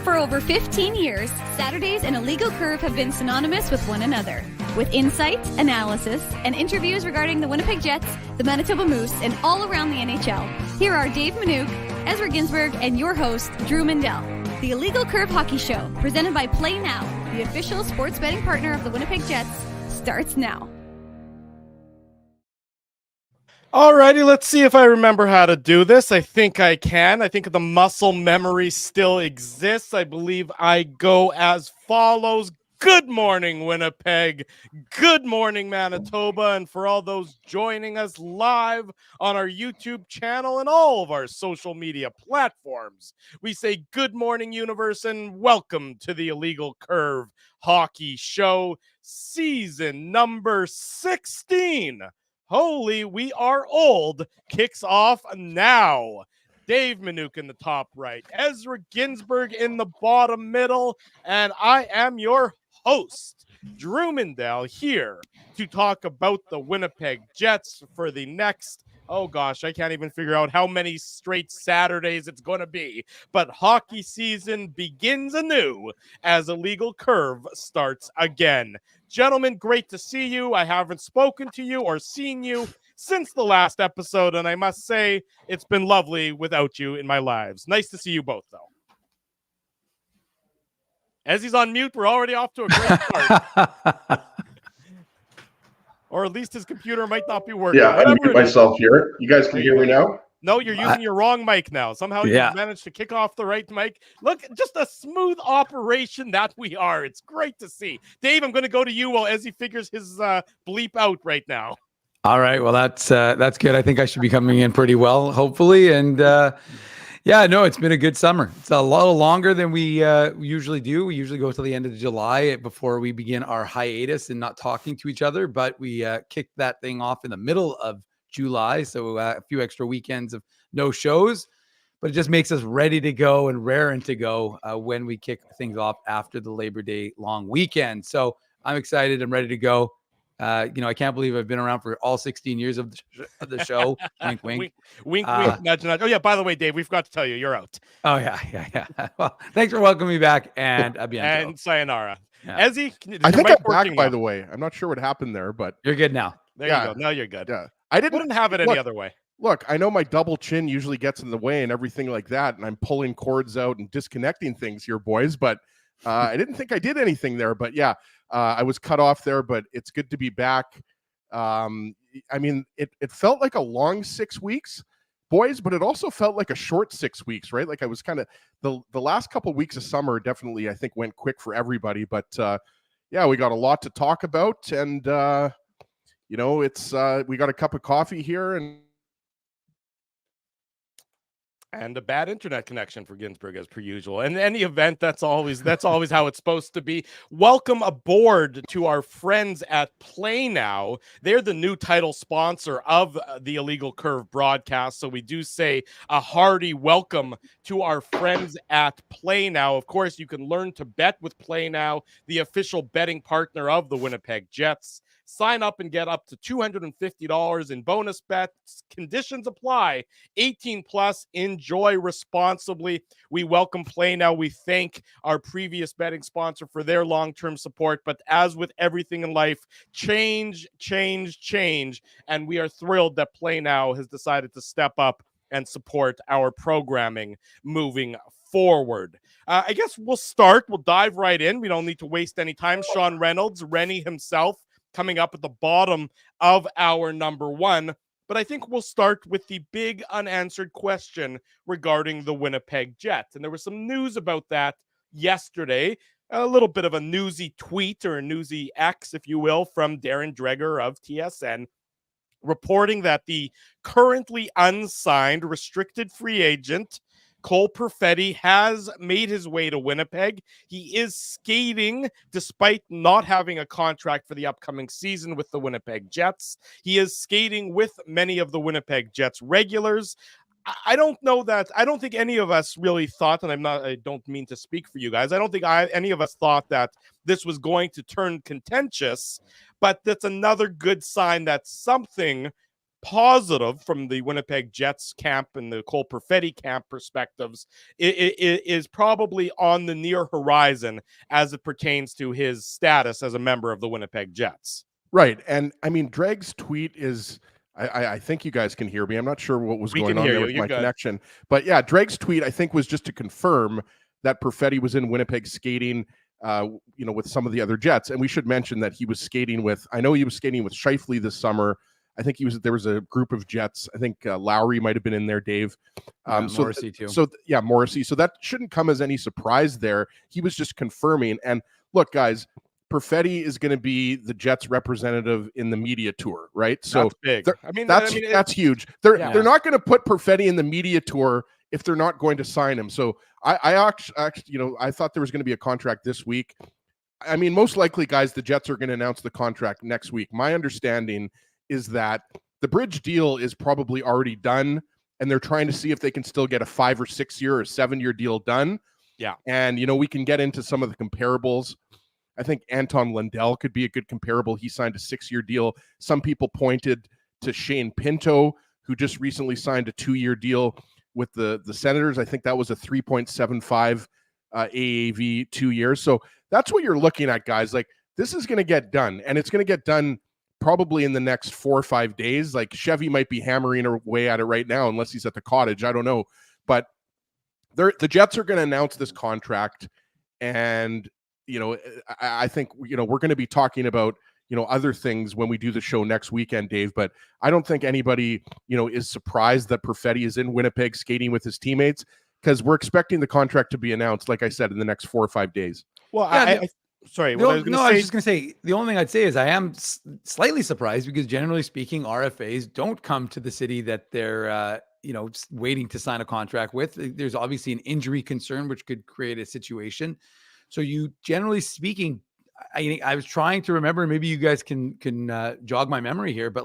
For over 15 years, Saturdays and Illegal Curve have been synonymous with one another. With insight, analysis, and interviews regarding the Winnipeg Jets, the Manitoba Moose, and all around the NHL, here are Dave Minuk, Ezra Ginsburg, and your host, Drew Mindell. The Illegal Curve Hockey Show, presented by Play Now, the official sports betting partner of the Winnipeg Jets, starts now. Alrighty, let's see if I remember how to do this. I think I can. I think the muscle memory still exists. I believe I go as follows. Good morning, Winnipeg. Good morning, Manitoba. And for all those joining us live on our YouTube channel and all of our social media platforms, we say good morning, universe, and welcome to the Illegal Curve Hockey Show, season number 16. Holy, we are old, kicks off now. Dave Minuk in the top right, Ezra Ginsburg in the bottom middle, and I am your host, Drew Mindell, here to talk about the Winnipeg Jets for the next, oh gosh, I can't even figure out how many straight Saturdays it's going to be, but hockey season begins anew as Illegal Curve starts again. Gentlemen, great to see you. I haven't spoken to you or seen you since the last episode, and I must say it's been lovely without you in my lives. Nice to see you both, though. As he's on mute, we're already off to a great start. Or at least his computer might not be working. Yeah, I mute myself here. You guys can hear me now? No, you're using your wrong mic now. Somehow you managed to kick off the right mic. Look, just a smooth operation that we are. It's great to see. Dave, I'm going to go to you while Ezzy figures his bleep out right now. All right. Well, that's good. I think I should be coming in pretty well, hopefully. And it's been a good summer. It's a lot longer than we usually do. We usually go till the end of July before we begin our hiatus and not talking to each other. But we kicked that thing off in the middle of July, so a few extra weekends of no shows, but it just makes us ready to go and raring to go when we kick things off after the Labor Day long weekend. So I'm excited. I'm ready to go. I can't believe I've been around for all 16 years of the show. Wink, wink. Wink, nudge, nudge. Oh, yeah, by the way, Dave, we forgot to tell you, you're out. Oh, yeah. Well, thanks for welcoming me back, and and sayonara. Yeah. Ezzy, I think I'm back, by the way. I'm not sure what happened there, but... You're good now. There you go. Now you're good. Yeah. I wouldn't have it any other way. Look, I know my double chin usually gets in the way and everything like that, and I'm pulling cords out and disconnecting things here, boys, but I didn't think I did anything there. But yeah, I was cut off there, but it's good to be back. It felt like a long 6 weeks, boys, but it also felt like a short 6 weeks, right? Like I was kind of the last couple of weeks of summer definitely, I think, went quick for everybody. But we got a lot to talk about, and it's we got a cup of coffee here and a bad internet connection for Ginsburg as per usual. And in any event, that's always how it's supposed to be. Welcome aboard to our friends at Play Now. They're the new title sponsor of the Illegal Curve broadcast. So we do say a hearty welcome to our friends at Play Now. Of course, you can learn to bet with Play Now, the official betting partner of the Winnipeg Jets. Sign up and get up to $250 in bonus bets. Conditions apply. 18 plus. Enjoy responsibly. We welcome Play Now. We thank our previous betting sponsor for their long-term support. But as with everything in life, change. And we are thrilled that Play Now has decided to step up and support our programming moving forward. I guess we'll start. We'll dive right in. We don't need to waste any time. Sean Reynolds, Rennie himself, coming up at the bottom of our number one. But I think we'll start with the big unanswered question regarding the Winnipeg Jets. And there was some news about that yesterday, a little bit of a newsy tweet or a newsy X, if you will, from Darren Dreger of TSN, reporting that the currently unsigned restricted free agent Cole Perfetti has made his way to Winnipeg. He is skating despite not having a contract for the upcoming season with the Winnipeg Jets. He is skating with many of the Winnipeg Jets regulars. I don't think any of us really thought, and I don't mean to speak for you guys, I don't think any of us thought that this was going to turn contentious, but that's another good sign that something positive from the Winnipeg Jets camp and the Cole Perfetti camp perspectives is probably on the near horizon as it pertains to his status as a member of the Winnipeg Jets. Right. And I mean, Dreg's tweet is, I think you guys can hear me. I'm not sure what was going on there with my connection. But yeah, Dreg's tweet, I think, was just to confirm that Perfetti was in Winnipeg skating, with some of the other Jets. And we should mention that he was skating with Scheifele this summer. I think there was a group of Jets. I think Lowry might have been in there, Dave. Morrissey too. Morrissey. So that shouldn't come as any surprise there. He was just confirming. And look, guys, Perfetti is going to be the Jets representative in the media tour, right? So that's big. That's huge. They're not going to put Perfetti in the media tour if they're not going to sign him. So I actually, I thought there was going to be a contract this week. I mean, most likely, guys, the Jets are going to announce the contract next week. My understanding is that the bridge deal is probably already done, and they're trying to see if they can still get a 5 or 6 year or 7 year deal done. Yeah. And, we can get into some of the comparables. I think Anton Lundell could be a good comparable. He signed a 6-year deal. Some people pointed to Shane Pinto, who just recently signed a 2-year deal with the Senators. I think that was a 3.75 AAV 2 years. So that's what you're looking at, guys. Like, this is going to get done, and it's going to get done probably in the next 4 or 5 days. Like, Chevy might be hammering away at it right now, unless he's at the cottage. I don't know. But the Jets are going to announce this contract, and I think, we're going to be talking about, other things when we do the show next weekend, Dave, but I don't think anybody, is surprised that Perfetti is in Winnipeg skating with his teammates, because we're expecting the contract to be announced, like I said, in the next 4 or 5 days. Well, yeah, sorry. I was just going to say, the only thing I'd say is I am slightly surprised, because generally speaking, RFAs don't come to the city that they're, just waiting to sign a contract with. There's obviously an injury concern, which could create a situation. So you, generally speaking, I was trying to remember, and maybe you guys can jog my memory here, but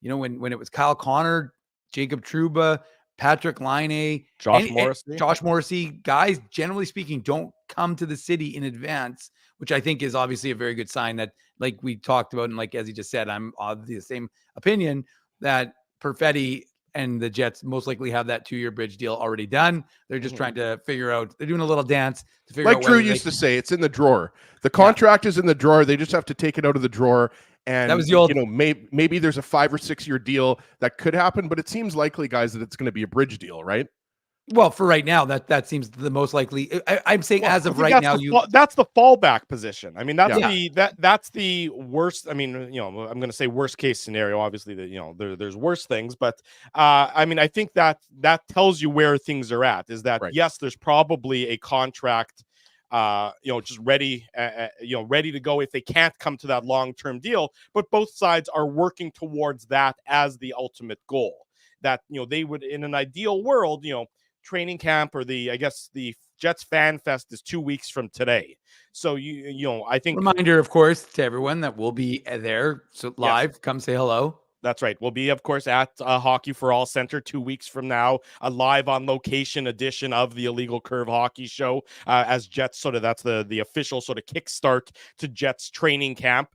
when it was Kyle Connor, Jacob Trouba, Patrick Laine, Josh Morrissey, guys, generally speaking, don't come to the city in advance, which I think is obviously a very good sign that, like we talked about, and like as he just said, I'm of the same opinion that Perfetti and the Jets most likely have that 2-year bridge deal already done. They're just trying to figure out, they're doing a little dance to figure out. Like Drew used to say, it's in the drawer. The contract is in the drawer. They just have to take it out of the drawer. And that was the old, maybe there's a 5 or 6 year deal that could happen, but it seems likely, guys, that it's going to be a bridge deal, right? Well, for right now, that seems the most likely. I'm saying as of right now, that's the fallback position. I mean, that's the worst. I mean, I'm going to say worst case scenario. Obviously, that there's worse things, but I mean, I think that tells you where things are at. Is that yes, there's probably a contract, just ready, ready to go if they can't come to that long-term deal. But both sides are working towards that as the ultimate goal. That they would, in an ideal world, training camp or the Jets Fan Fest is 2 weeks from today. So I think, reminder, of course, to everyone that we'll be there. So live, come say hello. That's right. We'll be, of course, at Hockey for All Center 2 weeks from now, a live on location edition of the Illegal Curve Hockey Show, as Jets that's the official sort of kickstart to Jets training camp.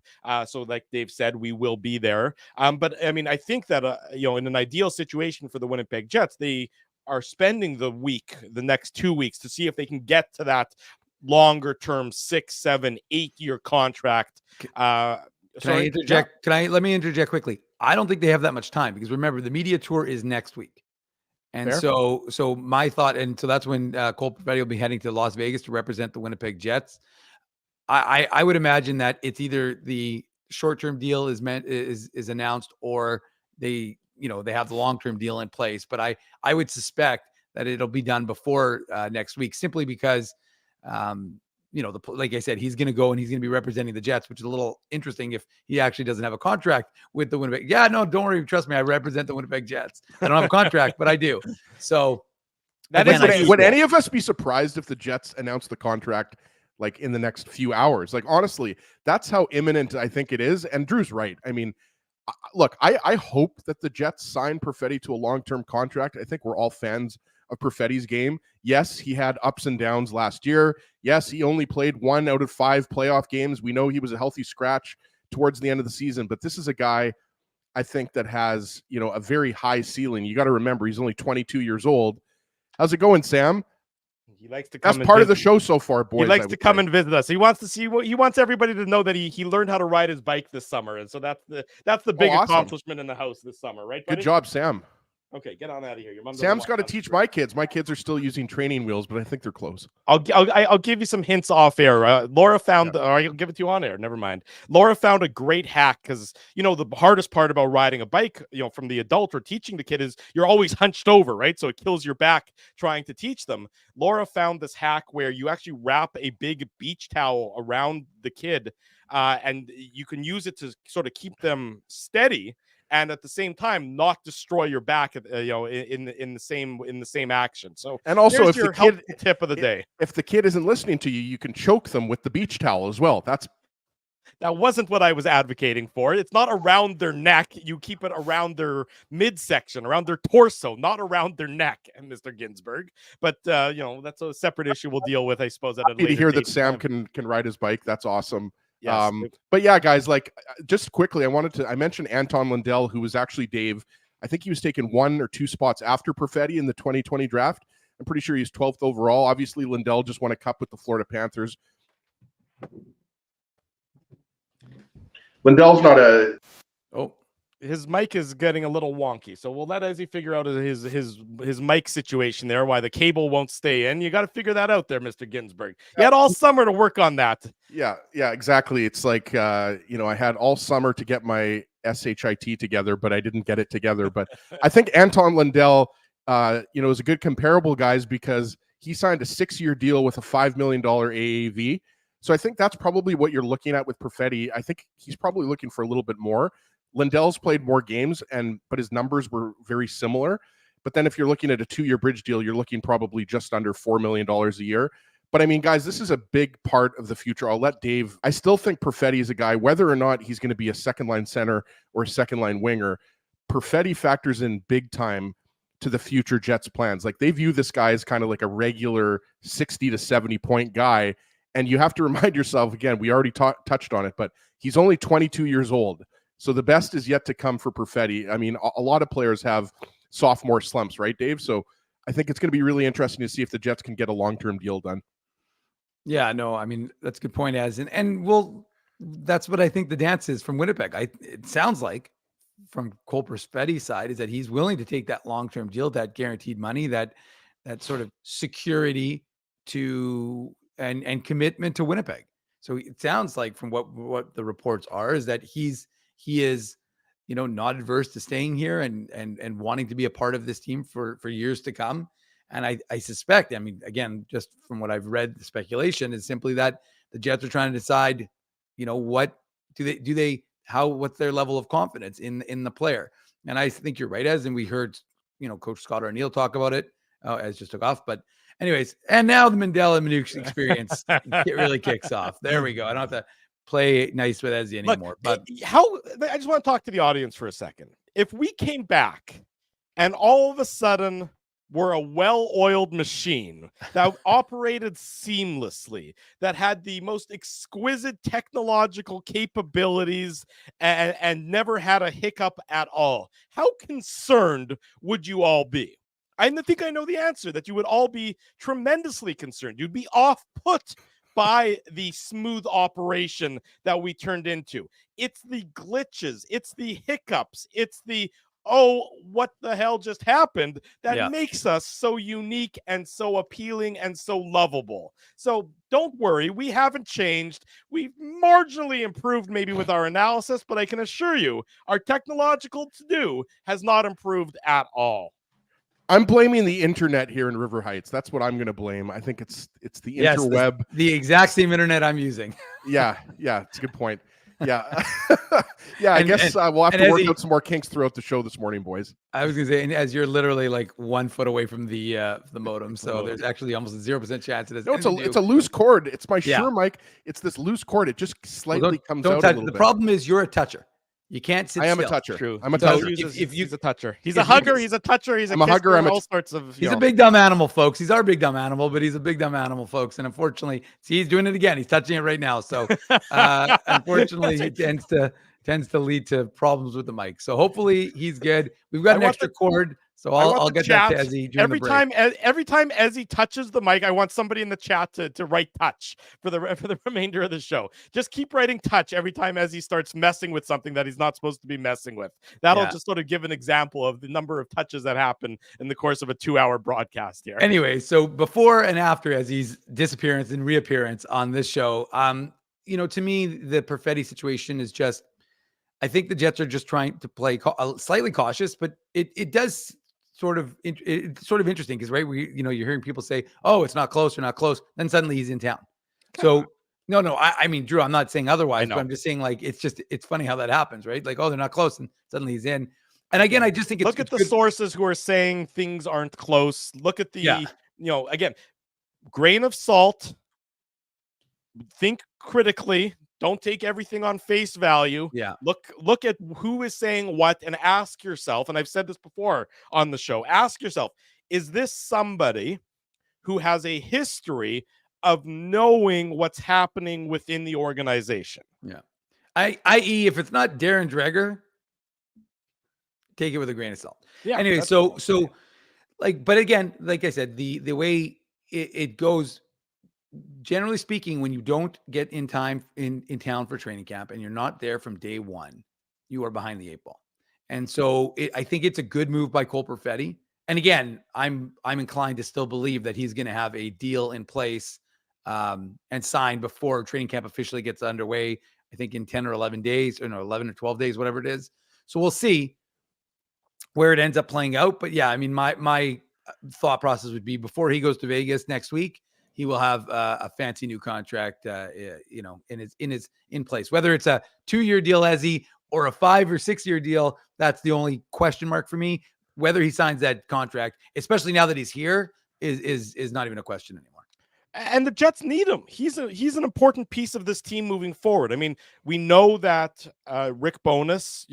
So like Dave said, we will be there. But I mean, I think that, in an ideal situation for the Winnipeg Jets, they are spending the next 2 weeks to see if they can get to that longer term 6, 7, 8 year contract. Let me interject quickly. I don't think they have that much time, because remember, the media tour is next week. And so my thought, and so that's when Cole Perfetti will be heading to Las Vegas to represent the Winnipeg Jets. I would imagine that it's either the short-term deal is announced, or they have the long-term deal in place. But I would suspect that it'll be done before next week, simply because, like I said, he's going to go and he's going to be representing the Jets, which is a little interesting if he actually doesn't have a contract with the Winnipeg. Yeah, no, don't worry. Trust me. I represent the Winnipeg Jets. I don't have a contract, but I do. So would any of us be surprised if the Jets announced the contract like in the next few hours? Like, honestly, that's how imminent I think it is. And Drew's right. I mean, look, I hope that the Jets sign Perfetti to a long-term contract. I think we're all fans of Perfetti's game. Yes, he had ups and downs last year. Yes, he only played 1 out of 5 playoff games. We know he was a healthy scratch towards the end of the season, but this is a guy, I think, that has, a very high ceiling. You got to remember, he's only 22 years old. How's it going, Sam? He likes to come. That's part of the show so far, boys. He likes to come and visit us. He wants to see what he wants everybody to know that he learned how to ride his bike this summer, and so that's the big accomplishment in the house this summer, right? Buddy? Good job, Sam. Okay, get on out of here. Your mom. Sam's got to teach my kids. My kids are still using training wheels, but I think they're close. I'll give you some hints off air. Laura found, or I'll give it to you on air. Never mind. Laura found a great hack because the hardest part about riding a bike, from the adult or teaching the kid is you're always hunched over, right? So it kills your back trying to teach them. Laura found this hack where you actually wrap a big beach towel around the kid, and you can use it to sort of keep them steady, and at the same time not destroy your back, in the same action. So, and also, if your the kid tip of the day, if the kid isn't listening to you, you can choke them with the beach towel as well. That wasn't what I was advocating for. It's not around their neck. You keep it around their midsection, around their torso, not around their neck, Mr. Ginsburg. But that's a separate issue we'll deal with, I suppose. At a later to hear that date. Sam can ride his bike. That's awesome. Yes. But yeah, guys, just quickly, I mentioned Anton Lundell, who was actually, Dave, I think he was taken 1 or 2 spots after Perfetti in the 2020 draft. I'm pretty sure he's 12th overall. Obviously, Lundell just won a cup with the Florida Panthers. Lundell's not a. Oh, his mic is getting a little wonky, so we'll let Ezzy figure out his mic situation there, why the cable won't stay in. You got to figure that out there, Mr. Ginsburg. You had all summer to work on that. Yeah, exactly. It's like, I had all summer to get my SHIT together, but I didn't get it together. But I think Anton Lundell, is a good comparable, guys, because he signed a 6-year deal with a $5 million AAV. So I think that's probably what you're looking at with Perfetti. I think he's probably looking for a little bit more. Lundell's played more games, but his numbers were very similar. But then if you're looking at a 2-year bridge deal, you're looking probably just under $4 million a year. But I mean, guys, this is a big part of the future. I'll let Dave. I still think Perfetti is a guy, whether or not he's going to be a second-line center or a second-line winger, Perfetti factors in big time to the future Jets plans. Like, they view this guy as kind of like a regular 60 to 70 point guy. And you have to remind yourself, again, we already touched on it, but he's only 22 years old. So the best is yet to come for Perfetti. I mean, a lot of players have sophomore slumps, right, Dave? So I think it's going to be really interesting to see if the Jets can get a long-term deal done. Yeah, no, I mean, that's a good point, Az. And that's what I think the dance is from Winnipeg. It sounds like from Cole Perfetti's side is that he's willing to take that long-term deal, that guaranteed money, that sort of security to and commitment to Winnipeg. So it sounds like from what the reports are is that he is, not adverse to staying here and wanting to be a part of this team for years to come. And I suspect, I mean, again, just from what I've read, the speculation is simply that the Jets are trying to decide, what's their level of confidence in the player. And I think you're right, as, and we heard, Coach Scott Arneal talk about it, as just took off. But anyways, and now the Mindell and Minuk experience it really kicks off. There we go. I don't have to play nice with Ezzy anymore. But I just want to talk to the audience for a second. If we came back and all of a sudden we're a well-oiled machine that operated seamlessly, that had the most exquisite technological capabilities and never had a hiccup at all, how concerned would you all be? I think I know the answer, that you would all be tremendously concerned. You'd be off-put by the smooth operation that we turned into. It's the glitches, it's the hiccups, it's the, oh, what the hell just happened that makes us so unique and so appealing and so lovable. So don't worry, we haven't changed. We've marginally improved maybe with our analysis, but I can assure you our technological to-do has not improved at all. I'm blaming the internet here in River Heights. That's what I'm going to blame. I think it's the interweb. The exact same internet I'm using. Yeah, it's a good point. Yeah. I guess we'll have to work out some more kinks throughout the show this morning, boys. I was going to say, and as you're literally like 1 foot away from the modem, so there's actually almost a 0% chance it is. No, it's a loose cord. It's my Shure mic. It's this loose cord. It just slightly comes out a little bit. The problem is you're a toucher. You can't sit I am still. A toucher. True. I'm a toucher. He's a toucher. He's a hugger. He's a toucher. He's a hugger. I'm all sorts of. He's a big dumb animal, folks. He's our big dumb animal, but he's a big dumb animal, folks. And unfortunately, he's doing it again. He's touching it right now. So unfortunately, he tends to tends to lead to problems with the mic. So hopefully he's good. We've got I an want extra the- cord, so I want I'll the get that to chat Ezzy during every the break. every time Ezzy touches the mic. I want somebody in the chat to write touch for the remainder of the show. Just keep writing touch every time Ezzy starts messing with something that he's not supposed to be messing with. That'll Yeah. just sort of give an example of the number of touches that happen in the course of a 2-hour broadcast here. Anyway, so before and after Ezzy's disappearance and reappearance on this show, to me, the Perfetti situation is just, I think the Jets are just trying to play slightly cautious, but it does it's sort of interesting because, right, you're hearing people say, oh, it's not close or not close. Then suddenly he's in town. So no, I mean, Drew, I'm not saying otherwise, but I'm just saying, like, it's funny how that happens, right? Like, oh, they're not close and suddenly he's in. And again, I just think look at the sources who are saying things aren't close. Look at the, again, grain of salt. Think critically. Don't take everything on face value. Yeah. Look at who is saying what and ask yourself, and I've said this before on the show, ask yourself, is this somebody who has a history of knowing what's happening within the organization? Yeah. I.e., if it's not Darren Dreger, take it with a grain of salt. Yeah. Anyway, so but again, like I said, the way it goes, generally speaking, when you don't get in time in town for training camp and you're not there from day one, you are behind the 8 ball. And so I think it's a good move by Cole Perfetti. And again, I'm inclined to still believe that he's going to have a deal in place and signed before training camp officially gets underway. I think in 10 or 11 days, or no, 11 or 12 days, whatever it is. So we'll see where it ends up playing out. But yeah, I mean, my thought process would be before he goes to Vegas next week, he will have a fancy new contract, in place. Whether it's a 2-year deal, Ezzy, or a 5 or 6 year deal, that's the only question mark for me. Whether he signs that contract, especially now that he's here, is not even a question anymore. And the Jets need him. He's an important piece of this team moving forward. I mean, we know that Rick Bowness,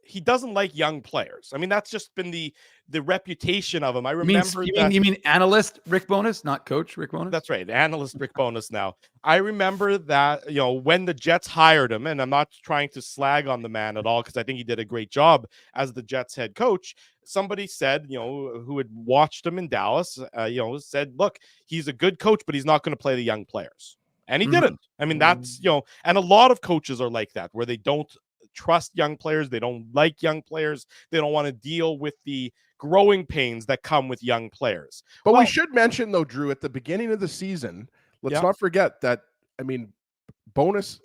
he doesn't like young players. I mean, that's just been the reputation of him. I remember you mean analyst Rick Bowness, not coach Rick Bowness? That's right, analyst Rick Bowness now. I remember that, when the Jets hired him, and I'm not trying to slag on the man at all because I think he did a great job as the Jets head coach. Somebody said, who had watched him in Dallas, said, look, he's a good coach, but he's not going to play the young players. And he didn't. I mean, that's, and a lot of coaches are like that, where they don't trust young players. They don't like young players. They don't want to deal with the growing pains that come with young players. But we should mention, though, Drew, at the beginning of the season, let's not forget that, I mean, Bowness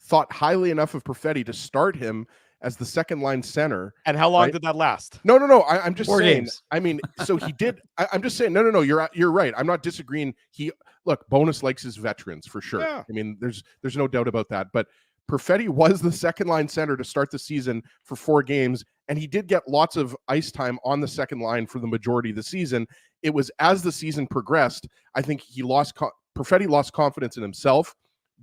thought highly enough of Perfetti to start him as the second line center. And how long did that last? No. I'm just 4 saying. games. I mean, so he did. I'm just saying. No. You're right. I'm not disagreeing. Look, Bowness likes his veterans for sure. Yeah. I mean, there's no doubt about that. But Perfetti was the second line center to start the season for 4 games, and he did get lots of ice time on the second line for the majority of the season. It was as the season progressed, I think Perfetti lost confidence in himself.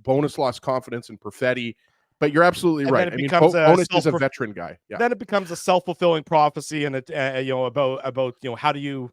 Bowness lost confidence in Perfetti. But you're absolutely right. I mean, Bowness is a veteran guy. Yeah. Then it becomes a self-fulfilling prophecy, and it about how do you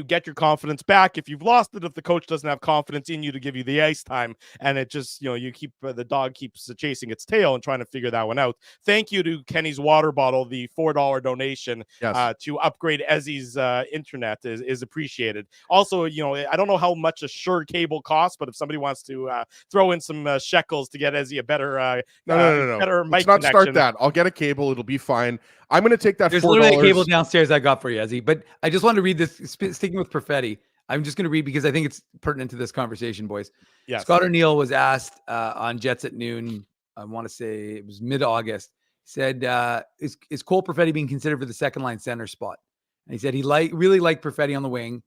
get your confidence back if you've lost it, if the coach doesn't have confidence in you to give you the ice time, and it just you keep the dog keeps chasing its tail and trying to figure that one out. Thank you to Kenny's Water Bottle, the $4 donation to upgrade Ezzy's internet is appreciated. Also, I don't know how much a Shure cable costs, but if somebody wants to throw in some shekels to get Ezzy a better No. better mic Let's not start connection. that. I'll get a cable. It'll be fine. I'm going to take that. There's $4. literally a cable downstairs I got for you, Ezzy. But I just want to read this. Sticking with Perfetti, I'm just going to read because I think it's pertinent to this conversation, boys. Yes. Scott O'Neill was asked on Jets at Noon. I want to say it was mid-August. He said, "Is Cole Perfetti being considered for the second line center spot?" And he said he really liked Perfetti on the wing,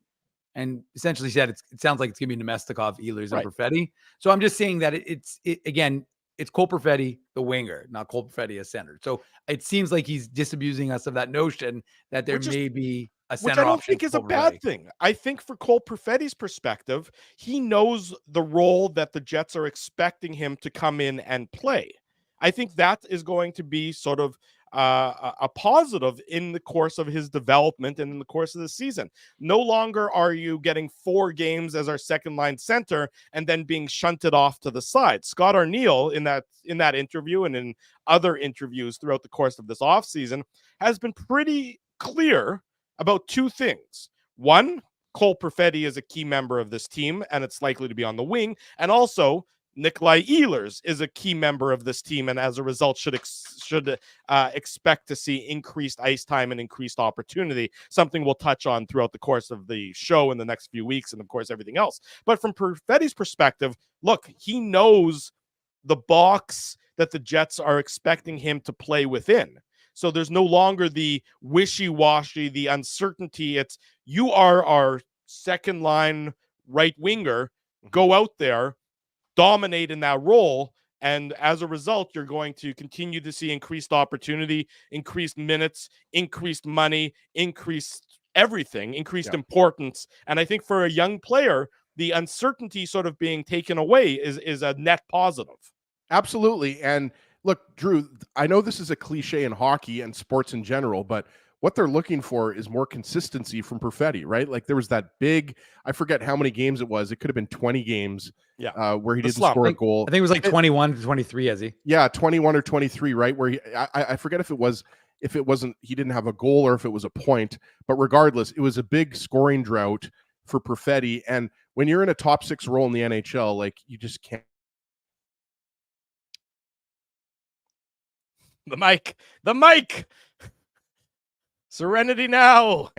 and essentially said it sounds like it's going to be Nemestikov, Ehlers, and Perfetti. So I'm just saying that it's Cole Perfetti, the winger, not Cole Perfetti as center. So it seems like he's disabusing us of that notion that there may be a center which I don't option think is a bad thing. I think for Cole Perfetti's perspective, he knows the role that the Jets are expecting him to come in and play. I think that is going to be sort of a positive in the course of his development and in the course of the season. No longer are you getting 4 games as our second line center and then being shunted off to the side. Scott Arniel in that interview and in other interviews throughout the course of this offseason has been pretty clear about 2 things. One, Cole Perfetti is a key member of this team, and it's likely to be on the wing. And also, Nikolai Ehlers is a key member of this team, and as a result, should expect to see increased ice time and increased opportunity, something we'll touch on throughout the course of the show in the next few weeks, and of course, everything else. But from Perfetti's perspective, look, he knows the box that the Jets are expecting him to play within. So there's no longer the wishy-washy, the uncertainty. It's you are our second line right winger. Go out there, dominate in that role. And as a result, you're going to continue to see increased opportunity, increased minutes, increased money, increased everything, increased importance. And I think for a young player, the uncertainty sort of being taken away is a net positive. Absolutely. And look, Drew, I know this is a cliche in hockey and sports in general, but what they're looking for is more consistency from Perfetti, right? Like there was that big, I forget how many games it was. It could have been 20 games where he didn't score a goal. I think it was like 21 to 23, Ezzy. Yeah, 21 or 23, right? Where I forget if it wasn't, he didn't have a goal or if it was a point, but regardless, it was a big scoring drought for Perfetti. And when you're in a top 6 role in the NHL, like you just can't. The mic. Serenity now.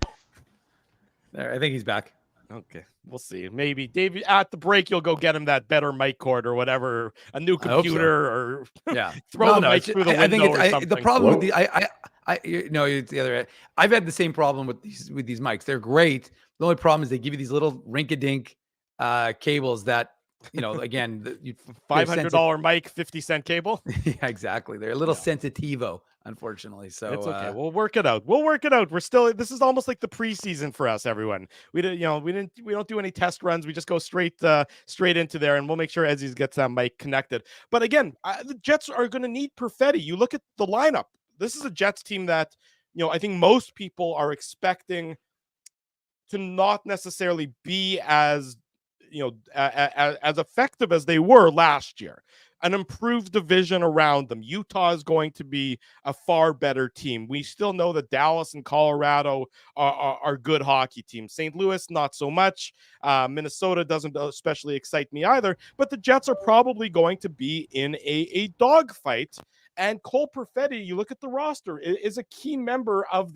There, I think he's back. Okay, we'll see. Maybe Davey at the break, you'll go get him that better mic cord or whatever, a new computer, or throw the mic through the window or something. The problem with it's the other. I've had the same problem with these mics. They're great. The only problem is they give you these little rink-a-dink cables that. Again, $500 mic, 50-cent cable. Yeah, exactly. They're a little sensitivo, unfortunately. So it's okay. We'll work it out. We're still. This is almost like the preseason for us, everyone. We don't do any test runs. We just go straight into there, and we'll make sure Ezzy gets that mic connected. But again, the Jets are going to need Perfetti. You look at the lineup. This is a Jets team that I think most people are expecting to not necessarily be as effective as they were last year. An improved division around them. Utah is going to be a far better team. We still know that Dallas and Colorado are good hockey teams. St. Louis, not so much. Minnesota doesn't especially excite me either. But the Jets are probably going to be in a dogfight. And Cole Perfetti, you look at the roster, is a key member of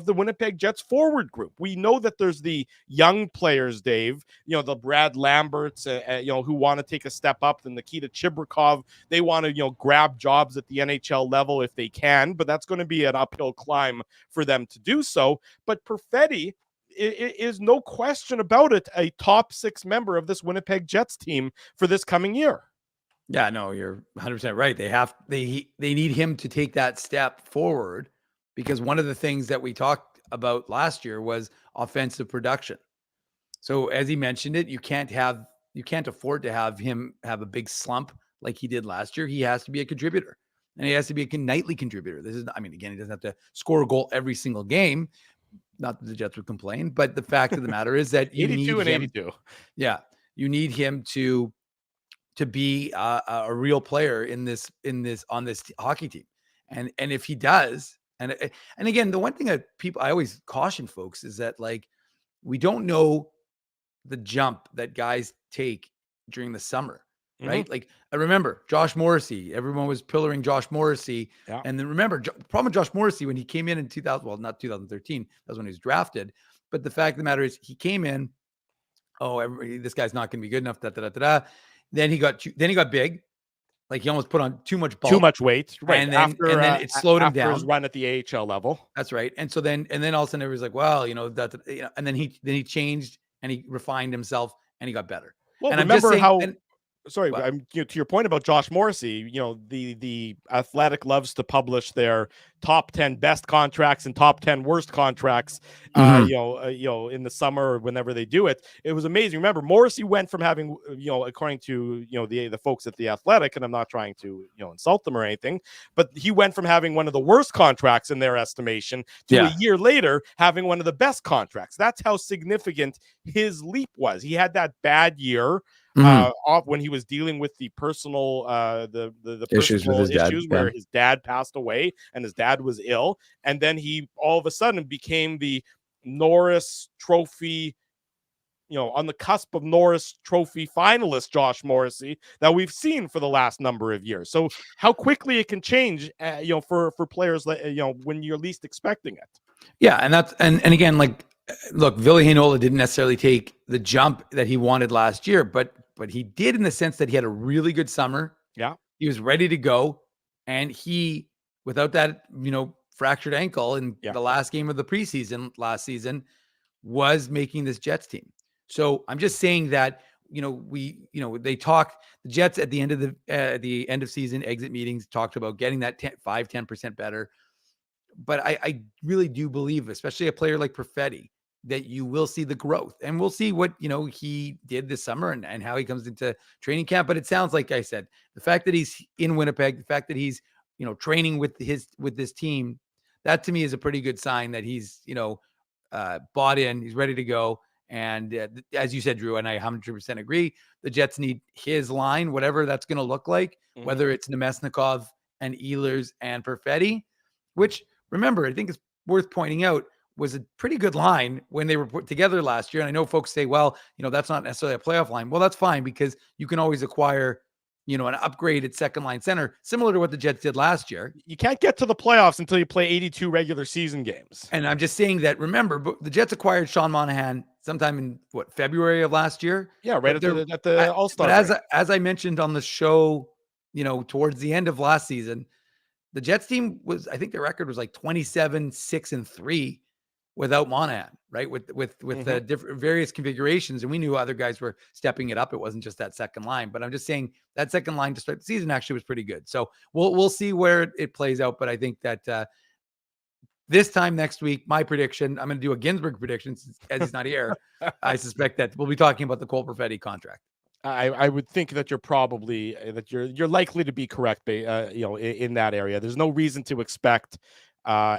the Winnipeg Jets forward group. We know that there's the young players, Dave, the Brad Lamberts, who want to take a step up, the Nikita Chibrikov. They want to, grab jobs at the NHL level if they can, but that's going to be an uphill climb for them to do so. But Perfetti is no question about it, a top 6 member of this Winnipeg Jets team for this coming year. Yeah, no, you're 100% right. They need him to take that step forward. Because one of the things that we talked about last year was offensive production. So as he mentioned it, you can't afford to have him have a big slump like he did last year. He has to be a contributor, and he has to be a nightly contributor. Again, he doesn't have to score a goal every single game. Not that the Jets would complain, but the fact of the matter is that you 82 need and him, 82. Yeah, you need him to be a real player on this hockey team, and if he does. And again, the one thing I always caution folks is that we don't know the jump that guys take during the summer, right? Mm-hmm. Like I remember Josh Morrissey, everyone was pillaring Josh Morrissey. Yeah. And then remember problem with Josh Morrissey when he came in 2000, well, not 2013, that's when he was drafted. But the fact of the matter is he came in, this guy's not going to be good enough. Then he got big. Like he almost put on too much weight, right? And then it slowed him down. His run at the AHL level. That's right. And so then all of a sudden everybody's like, well, and then he changed and he refined himself and he got better. Well, and remember I'm to your point about Josh Morrissey, the Athletic loves to publish their top 10 best contracts and top 10 worst contracts, Mhm. in the summer or whenever they do it. It was amazing. Remember, Morrissey went from having, according to, the folks at The Athletic, and I'm not trying to, insult them or anything, but he went from having one of the worst contracts in their estimation to a year later having one of the best contracts. That's how significant his leap was. He had that bad year off when he was dealing with the personal the Issues with personal his dad, issues yeah. where his dad passed away and his dad was ill, and then he all of a sudden became the Norris Trophy, on the cusp of Norris Trophy finalist Josh Morrissey that we've seen for the last number of years. So how quickly it can change, for players that, when you're least expecting it. Yeah, and that's and again, like, look, Ville Heinola didn't necessarily take the jump that he wanted last year, but he did in the sense that he had a really good summer. Yeah, he was ready to go, and he, without that, fractured ankle in the last game of the preseason last season, was making this Jets team. So I'm just saying that they talk, the Jets at the end of the end of season exit meetings talked about getting that 10% better. But I really do believe, especially a player like Perfetti, that you will see the growth, and we'll see what, he did this summer and how he comes into training camp. But it sounds like I said, the fact that he's in Winnipeg, the fact that he's, training with this team, that to me is a pretty good sign that he's, bought in, he's ready to go. And as you said, Drew, and I 100% agree, the Jets need his line, whatever that's going to look like, whether it's Nemesnikov and Ehlers and Perfetti, which, remember, I think it's worth pointing out, was a pretty good line when they were put together last year. And I know folks say, well, that's not necessarily a playoff line. Well, that's fine, because you can always acquire, an upgraded second line center, similar to what the Jets did last year. You can't get to the playoffs until you play 82 regular season games. And I'm just saying that, remember, the Jets acquired Sean Monahan sometime in February of last year. Yeah, right at the All-Star. But as I mentioned on the show, towards the end of last season, the Jets team was, I think their record was like 27-6-3 without Monahan, right? With the different various configurations. And we knew other guys were stepping it up. It wasn't just that second line, but I'm just saying that second line to start the season actually was pretty good. So we'll see where it plays out. But I think that this time next week, my prediction, I'm going to do a Ginsburg prediction as he's not here. I suspect that we'll be talking about the Cole Perfetti contract. I would think that you're likely to be correct, in that area. There's no reason to expect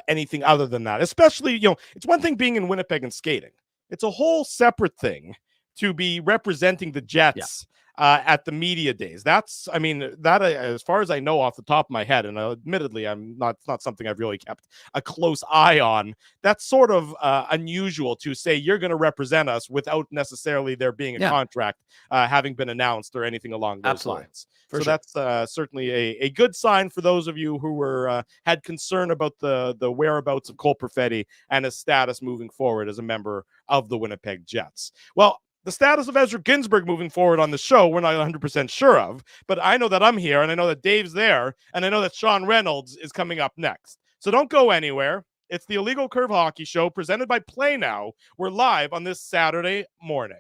anything other than that, especially, it's one thing being in Winnipeg and skating. It's a whole separate thing to be representing the Jets at the media days. That's, as far as I know off the top of my head, and admittedly, it's not something I've really kept a close eye on. That's sort of unusual to say you're going to represent us without necessarily there being a contract having been announced or anything along those lines. So that's certainly a good sign for those of you who were had concern about the whereabouts of Cole Perfetti and his status moving forward as a member of the Winnipeg Jets. Well, the status of Ezra Ginsburg moving forward on the show, we're not 100% sure of, but I know that I'm here, and I know that Dave's there, and I know that Sean Reynolds is coming up next. So don't go anywhere. It's the Illegal Curve Hockey Show presented by Play Now. We're live on this Saturday morning.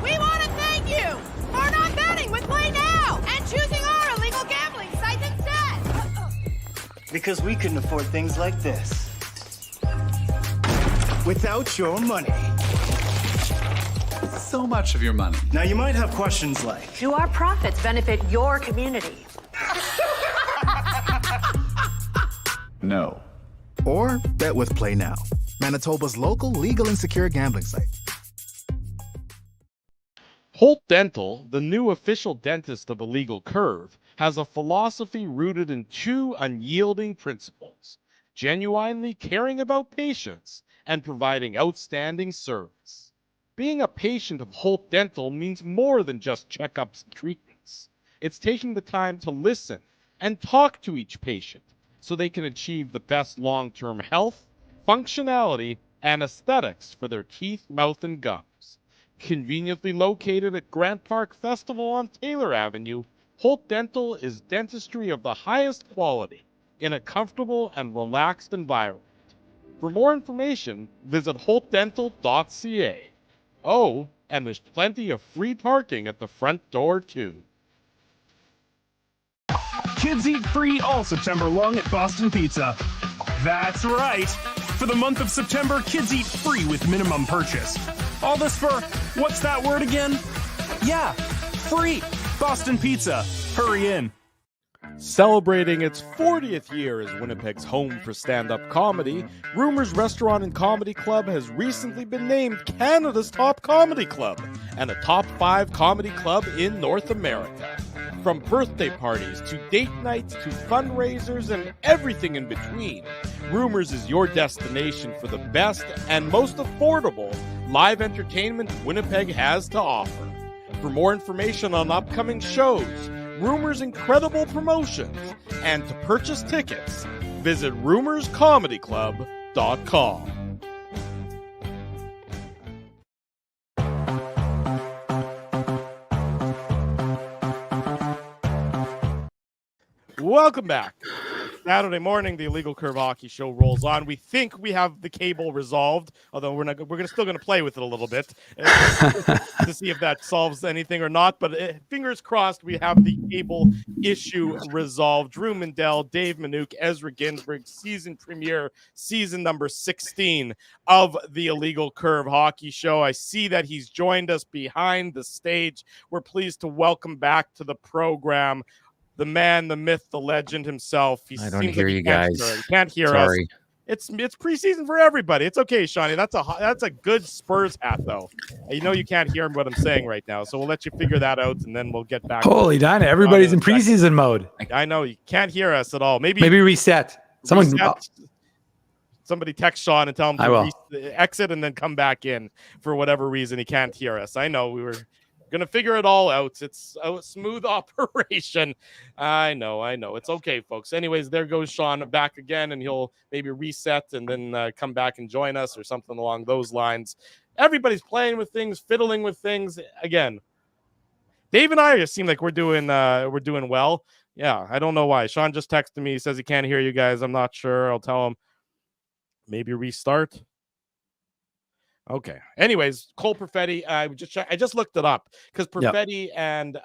We want to thank you for not betting with Play Now and choosing our illegal gambling site instead. Because we couldn't afford things like this without your money. So much of your money. Now you might have questions like, do our profits benefit your community? No. Or bet with Play Now, Manitoba's local legal and secure gambling site. Holt Dental, the new official dentist of Illegal Curve, has a philosophy rooted in two unyielding principles: genuinely caring about patients and providing outstanding service. Being a patient of Holt Dental means more than just checkups and treatments. It's taking the time to listen and talk to each patient so they can achieve the best long-term health, functionality, and aesthetics for their teeth, mouth, and gums. Conveniently located at Grant Park Festival on Taylor Avenue, Holt Dental is dentistry of the highest quality in a comfortable and relaxed environment. For more information, visit holtdental.ca. Oh, and there's plenty of free parking at the front door, too. Kids eat free all September long at Boston Pizza. That's right. For the month of September, kids eat free with minimum purchase. All this for, what's that word again? Yeah, free. Boston Pizza. Hurry in. Celebrating its 40th year as Winnipeg's home for stand-up comedy, Rumors Restaurant and Comedy Club has recently been named Canada's top comedy club and a top 5 comedy club in North America. From birthday parties to date nights to fundraisers and everything in between, Rumors is your destination for the best and most affordable live entertainment Winnipeg has to offer. For more information on upcoming shows, Rumors' incredible promotions, and to purchase tickets, visit rumorscomedyclub.com. Welcome back. Saturday morning, the Illegal Curve Hockey Show rolls on. We think we have the cable resolved, although we're still going to play with it a little bit to see if that solves anything or not. But fingers crossed, we have the cable issue resolved. Drew Mindell, Dave Minuk, Ezra Ginsburg, season premiere, season number 16 of the Illegal Curve Hockey Show. I see that he's joined us behind the stage. We're pleased to welcome back to the program the man, the myth, the legend himself. I don't hear you guys. He can't hear us. It's preseason for everybody. It's okay, Shawnee. That's a good Spurs hat, though. You know you can't hear what I'm saying right now, so we'll let you figure that out, and then we'll get back. Holy Dinah, everybody's in preseason mode. I know you can't hear us at all. Maybe reset. Somebody text Sean and tell him to exit and then come back in for whatever reason he can't hear us. I know we were gonna figure it all out. It's a smooth operation. I know. It's okay, folks. Anyways, there goes Sean back again, and he'll maybe reset and then come back and join us or something along those lines. Everybody's playing with things, fiddling with things. Again, Dave and I just seem like we're doing well. Yeah, I don't know why. Sean just texted me. He says he can't hear you guys. I'm not sure. I'll tell him maybe restart. Okay. Anyways, Cole Perfetti. I just looked it up because Perfetti and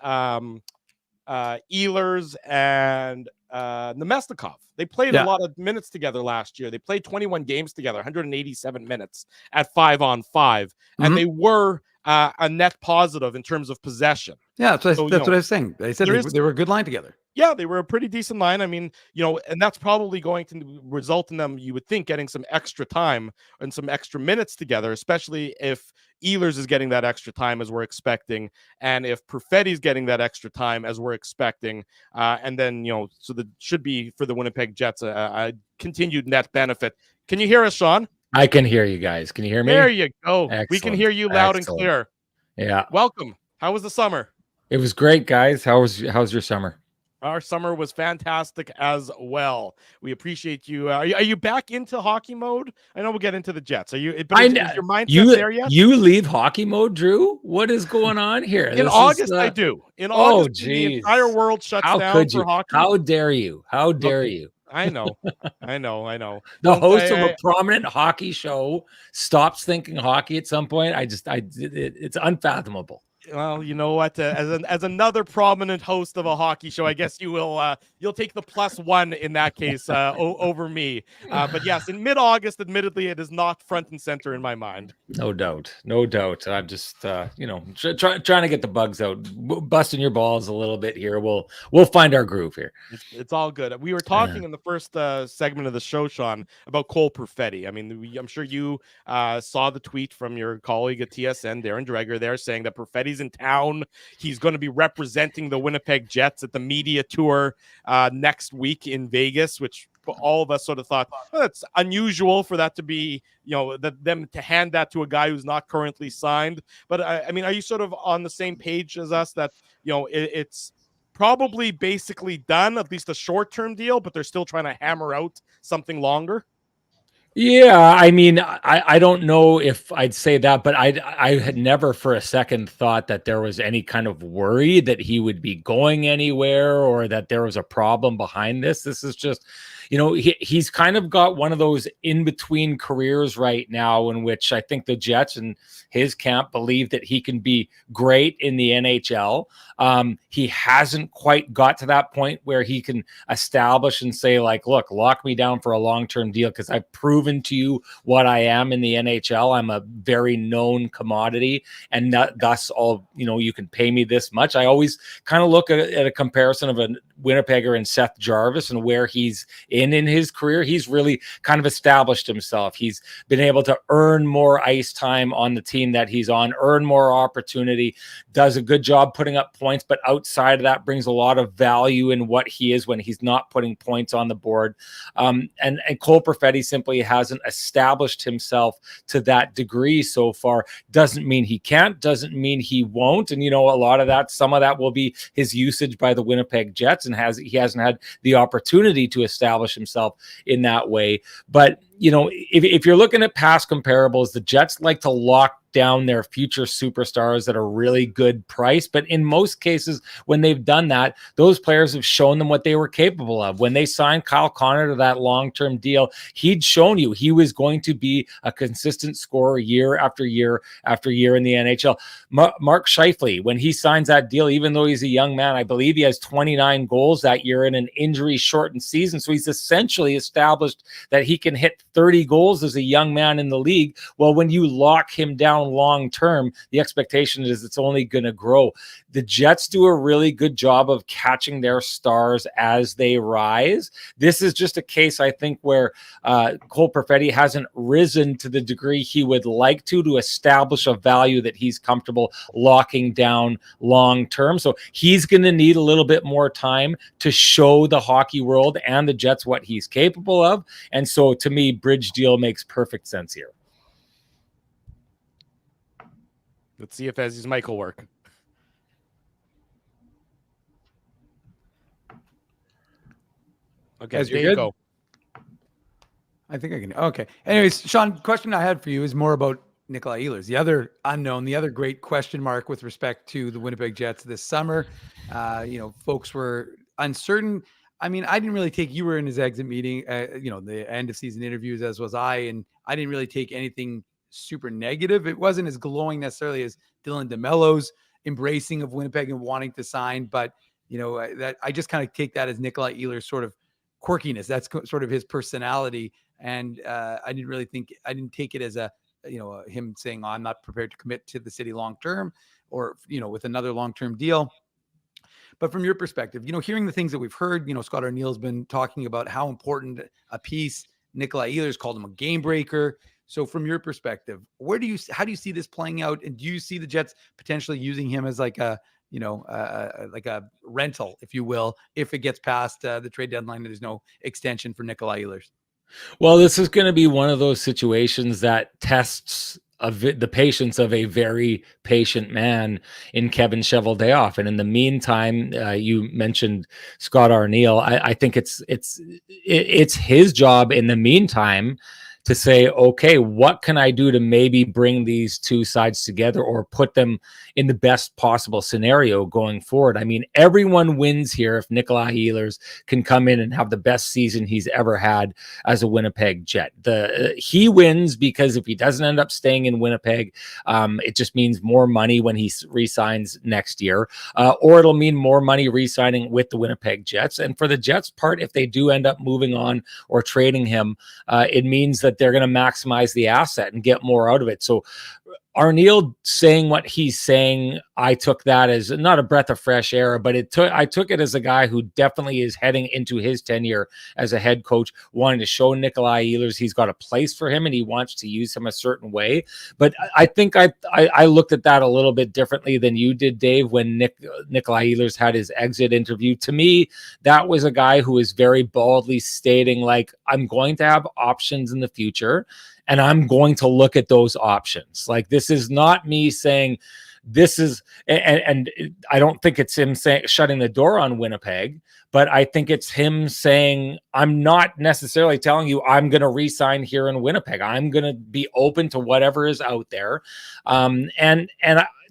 Ehlers and Nemestikov, they played a lot of minutes together last year. They played 21 games together, 187 minutes at 5-on-5, and they were a net positive in terms of possession. Yeah, that's what I was saying. They said they were a good line together. Yeah, they were a pretty decent line. I mean, and that's probably going to result in them, you would think, getting some extra time and some extra minutes together, especially if Ehlers is getting that extra time as we're expecting, and if Perfetti's getting that extra time as we're expecting, and then, so that should be for the Winnipeg Jets a continued net benefit. Can you hear us, Sean? I can hear you guys. Can you hear me? There you go. Excellent. We can hear you loud and clear. Yeah. Welcome. How was the summer? It was great, guys. How's your summer? Our summer was fantastic as well. We appreciate you. Are you back into hockey mode? I know we'll get into the Jets. Are you? Is your mindset there yet? You leave hockey mode, Drew? What is going on here? In August, I do. In August, the entire world shuts down for hockey. How dare you? How dare you? I know. The host of a prominent hockey show stops thinking hockey at some point. It's unfathomable. Well, you know what? As another prominent host of a hockey show, I guess you'll take the +1 in that case over me. But yes, in mid-August, admittedly, it is not front and center in my mind. No doubt. I'm just trying to get the bugs out, busting your balls a little bit here. We'll find our groove here. It's all good. We were talking in the first segment of the show, Sean, about Cole Perfetti. I mean, I'm sure you saw the tweet from your colleague at TSN, Darren Dreger, there saying that Perfetti's in town. He's going to be representing the Winnipeg Jets at the media tour next week in Vegas, which all of us sort of thought, that's unusual for that to be, them to hand that to a guy who's not currently signed. But I mean, are you sort of on the same page as us that, it's probably basically done, at least a short-term deal, but they're still trying to hammer out something longer? Yeah, I mean, I don't know if I'd say that, but I had never for a second thought that there was any kind of worry that he would be going anywhere or that there was a problem behind this. This is just, he's kind of got one of those in between careers right now, in which I think the Jets and his camp believe that he can be great in the NHL. He hasn't quite got to that point where he can establish and say, like, look, lock me down for a long-term deal because I've proven to you what I am in the NHL. I'm a very known commodity, and thus all, you can pay me this much. I always kind of look at a comparison of a Winnipegger and Seth Jarvis and where he's in his career. He's really kind of established himself. He's been able to earn more ice time on the team that he's on, earn more opportunity, does a good job putting up points, but outside of that brings a lot of value in what he is when he's not putting points on the board. And Cole Perfetti simply hasn't established himself to that degree so far. Doesn't mean he can't, doesn't mean he won't. And, some of that will be his usage by the Winnipeg Jets, and he hasn't had the opportunity to establish himself in that way. But, if you're looking at past comparables, the Jets like to lock down their future superstars at a really good price. But in most cases, when they've done that, those players have shown them what they were capable of. When they signed Kyle Connor to that long-term deal, he'd shown you he was going to be a consistent scorer year after year after year in the NHL. Mark Scheifele, when he signs that deal, even though he's a young man, I believe he has 29 goals that year in an injury-shortened season. So he's essentially established that he can hit 30 goals as a young man in the league. Well, when you lock him down long term, the expectation is it's only going to grow. The Jets do a really good job of catching their stars as they rise. This is just a case, I think, where Cole Perfetti hasn't risen to the degree he would like to establish a value that he's comfortable locking down long term. So he's going to need a little bit more time to show the hockey world and the Jets what he's capable of. And so to me, bridge deal makes perfect sense here. Let's see if Ezzy's mic will work. Okay, there you go. I think I can. Okay. Anyways, Sean, question I had for you is more about Nikolai Ehlers, the other unknown, the other great question mark with respect to the Winnipeg Jets this summer. Folks were uncertain. I mean, I didn't really take, you were in his exit meeting, the end of season interviews, as was I, and I didn't really take anything super negative. It wasn't as glowing necessarily as Dylan DeMello's embracing of Winnipeg and wanting to sign, but that I just kind of take that as Nikolai Ehlers' sort of quirkiness. That's sort of his personality, and I didn't take it as him saying, I'm not prepared to commit to the city long term, or with another long-term deal. But from your perspective, hearing the things that we've heard, Scott Arniel's been talking about how important a piece Nikolai Ehlers, called him a game breaker. So from your perspective, how do you see this playing out? And do you see the Jets potentially using him as like a rental, if you will, if it gets past the trade deadline and there's no extension for Nikolai Ehlers? Well, this is going to be one of those situations that tests the patience of a very patient man in Kevin Cheveldayoff. And in the meantime, you mentioned Scott Arniel. I think it's his job in the meantime to say, okay, what can I do to maybe bring these two sides together or put them in the best possible scenario going forward? I mean, everyone wins here if Nikolai Ehlers can come in and have the best season he's ever had as a Winnipeg Jet. He wins because if he doesn't end up staying in Winnipeg, it just means more money when he re-signs next year, or it'll mean more money re-signing with the Winnipeg Jets. And for the Jets part, if they do end up moving on or trading him, it means that they're going to maximize the asset and get more out of it. So Arniel saying what he's saying, I took that as not a breath of fresh air, but I took it as a guy who definitely is heading into his tenure as a head coach, wanting to show Nikolai Ehlers he's got a place for him and he wants to use him a certain way. But I think I looked at that a little bit differently than you did, Dave, when Nikolai Ehlers had his exit interview. To me, that was a guy who was very baldly stating, like, I'm going to have options in the future, and I'm going to look at those options. Like, this is not me saying this is, and I don't think it's him saying shutting the door on Winnipeg, but I think it's him saying, I'm not necessarily telling you I'm going to re-sign here in Winnipeg. I'm going to be open to whatever is out there. And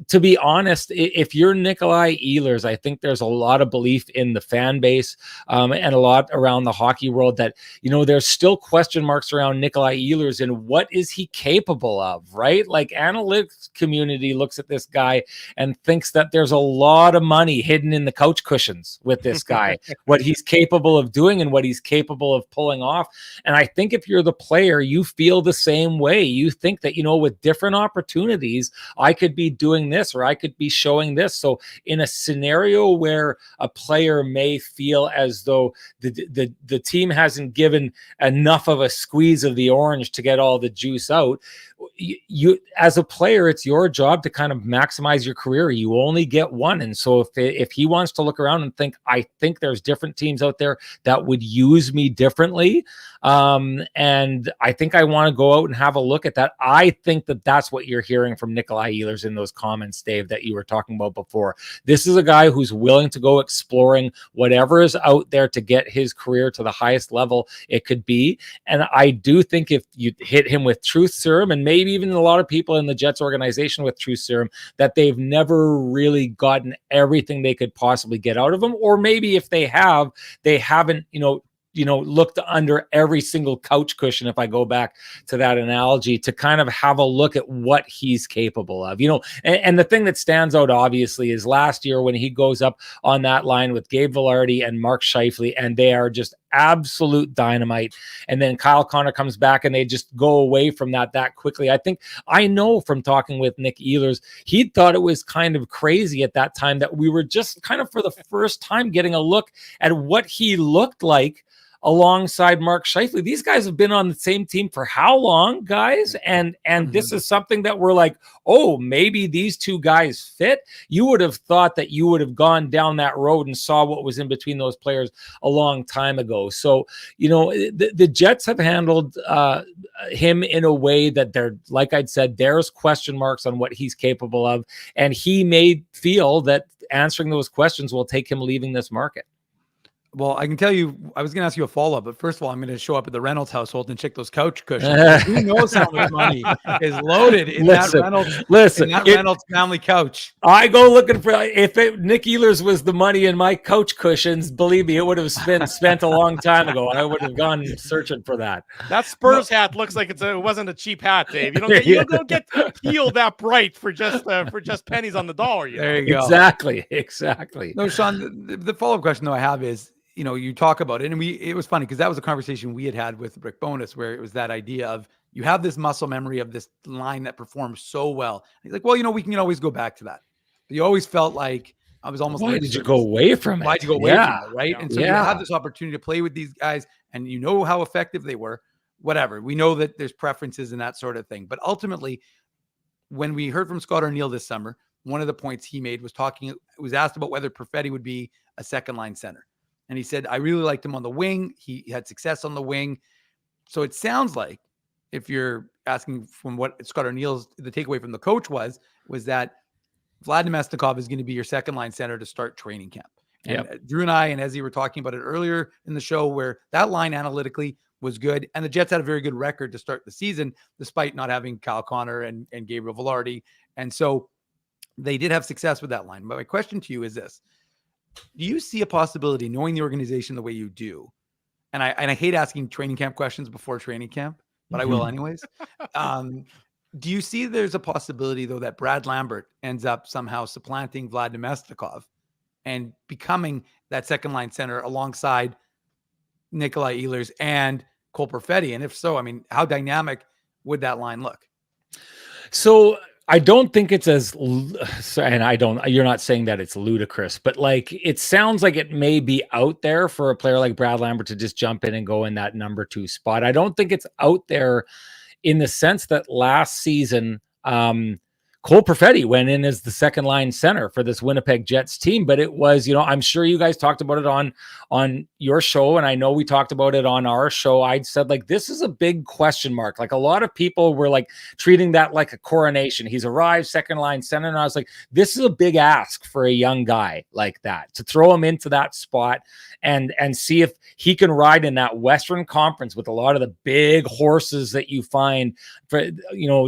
to be honest, if you're Nikolai Ehlers, I think there's a lot of belief in the fan base and a lot around the hockey world that, there's still question marks around Nikolai Ehlers and what is he capable of, right? Like, analytics community looks at this guy and thinks that there's a lot of money hidden in the couch cushions with this guy, what he's capable of doing and what he's capable of pulling off. And I think if you're the player, you feel the same way. You think that, with different opportunities, I could be doing this or I could be showing this. So in a scenario where a player may feel as though the team hasn't given enough of a squeeze of the orange to get all the juice out, you as a player, it's your job to kind of maximize your career. You only get one. And so if he wants to look around and think, I think there's different teams out there that would use me differently, and I think I want to go out and have a look at that. I think that that's what you're hearing from Nikolai Ehlers in those comments, Dave, that you were talking about before. This is a guy who's willing to go exploring whatever is out there to get his career to the highest level it could be. And I do think if you hit him with truth serum, and maybe even a lot of people in the Jets organization with truth serum, that they've never really gotten everything they could possibly get out of him, or maybe if they have, they haven't, looked under every single couch cushion, if I go back to that analogy, to kind of have a look at what he's capable of, and the thing that stands out obviously is last year when he goes up on that line with Gabe Vilardi and Mark Scheifele, and they are just absolute dynamite. And then Kyle Connor comes back and they just go away from that quickly. I know from talking with Nick Ehlers, he thought it was kind of crazy at that time that we were just kind of for the first time getting a look at what he looked like alongside Mark Scheifele. These guys have been on the same team for how long, guys? And this is something that we're like, oh, maybe these two guys fit. You would have thought that you would have gone down that road and saw what was in between those players a long time ago. So, the Jets have handled him in a way that they're, like I'd said, there's question marks on what he's capable of. And he may feel that answering those questions will take him leaving this market. Well, I can tell you, I was going to ask you a follow-up, but first of all, I'm going to show up at the Reynolds household and check those couch cushions. Who knows how much money is loaded in that Reynolds family couch? I go looking for, Nick Ehlers was the money in my couch cushions, believe me, it would have been spent a long time ago. I would have gone searching for that. That Spurs hat looks like it wasn't a cheap hat, Dave. You don't get peeled that bright for just pennies on the dollar. There you go. Exactly. No, Sean, the follow-up question though I have is, you talk about it, and it was funny because that was a conversation we had with Rick Bowness, where it was that idea of you have this muscle memory of this line that performs so well. And he's like, well, we can always go back to that. But you always felt like I was almost. Why did you go away from it? Why did you go away from it, right? And so you have this opportunity to play with these guys, and you know how effective they were. Whatever, we know that there's preferences and that sort of thing. But ultimately, when we heard from Scott Arniel this summer, one of the points he made was asked about whether Perfetti would be a second line center. And he said, I really liked him on the wing. He had success on the wing. So it sounds like, if you're asking from what Scott Arniel's, the takeaway from the coach was that Vlad Nemesnikov is going to be your second line center to start training camp. And Drew and I and Ezzy were talking about it earlier in the show, where that line analytically was good. And the Jets had a very good record to start the season, despite not having Kyle Connor and Gabriel Vilardi. And so they did have success with that line. But my question to you is this. Do you see a possibility, knowing the organization the way you do, and I hate asking training camp questions before training camp, but I will anyways. Do you see there's a possibility, though, that Brad Lambert ends up somehow supplanting Vlad Nemesnikov and becoming that second line center alongside Nikolai Ehlers and Cole Perfetti? And if so, how dynamic would that line look? So I don't think it's you're not saying that it's ludicrous, but it sounds like it may be out there for a player like Brad Lambert to just jump in and go in that number 2 spot. I don't think it's out there in the sense that last season, Cole Perfetti went in as the second line center for this Winnipeg Jets team, but it was, I'm sure you guys talked about it on your show, and I know we talked about it on our show. I'd said, this is a big question mark. A lot of people were treating that like a coronation. He's arrived second line center, and I was like, this is a big ask for a young guy like that, to throw him into that spot and see if he can ride in that Western Conference with a lot of the big horses that you find for,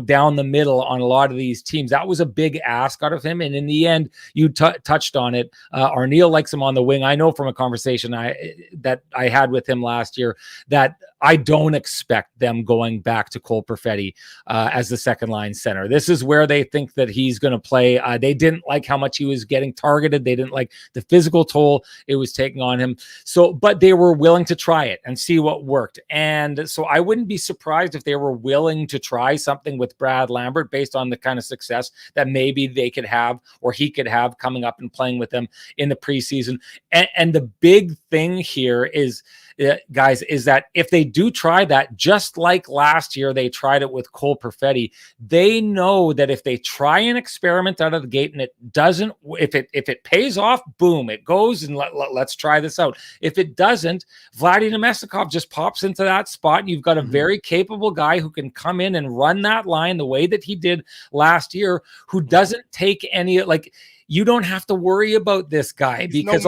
down the middle on a lot of these teams. teams. That was a big ask out of him. And in the end, you touched on it. Arneal likes him on the wing. I know from a conversation that I had with him last year that I don't expect them going back to Cole Perfetti as the second line center. This is where they think that he's going to play. They didn't like how much he was getting targeted. They didn't like the physical toll it was taking on him. So, but they were willing to try it and see what worked. And so I wouldn't be surprised if they were willing to try something with Brad Lambert based on the kind of success that maybe they could have or he could have coming up and playing with them in the preseason. And the big thing here is, guys, is that if they do try that, just like last year they tried it with Cole Perfetti, they know that if they try an experiment out of the gate and it doesn't, if it pays off, boom, it goes, and let's try this out. If it doesn't, Vladimir Namestnikov just pops into that spot, and you've got a very capable guy who can come in and run that line the way that he did last year, who doesn't take any, like, you don't have to worry about this guy because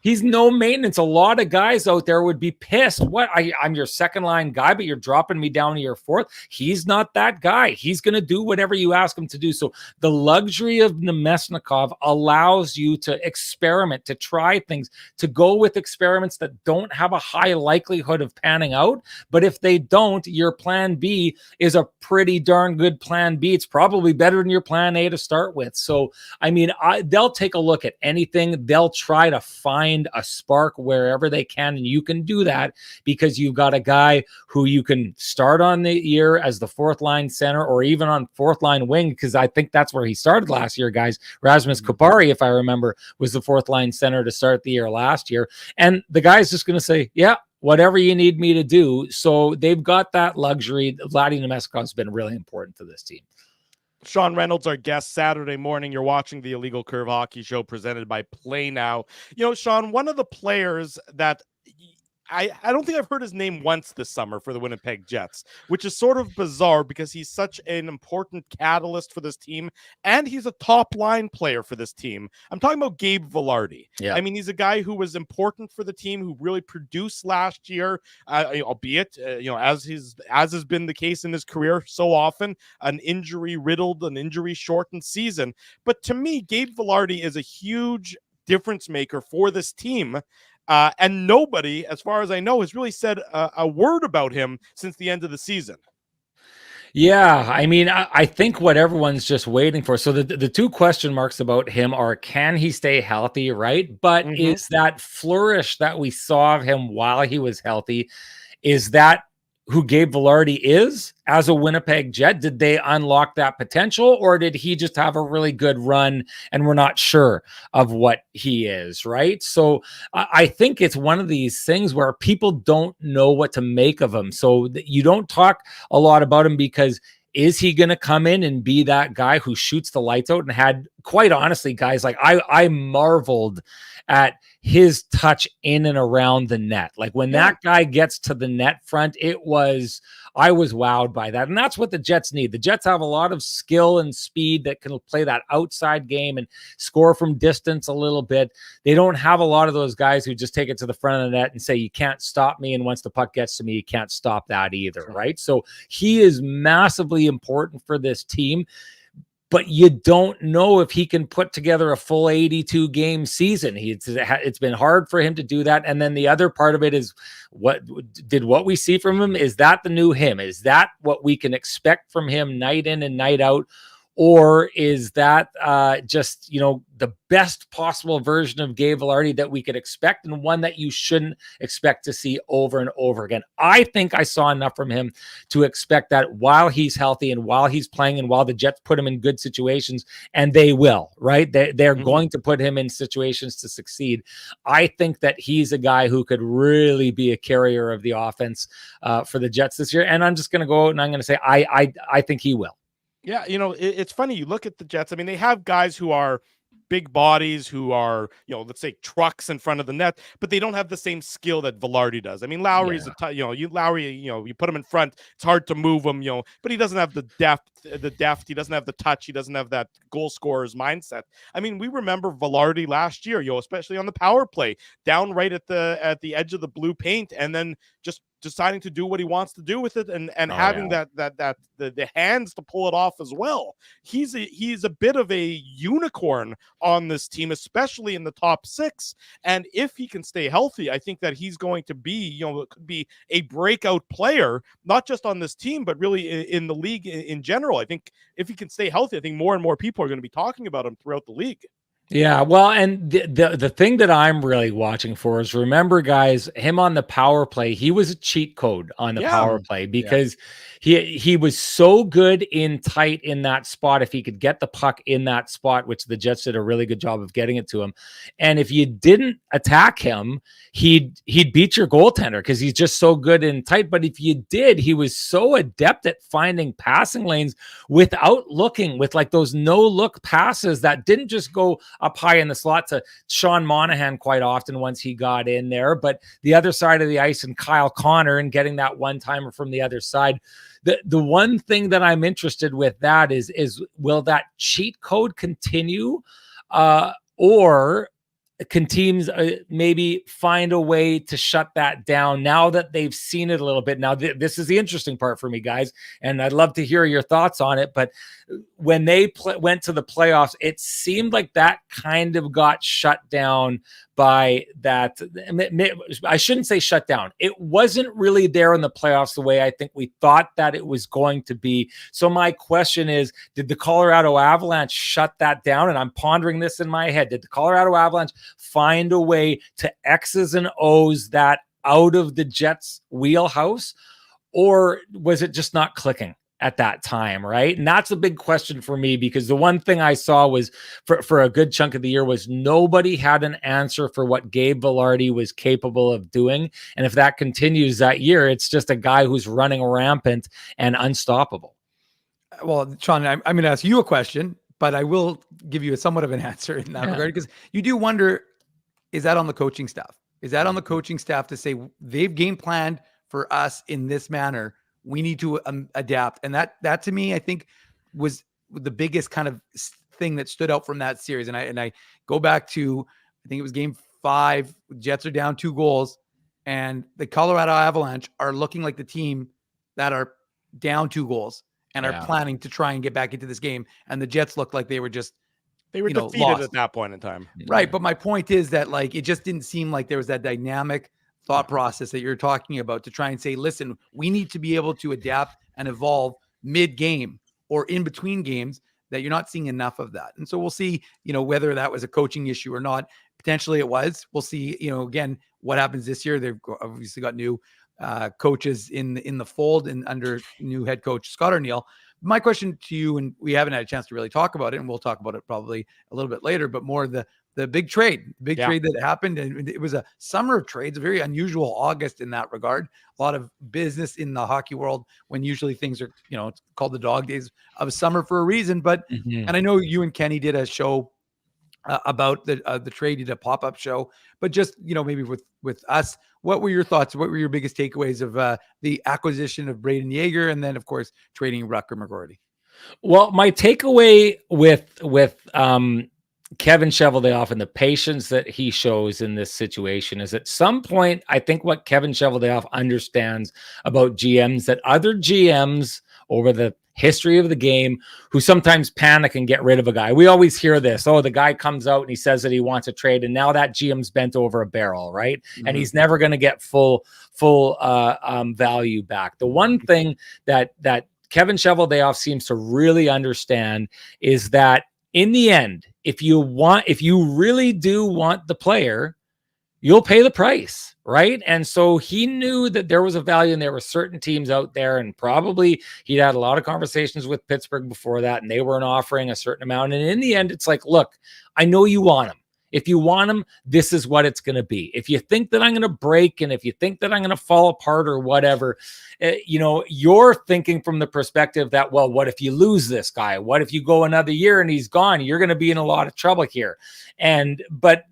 he's no maintenance. A lot of guys out there would be pissed. What? I'm your second line guy, but you're dropping me down to your fourth. He's not that guy. He's going to do whatever you ask him to do. So the luxury of Namestnikov allows you to experiment, to try things, to go with experiments that don't have a high likelihood of panning out. But if they don't, your plan B is a pretty darn good plan B. It's probably better than your plan A to start with. So, I mean, they'll take a look at anything. They'll try to find a spark wherever they can, and you can do that because you've got a guy who you can start on the year as the fourth line center or even on fourth line wing, because I think that's where he started last year, guys. Rasmus Kupari, if I remember, was the fourth line center to start the year last year, and the guy's just going to say, yeah, whatever you need me to do. So they've got that luxury. Vladimir Namestnikov has been really important to this team. Sean Reynolds, our guest Saturday morning. You're watching the Illegal Curve Hockey Show presented by Play Now. You know, Sean, one of the players that I don't think I've heard his name once this summer for the Winnipeg Jets, which is sort of bizarre because he's such an important catalyst for this team, and he's a top line player for this team. I'm talking about Gabe Vilardi. Yeah. I mean, he's a guy who was important for the team, who really produced last year, albeit, as has been the case in his career so often, an injury-riddled, an injury-shortened season. But to me, Gabe Vilardi is a huge difference maker for this team. And nobody, as far as I know, has really said a word about him since the end of the season. Yeah, I mean, I think what everyone's just waiting for. So the two question marks about him are, can he stay healthy, right? But is that flourish that we saw of him while he was healthy, is that who Gabe Vilardi is as a Winnipeg Jet? Did they unlock that potential, or did he just have a really good run and we're not sure of what he is, right? So I think it's one of these things where people don't know what to make of him. So you don't talk a lot about him because is he going to come in and be that guy who shoots the lights out? And had, quite honestly, guys, like I marveled at his touch in and around the net. Like when that guy gets to the net front, I was wowed by that. And that's what the Jets need. The Jets have a lot of skill and speed that can play that outside game and score from distance a little bit. They don't have a lot of those guys who just take it to the front of the net and say, you can't stop me. And once the puck gets to me, you can't stop that either, right? So he is massively important for this team. But you don't know if he can put together a full 82 game season. It's been hard for him to do that. And then the other part of it is what we see from him, is that the new him? Is that what we can expect from him night in and night out? Or is that just, the best possible version of Gabe Vilardi that we could expect, and one that you shouldn't expect to see over and over again? I think I saw enough from him to expect that while he's healthy and while he's playing and while the Jets put him in good situations, and they will, right? They're going to put him in situations to succeed. I think that he's a guy who could really be a carrier of the offense for the Jets this year. And I'm just going to go out and I'm going to say, I think he will. Yeah, it's funny. You look at the Jets. I mean, they have guys who are big bodies, who are, let's say trucks in front of the net, but they don't have the same skill that Vilardi does. I mean, Lowry's you put him in front, it's hard to move him, but he doesn't have the depth, he doesn't have the touch, he doesn't have that goal scorer's mindset. I mean, we remember Vilardi last year, especially on the power play, down right at the edge of the blue paint, and then just deciding to do what he wants to do with it and having the hands to pull it off as well. He's a bit of a unicorn on this team, especially in the top 6. And if he can stay healthy, I think that he's going to be, could be a breakout player, not just on this team, but really in the league in general. I think if he can stay healthy, I think more and more people are going to be talking about him throughout the league. Yeah, well, and the thing that I'm really watching for is, remember, guys, him on the power play, he was a cheat code on the power play because he was so good in tight in that spot. If he could get the puck in that spot, which the Jets did a really good job of getting it to him, and if you didn't attack him, he'd beat your goaltender because he's just so good in tight. But if you did, he was so adept at finding passing lanes without looking, with like those no look passes that didn't just go up high in the slot to Sean Monahan quite often once he got in there, but the other side of the ice and Kyle Connor and getting that one-timer from the other side. The one thing that I'm interested with that is will that cheat code continue, or can teams maybe find a way to shut that down now that they've seen it a little bit? Now, this is the interesting part for me, guys, and I'd love to hear your thoughts on it. But when they went to the playoffs, it seemed like that kind of got shut down by that. I shouldn't say shut down. It wasn't really there in the playoffs the way I think we thought that it was going to be. So my question is, did the Colorado Avalanche shut that down? And I'm pondering this in my head. Did the Colorado Avalanche find a way to X's and O's that out of the Jets' wheelhouse, or was it just not clicking at that time, right? And that's a big question for me, because the one thing I saw was for a good chunk of the year was nobody had an answer for what Gabe Vilardi was capable of doing. And if that continues that year, it's just a guy who's running rampant and unstoppable. Well, Sean, I'm going to ask you a question, but I will give you somewhat of an answer in that regard, because you do wonder, is that on the coaching staff? Is that on the coaching staff to say they've game planned for us in this manner? We need to adapt. And that to me, I think was the biggest kind of thing that stood out from that series. And I go back to, I think it was game 5, Jets are down 2 goals, and the Colorado Avalanche are looking like the team that are down 2 goals and are planning to try and get back into this game. And the Jets looked like they were defeated lost at that point in time. Right. But my point is that, like, it just didn't seem like there was that dynamic thought process that you're talking about to try and say, listen, we need to be able to adapt and evolve mid-game or in between games, that you're not seeing enough of that. And so we'll see, whether that was a coaching issue or not. Potentially it was. We'll see, again, what happens this year. They've obviously got new coaches in the fold and under new head coach Scott Arniel. My question to you, and we haven't had a chance to really talk about it, and we'll talk about it probably a little bit later, but more the big trade that happened. And it was a summer of trades, a very unusual August in that regard. A lot of business in the hockey world when usually things are, it's called the dog days of summer for a reason. But, and I know you and Kenny did a show about the trade, did a pop-up show, but just, maybe with us, what were your thoughts? What were your biggest takeaways of the acquisition of Braden Yeager, and then of course trading Rutger McGroarty? Well, my takeaway with Kevin Cheveldayoff and the patience that he shows in this situation is, at some point, I think what Kevin Cheveldayoff understands about GMs that other GMs over the history of the game who sometimes panic and get rid of a guy. We always hear this. Oh, the guy comes out and he says that he wants a trade, and now that GM's bent over a barrel, right? Mm-hmm. And he's never going to get full value back. The one thing that Kevin Cheveldayoff seems to really understand is that in the end, if you really do want the player, you'll pay the price, right? And so he knew that there was a value, and there were certain teams out there, and probably he'd had a lot of conversations with Pittsburgh before that, and they weren't offering a certain amount. And in the end, it's like, look, I know you want him. If you want him, this is what it's going to be. If you think that I'm going to break, and if you think that I'm going to fall apart or whatever, you're thinking from the perspective that, well, what if you lose this guy? What if you go another year and he's gone? You're going to be in a lot of trouble here. But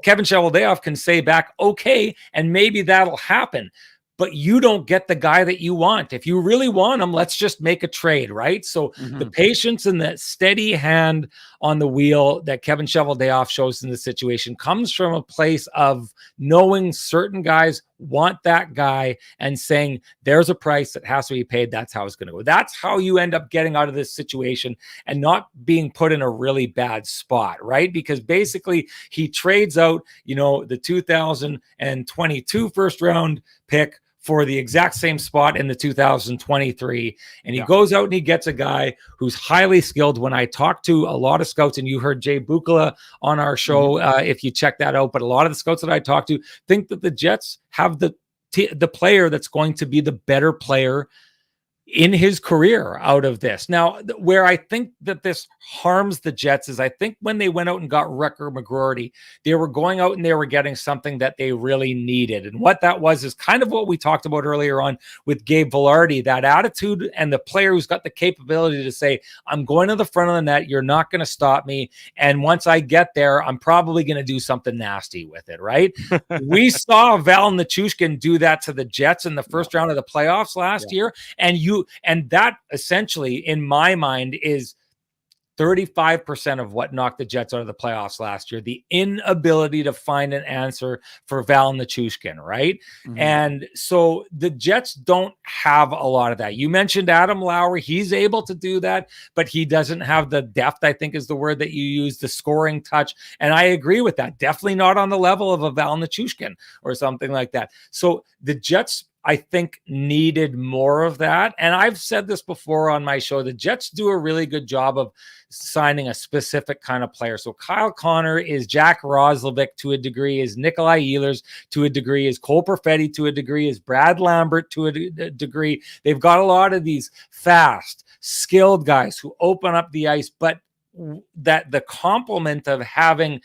Kevin Cheveldayoff can say back, okay, and maybe that'll happen, but you don't get the guy that you want. If you really want him, let's just make a trade, right? So the patience and the steady hand on the wheel that Kevin Cheveldayoff shows in the situation comes from a place of knowing certain guys want that guy and saying there's a price that has to be paid. That's how it's going to go. That's how you end up getting out of this situation and not being put in a really bad spot, right? Because basically he trades out, the 2022 first round pick for the exact same spot in the 2023. And he goes out and he gets a guy who's highly skilled. When I talk to a lot of scouts, and you heard Jay Bukala on our show, if you check that out, but a lot of the scouts that I talk to think that the Jets have the player that's going to be the better player in his career out of this. Now, where I think that this harms the Jets is I think when they went out and got Rutger McGroarty, they were going out and they were getting something that they really needed. And what that was is kind of what we talked about earlier on with Gabe Vilardi, that attitude and the player who's got the capability to say, I'm going to the front of the net. You're not going to stop me. And once I get there, I'm probably going to do something nasty with it, right? We saw Val Nichushkin do that to the Jets in the first round of the playoffs last year. And that essentially, in my mind, is 35% of what knocked the Jets out of the playoffs last year, the inability to find an answer for Val Nichushkin, right? And so the Jets don't have a lot of that. You mentioned Adam Lowry. He's able to do that, but he doesn't have the depth, I think is the word that you use, the scoring touch. And I agree with that. Definitely not on the level of a Val Nichushkin or something like that. So the Jets, I think, needed more of that. And I've said this before on my show, the Jets do a really good job of signing a specific kind of player. So Kyle Connor is Jack Roslovic to a degree, is Nikolai Ehlers to a degree, is Cole Perfetti to a degree, is Brad Lambert to a degree. They've got a lot of these fast, skilled guys who open up the ice, but that the complement of having,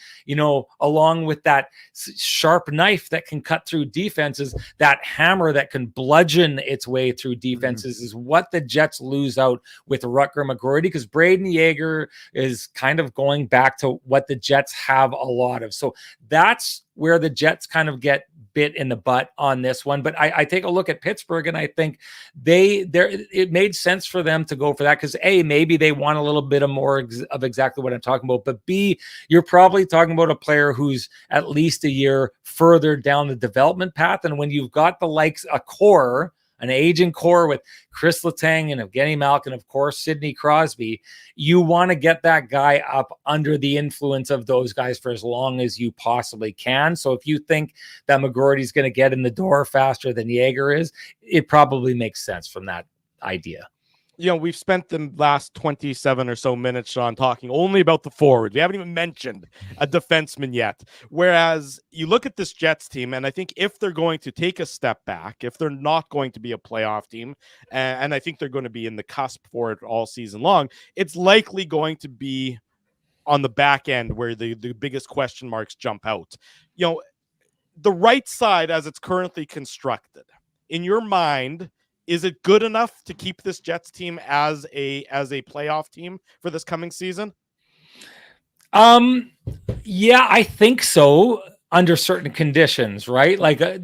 along with that sharp knife that can cut through defenses, that hammer that can bludgeon its way through defenses is what the Jets lose out with Rutger McGroarty, because Braden Yeager is kind of going back to what the Jets have a lot of. So that's where the Jets kind of get bit in the butt on this one. But I take a look at Pittsburgh and I think it made sense for them to go for that because A, maybe they want a little bit of more of exactly what I'm talking about, but B, you're probably talking about a player who's at least a year further down the development path. And when you've got the likes a core, an aging core with Chris Letang and Evgeny Malkin, of course, Sidney Crosby, you want to get that guy up under the influence of those guys for as long as you possibly can. So if you think that McGroarty's going to get in the door faster than Yeager is, it probably makes sense from that idea. We've spent the last 27 or so minutes, Sean, talking only about the forward. We haven't even mentioned a defenseman yet. Whereas you look at this Jets team, and I think if they're going to take a step back, if they're not going to be a playoff team, and I think they're going to be in the cusp for it all season long, it's likely going to be on the back end where the biggest question marks jump out. The right side as it's currently constructed, in your mind, is it good enough to keep this Jets team as a playoff team for this coming season? Yeah, I think so under certain conditions, right? Like, let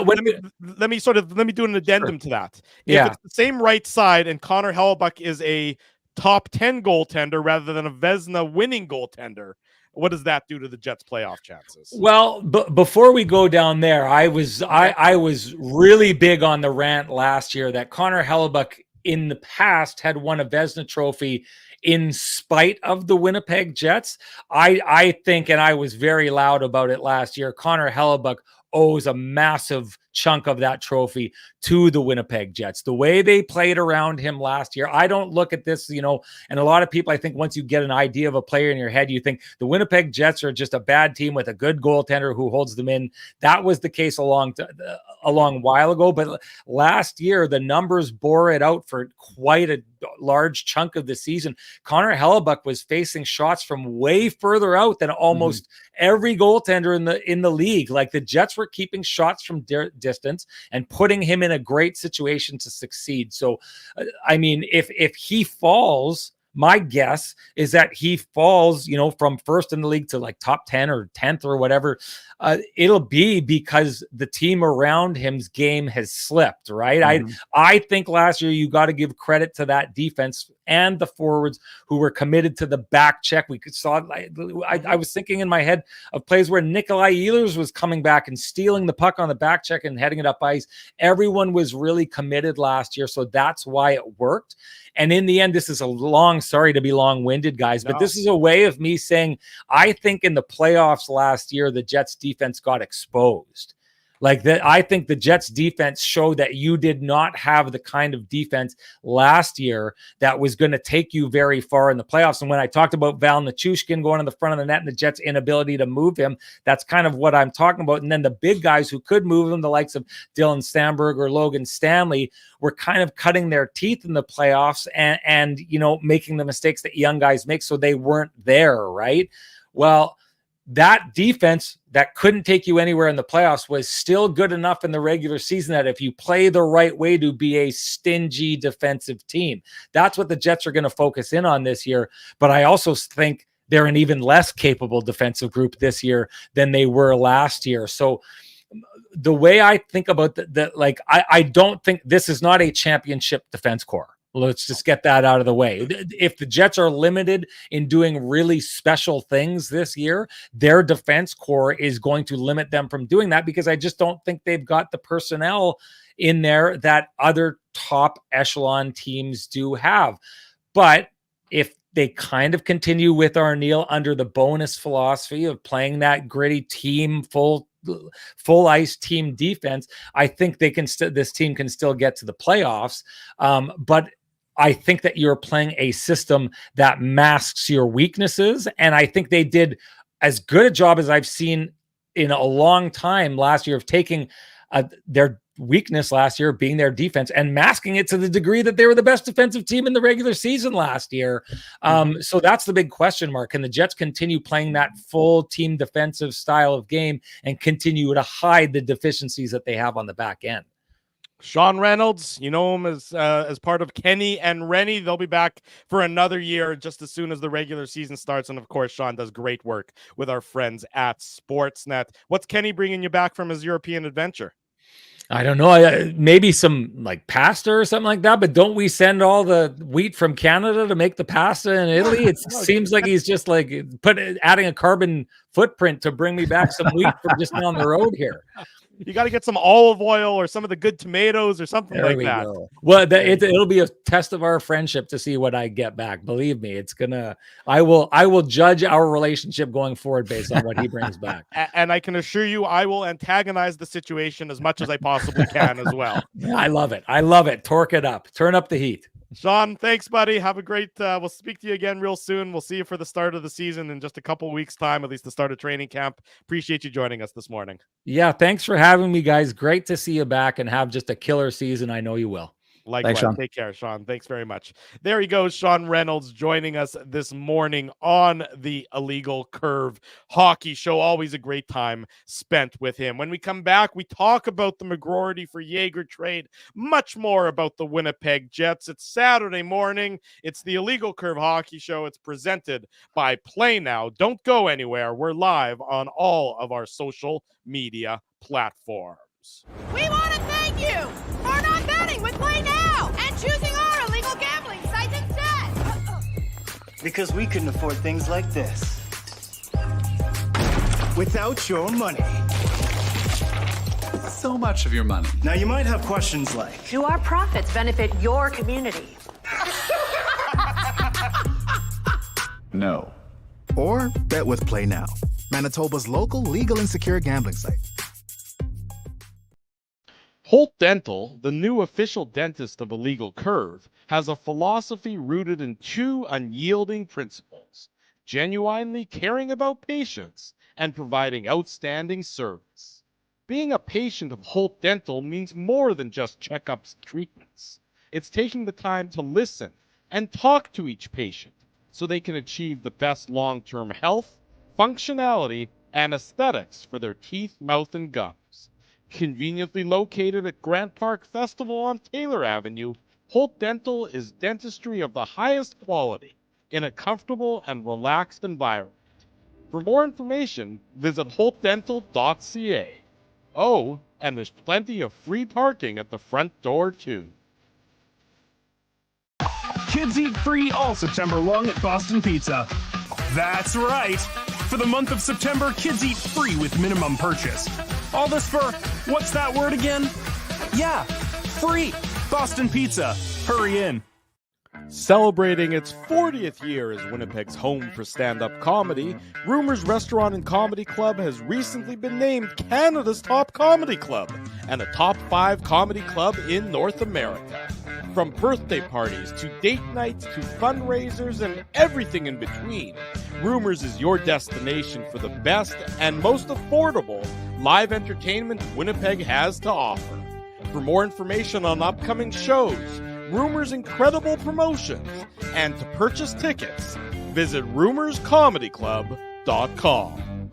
me do an addendum to that. If it's the same right side and Connor Hellebuyck is a top 10 goaltender rather than a Vezina winning goaltender, what does that do to the Jets' playoff chances? Well, before we go down there, I was really big on the rant last year that Connor Hellebuyck in the past had won a Vezina trophy in spite of the Winnipeg Jets. I think, and I was very loud about it last year, Connor Hellebuyck owes a massive chunk of that trophy to the Winnipeg Jets. The way they played around him last year, I don't look at this, and a lot of people, I think once you get an idea of a player in your head, you think the Winnipeg Jets are just a bad team with a good goaltender who holds them in. That was the case a long while ago, but last year, the numbers bore it out for quite a large chunk of the season. Connor Hellebuyck was facing shots from way further out than almost every goaltender in the league. Like the Jets were keeping shots from distance and putting him in a great situation to succeed. So, I mean, if he falls my guess is that he falls, from first in the league to like top 10 or 10th or whatever. It'll be because the team around him's game has slipped, right? I think last year you got to give credit to that defense and the forwards who were committed to the back check. We saw I was thinking in my head of plays where Nikolai Ehlers was coming back and stealing the puck on the back check and heading it up ice. Everyone was really committed last year, so that's why it worked. And in the end, this is sorry to be long-winded, guys, but this is a way of me saying, I think in the playoffs last year, the Jets defense got exposed. Like that, I think the Jets defense showed that you did not have the kind of defense last year that was going to take you very far in the playoffs. And when I talked about Val Nichushkin going in the front of the net and the Jets' inability to move him, that's kind of what I'm talking about. And then the big guys who could move him, the likes of Dylan Stamberg or Logan Stanley, were kind of cutting their teeth in the playoffs and making the mistakes that young guys make. So they weren't there, right? Well, that defense that couldn't take you anywhere in the playoffs was still good enough in the regular season that if you play the right way to be a stingy defensive team, that's what the Jets are going to focus in on this year. But I also think they're an even less capable defensive group this year than they were last year. So the way I think about I don't think this is not a championship defense core. Let's just get that out of the way. If the Jets are limited in doing really special things this year, their defense core is going to limit them from doing that because I just don't think they've got the personnel in there that other top echelon teams do have. But if they kind of continue with Arneal under the bonus philosophy of playing that gritty team, full ice team defense, I think this team can still get to the playoffs. But I think that you're playing a system that masks your weaknesses. And I think they did as good a job as I've seen in a long time last year of taking their weakness last year being their defense and masking it to the degree that they were the best defensive team in the regular season last year. So that's the big question mark. Can the Jets continue playing that full team defensive style of game and continue to hide the deficiencies that they have on the back end? Sean Reynolds, you know him as part of Kenny and Rennie. They'll be back for another year just as soon as the regular season starts. And of course, Sean does great work with our friends at Sportsnet. What's Kenny bringing you back from his European adventure? I don't know. Maybe some like pasta or something like that. But don't we send all the wheat from Canada to make the pasta in Italy? It seems like he's just like adding a carbon footprint to bring me back some wheat from just down the road here. You got to get some olive oil or some of the good tomatoes or something like that. Go. Well, it'll be a test of our friendship to see what I get back. Believe me, I will judge our relationship going forward based on what he brings back. And I can assure you, I will antagonize the situation as much as I possibly can as well. I love it. Torque it up. Turn up the heat. Sean, thanks, buddy. Have a great, we'll speak to you again real soon. We'll see you for the start of the season in just a couple weeks' time, at least the start of training camp. Appreciate you joining us this morning. Yeah, thanks for having me, guys. Great to see you back and have just a killer season. I know you will. Likewise. Thanks, take care, Sean. Thanks very much. There he goes, Sean Reynolds, joining us this morning on the Illegal Curve Hockey Show. Always a great time spent with him. When we come back, we talk about the McGroarty for Jaeger trade, much more about the Winnipeg Jets. It's Saturday morning. It's the Illegal Curve Hockey Show. It's presented by Play Now. Don't go anywhere. We're live on all of our social media platforms. We want to thank you for not betting with Play Now and choosing our illegal gambling site instead. Because we couldn't afford things like this without your money. So much of your money. Now you might have questions like, do our profits benefit your community? No. Or bet with Play Now, Manitoba's local legal and secure gambling site. Holt Dental, the new official dentist of Illegal Curve, has a philosophy rooted in two unyielding principles: genuinely caring about patients and providing outstanding service. Being a patient of Holt Dental means more than just checkups and treatments. It's taking the time to listen and talk to each patient so they can achieve the best long-term health, functionality, and aesthetics for their teeth, mouth, and gums. Conveniently located at Grant Park Festival on Taylor Avenue, Holt Dental is dentistry of the highest quality, in a comfortable and relaxed environment. For more information, visit holtdental.ca. Oh, and there's plenty of free parking at the front door, too. Kids eat free all September long at Boston Pizza. That's right. For the month of September, kids eat free with minimum purchase. All this for, what's that word again? Yeah, free. Boston Pizza. Hurry in. Celebrating its 40th year as Winnipeg's home for stand-up comedy, Rumors Restaurant and Comedy Club has recently been named Canada's top comedy club and a top 5 comedy club in North America. From birthday parties to date nights to fundraisers and everything in between, Rumors is your destination for the best and most affordable live entertainment Winnipeg has to offer. For more information on upcoming shows, Rumors' incredible promotions, and to purchase tickets, visit rumorscomedyclub.com.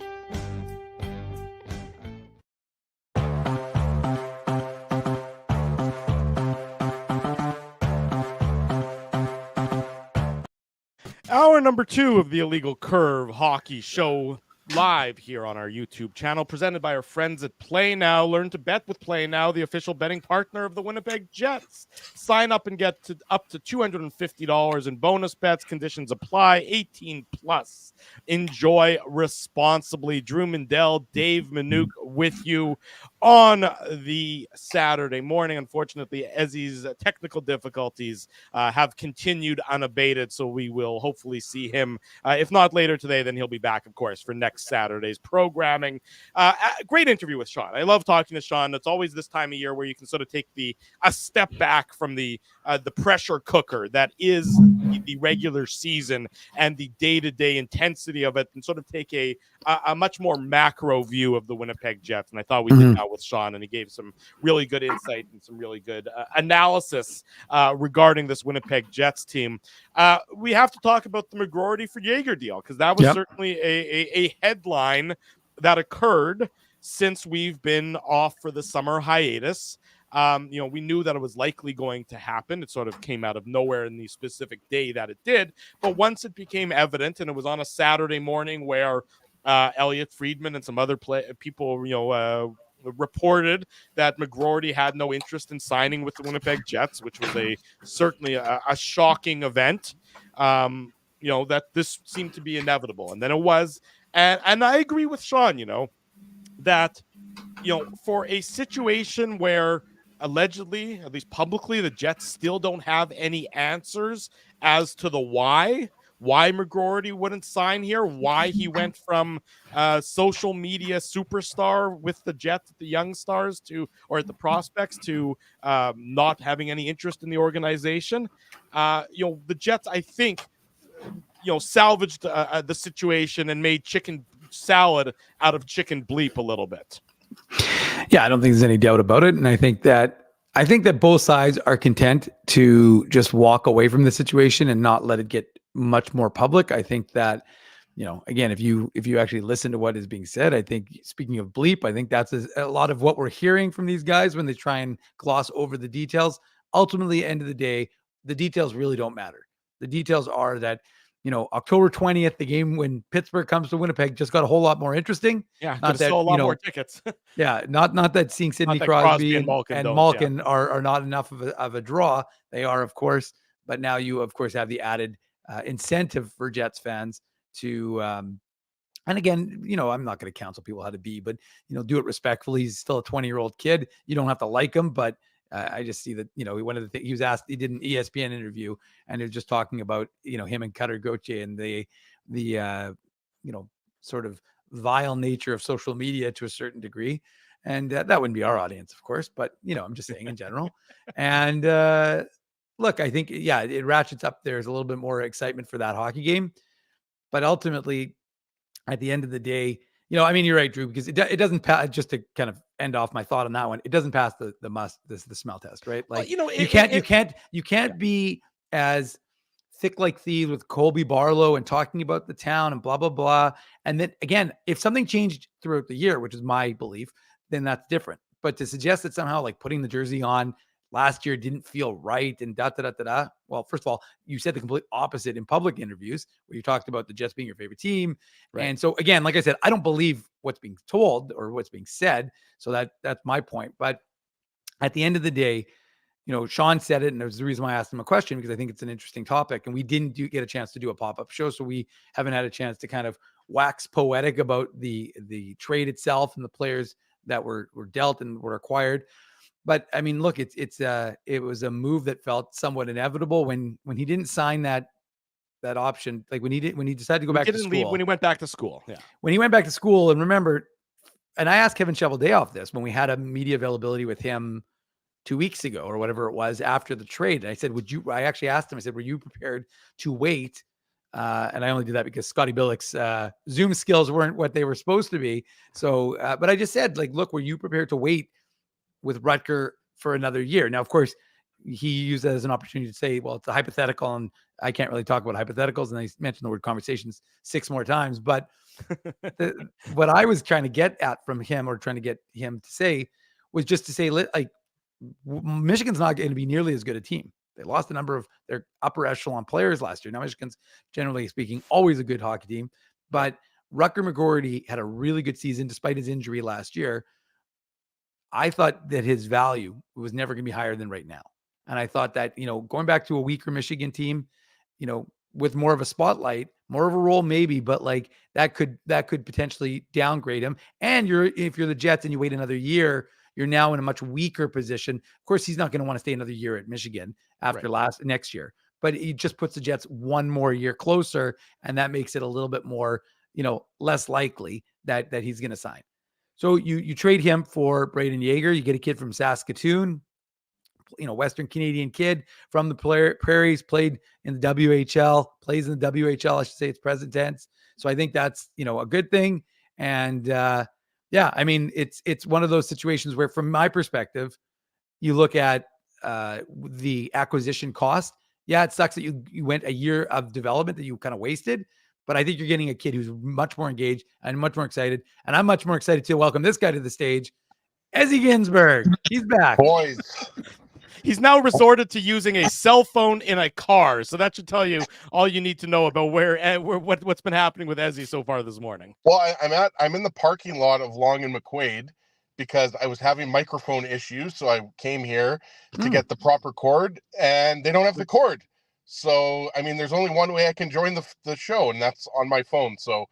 Hour number 2 of the Illegal Curve Hockey Show live here on our YouTube channel, presented by our friends at Play Now. Learn to bet with Play Now, the official betting partner of the Winnipeg Jets. Sign up and get up to $250 in bonus bets. Conditions apply. 18 plus. Enjoy responsibly. Drew Mindell, Dave Minuk with you on the Saturday morning. Unfortunately, Ezzy's technical difficulties have continued unabated, so we will hopefully see him, if not later today, then he'll be back, of course, for next Saturday's programming. Great interview with Sean. I love talking to Sean. It's always this time of year where you can sort of take a step back from the pressure cooker that is the regular season and the day-to-day intensity of it, and sort of take a much more macro view of the Winnipeg Jets. And I thought we did that with Sean, and he gave some really good insight and some really good analysis regarding this Winnipeg Jets team. We have to talk about the McGroarty for Jaeger deal, because that was certainly a headline that occurred since we've been off for the summer hiatus. We knew that it was likely going to happen. It sort of came out of nowhere in the specific day that it did. But once it became evident, and it was on a Saturday morning where Elliot Friedman and some other people, reported that McGroarty had no interest in signing with the Winnipeg Jets, which was certainly a shocking event. That this seemed to be inevitable, and then it was. And I agree with Sean, that for a situation where allegedly, at least publicly, the Jets still don't have any answers as to the why McGroarty wouldn't sign here, why he went from social media superstar with the Jets at the Young Stars or at the Prospects to not having any interest in the organization. The Jets, I think, salvaged the situation and made chicken salad out of chicken bleep a little bit. Yeah, I don't think there's any doubt about it. And I think that both sides are content to just walk away from the situation and not let it get much more public. I think that, again, if you actually listen to what is being said, I think, speaking of bleep, I think that's a lot of what we're hearing from these guys when they try and gloss over the details. Ultimately, end of the day, the details really don't matter. The details are that, October 20th, the game when Pittsburgh comes to Winnipeg just got a whole lot more interesting. Yeah, not that, a lot more tickets. Yeah, not that seeing Sidney Crosby and Malkin are not enough of a draw. They are, of course, but now you, of course, have the added incentive for Jets fans to, and again, I'm not going to counsel people how to be, but, do it respectfully. He's still a 20-year-old kid. You don't have to like him, but I just see that, one of the things he was asked, he did an ESPN interview, and he was just talking about, him and Cutter Gauthier and the sort of vile nature of social media to a certain degree. And that wouldn't be our audience, of course, but, I'm just saying in general. And look, I think, it ratchets up. There's a little bit more excitement for that hockey game, but ultimately at the end of the day, you're right, Drew, because it doesn't pass, just to kind of end off my thought on that one. It doesn't pass the smell test, right? Like, you can't be as thick like thieves with Colby Barlow and talking about the town and blah, blah, blah. And then again, if something changed throughout the year, which is my belief, then that's different. But to suggest that somehow like putting the jersey on last year didn't feel right and da da da da da. Well, first of all, you said the complete opposite in public interviews where you talked about the Jets being your favorite team. Right. And so again, like I said, I don't believe what's being told or what's being said. So that's my point. But at the end of the day, Sean said it, and it was the reason why I asked him a question, because I think it's an interesting topic, and we didn't get a chance to do a pop-up show, so we haven't had a chance to kind of wax poetic about the trade itself and the players that were dealt and were acquired. But I mean, look, it was a move that felt somewhat inevitable when he didn't sign that option, like when he decided to go back to school. When he went back to school, yeah. When he went back to school, and remember, and I asked Kevin Cheveldayoff this when we had a media availability with him 2 weeks ago or whatever it was after the trade. And I said, I actually asked him, I said, were you prepared to wait? And I only did that because Scotty Billick's Zoom skills weren't what they were supposed to be. So, but I just said, like, look, were you prepared to wait with Rutger for another year? Now, of course, he used that as an opportunity to say, well, it's a hypothetical, and I can't really talk about hypotheticals. And I mentioned the word conversations 6 more times. But what I was trying to get at from him, or trying to get him to say, was just to say, like, Michigan's not going to be nearly as good a team. They lost a number of their upper echelon players last year. Now, Michigan's, generally speaking, always a good hockey team. But Rutger McGroarty had a really good season despite his injury last year. I thought that his value was never going to be higher than right now. And I thought that, going back to a weaker Michigan team, with more of a spotlight, more of a role maybe, but like that could potentially downgrade him. And if you're the Jets and you wait another year, you're now in a much weaker position. Of course, he's not going to want to stay another year at Michigan after next year, but he just puts the Jets one more year closer, and that makes it a little bit more, less likely that he's going to sign. So you trade him for Braden Yeager. You get a kid from Saskatoon, Western Canadian kid from the Prairies, played in the WHL, plays in the WHL. I should say it's present tense. So I think that's, a good thing. And, yeah, I mean, it's one of those situations where, from my perspective, you look at the acquisition cost. Yeah, it sucks that you went a year of development that you kind of wasted, but I think you're getting a kid who's much more engaged and much more excited. And I'm much more excited to welcome this guy to the stage, Ezra Ginsburg. He's back. Boys. He's now resorted to using a cell phone in a car, so that should tell you all you need to know about what's been happening with Ezzy so far this morning. Well, I'm in the parking lot of Long and McQuaid because I was having microphone issues, so I came here to get the proper cord, and they don't have the cord. So, I mean, there's only one way I can join the show, and that's on my phone. So,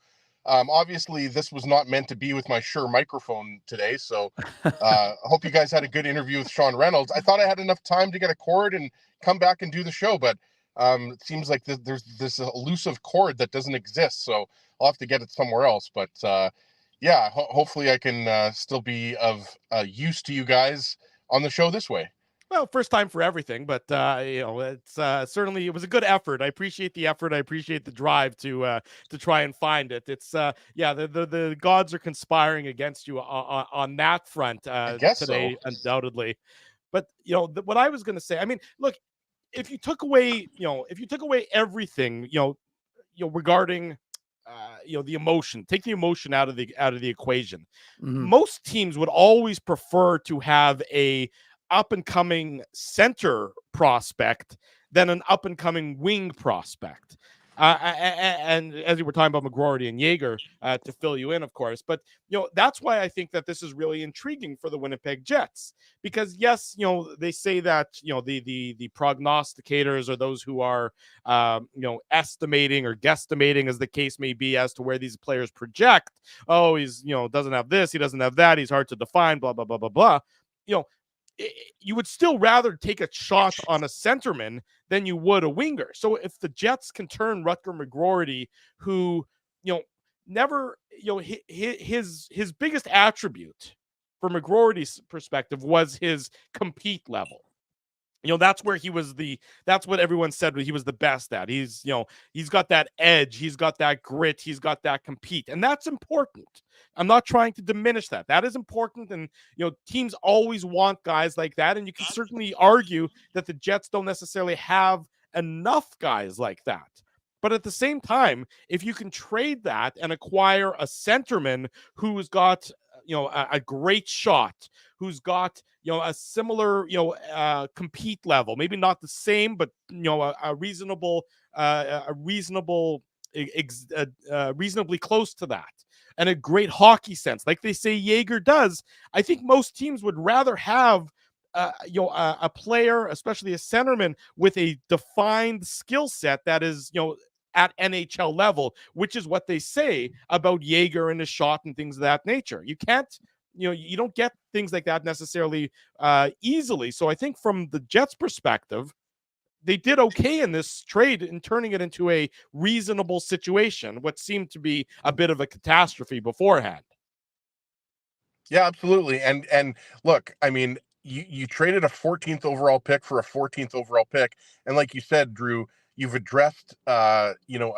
obviously, this was not meant to be with my Shure microphone today. So, I hope you guys had a good interview with Sean Reynolds. I thought I had enough time to get a cord and come back and do the show, but it seems like there's this elusive cord that doesn't exist. So, I'll have to get it somewhere else. But yeah, hopefully I can still be of use to you guys on the show this way. Well, first time for everything, but it's certainly, it was a good effort. I appreciate the effort. I appreciate the drive to try and find it. It's the gods are conspiring against you on that front today, so. Undoubtedly. But what I was going to say, I mean, look, if you took away everything, regarding the emotion, take the emotion out of the equation. Mm-hmm. Most teams would always prefer to have a up-and-coming center prospect than an up-and-coming wing prospect. And as we were talking about McGroarty and Yeager, to fill you in, of course. But, that's why I think that this is really intriguing for the Winnipeg Jets. Because, yes, they say that, the prognosticators are those who are, estimating or guesstimating, as the case may be, as to where these players project. Oh, he's, doesn't have this, he doesn't have that, he's hard to define, blah, blah, blah, blah, blah. You would still rather take a shot on a centerman than you would a winger. So if the Jets can turn Rutger McGroarty, who, never, his biggest attribute from McGroarty's perspective was his compete level. That's where that's what everyone said he was the best at. He's got that edge, he's got that grit, he's got that compete. And that's important. I'm not trying to diminish that. That is important. And, teams always want guys like that. And you can certainly argue that the Jets don't necessarily have enough guys like that. But at the same time, if you can trade that and acquire a centerman who's got, a great shot, who's got, a similar, compete level, maybe not the same, but a reasonable, reasonably close to that, and a great hockey sense, like they say Jaeger does. I think most teams would rather have a player, especially a centerman, with a defined skill set that is, at NHL level, which is what they say about Jaeger and his shot and things of that nature. You can't, you don't get things like that necessarily easily. So I think from the Jets' perspective, they did okay in this trade in turning it into a reasonable situation, what seemed to be a bit of a catastrophe beforehand. Yeah, absolutely. And look, I mean, you traded a 14th overall pick for a 14th overall pick, and like you said, Drew, you've addressed a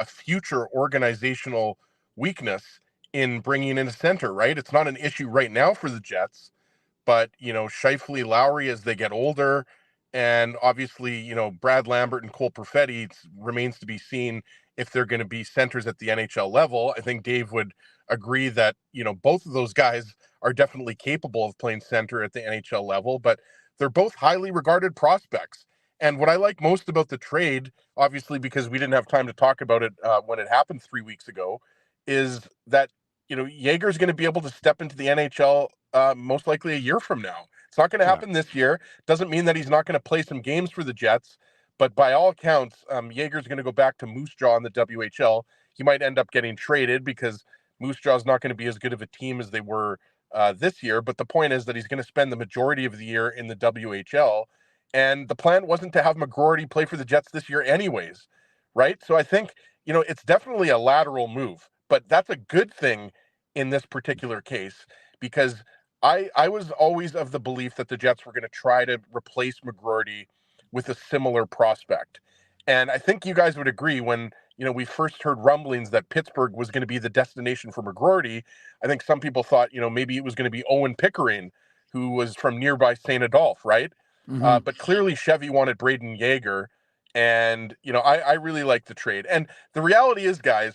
future organizational weakness in bringing in a center, right? It's not an issue right now for the Jets, but Scheifele, Lowry, as they get older, and obviously Brad Lambert and Cole Perfetti, remains to be seen if they're going to be centers at the NHL level. I think Dave would agree that both of those guys are definitely capable of playing center at the NHL level, but they're both highly regarded prospects. And what I like most about the trade, obviously because we didn't have time to talk about it when it happened 3 weeks ago, is that Jaeger's going to be able to step into the NHL most likely a year from now. It's not going to happen this year. Doesn't mean that he's not going to play some games for the Jets, but by all accounts, Jaeger's going to go back to Moose Jaw in the WHL. He might end up getting traded because Moose Jaw is not going to be as good of a team as they were this year. But the point is that he's going to spend the majority of the year in the WHL. And the plan wasn't to have McGroarty play for the Jets this year anyways, right? So I think, it's definitely a lateral move, but that's a good thing in this particular case, because I was always of the belief that the Jets were going to try to replace McGroarty with a similar prospect. And I think you guys would agree when, we first heard rumblings that Pittsburgh was going to be the destination for McGroarty. I think some people thought, maybe it was going to be Owen Pickering, who was from nearby St. Adolphe, right? Mm-hmm. But clearly Chevy wanted Braden Jaeger. And, I really like the trade. And the reality is, guys,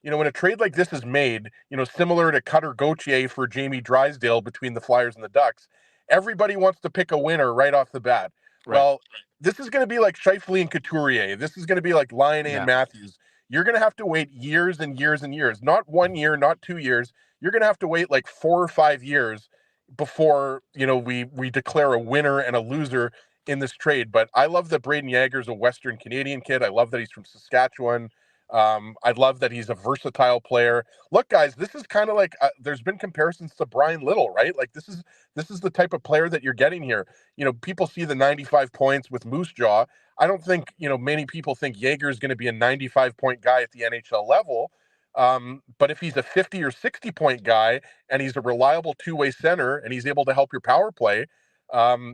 when a trade like this is made, similar to Cutter Gauthier for Jamie Drysdale between the Flyers and the Ducks, everybody wants to pick a winner right off the bat. Right. Well, this is going to be like Scheifele and Couturier. This is going to be like Laine and Matthews. You're going to have to wait years and years and years, not 1 year, not 2 years. You're going to have to wait like 4 or 5 years before, we declare a winner and a loser in this trade. But I love that Braden Jaeger's a Western Canadian kid. I love that he's from Saskatchewan. I love that he's a versatile player. Look, guys, this is kind of like there's been comparisons to Brian Little, right? Like this is the type of player that you're getting here. People see the 95 points with Moose Jaw. I don't think many people think Jaeger is going to be a 95-point guy at the NHL level. But if he's a 50 or 60-point guy and he's a reliable two-way center and he's able to help your power play,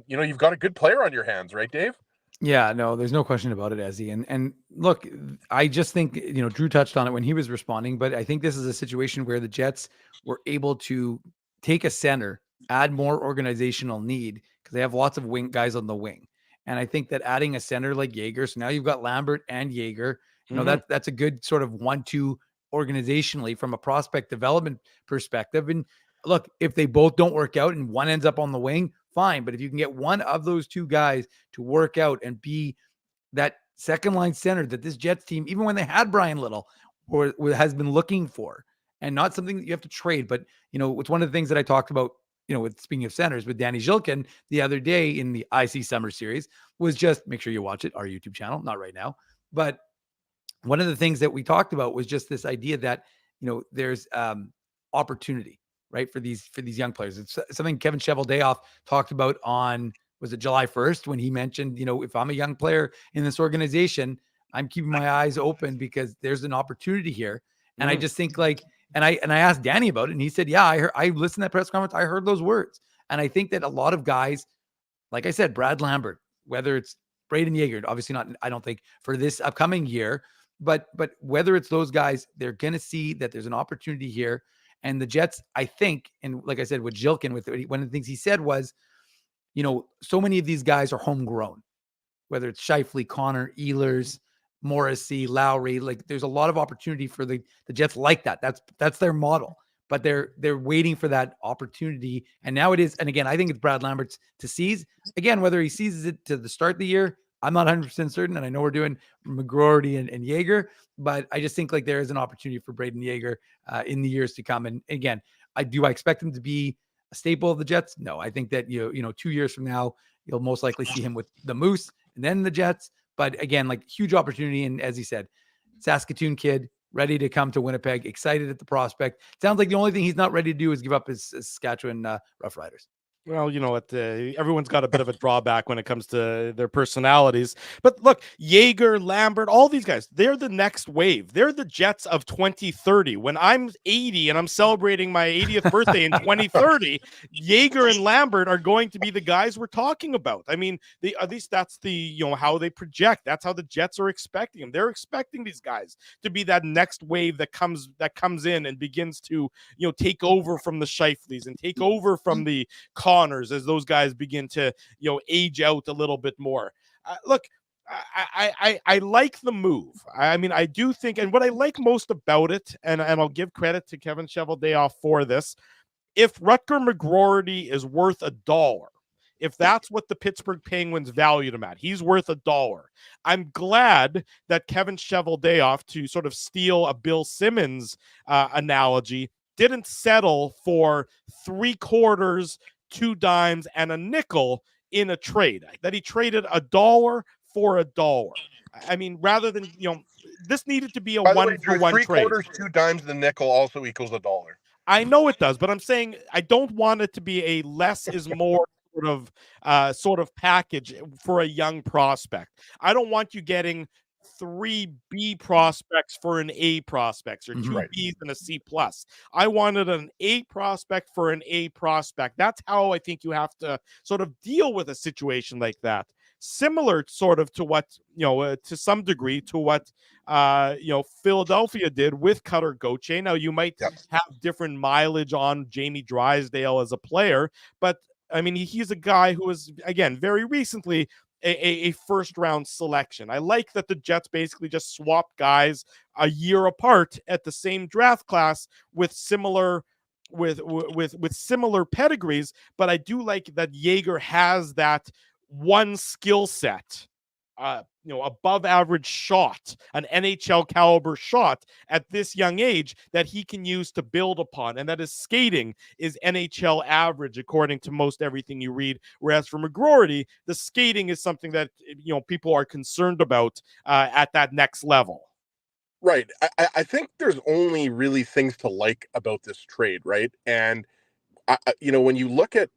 you've got a good player on your hands, right, Dave? Yeah, no, there's no question about it, Ezzy. And look, I just think, Drew touched on it when he was responding, but I think this is a situation where the Jets were able to take a center, add more organizational need because they have lots of wing guys on the wing. And I think that adding a center like Jaeger, so now you've got Lambert and Jaeger, that's a good sort of 1-2 organizationally from a prospect development perspective. And look, if they both don't work out and one ends up on the wing, fine. But if you can get one of those two guys to work out and be that second line center that this Jets team, even when they had Brian Little, or has been looking for, and not something that you have to trade, but it's one of the things that I talked about, with speaking of centers with Danny Zhilkin the other day in the IC Summer Series was just make sure you watch it, our YouTube channel, not right now. But one of the things that we talked about was just this idea that, there's opportunity, right? For these young players. It's something Kevin Cheveldayoff talked about on, was it July 1st when he mentioned, if I'm a young player in this organization, I'm keeping my eyes open because there's an opportunity here. And I just think and I asked Danny about it and he said, yeah, I listened to that press conference. I heard those words. And I think that a lot of guys, like I said, Brad Lambert, whether it's Braden Jaeger, obviously not, I don't think for this upcoming year, but whether it's those guys, they're going to see that there's an opportunity here. And the Jets, I think, and like I said, with Zhilkin, one of the things he said was, so many of these guys are homegrown, whether it's Scheifele, Connor, Ehlers, Morrissey, Lowry, like there's a lot of opportunity for the Jets like that. That's their model. but they're waiting for that opportunity. And now it is. And again, I think it's Brad Lambert's to seize. Again, whether he seizes it to the start of the year, I'm not 100% certain. And I know we're doing McGroarty and Yeager, but I just think like there is an opportunity for Braden Yeager in the years to come. And again, I expect him to be a staple of the Jets? No, I think that, 2 years from now, you'll most likely see him with the Moose and then the Jets. But again, like huge opportunity. And as he said, Saskatoon kid, ready to come to Winnipeg, excited at the prospect. Sounds like the only thing he's not ready to do is give up his Saskatchewan Roughriders. Well, you know what? Everyone's got a bit of a drawback when it comes to their personalities. But look, Yeager, Lambert, all these guys, they're the next wave. They're the Jets of 2030. When I'm 80 and I'm celebrating my 80th birthday in 2030, Yeager and Lambert are going to be the guys we're talking about. I mean, at least that's how they project. That's how the Jets are expecting them. They're expecting these guys to be that next wave that comes in and begins to, take over from the Scheifeleys and take over from the Connors as those guys begin to age out a little bit more. Look, I like the move. I mean, I do think, and what I like most about it, and I'll give credit to Kevin Cheveldayoff for this, if Rutger McGroarty is worth $1, if that's what the Pittsburgh Penguins valued him at, he's worth $1. I'm glad that Kevin Cheveldayoff, to sort of steal a Bill Simmons analogy, didn't settle for 3/4, 2 dimes, and a nickel in a trade, that he traded $1 for $1. I mean, rather than, this needed to be a 1-for-1 trade. 3/4, 2 dimes, the nickel also equals $1. I know it does, but I'm saying I don't want it to be a less is more sort of package for a young prospect. I don't want you getting 3 B prospects for an A prospects, or 2 Bs and a C plus. I wanted an A prospect for an A prospect. That's how I think you have to sort of deal with a situation like that. Similar sort of to what, to some degree to what, Philadelphia did with Cutter Gauthier. Now you might have different mileage on Jamie Drysdale as a player, but I mean, he's a guy who was, again, very recently a first-round selection. I like that the Jets basically just swapped guys a year apart at the same draft class with similar similar pedigrees, but I do like that Yeager has that one skill set, above average shot, an NHL caliber shot at this young age that he can use to build upon, and that his skating is NHL average according to most everything you read. Whereas for McGroarty, the skating is something that people are concerned about at that next level. Right. I think there's only really things to like about this trade, right? And when you look at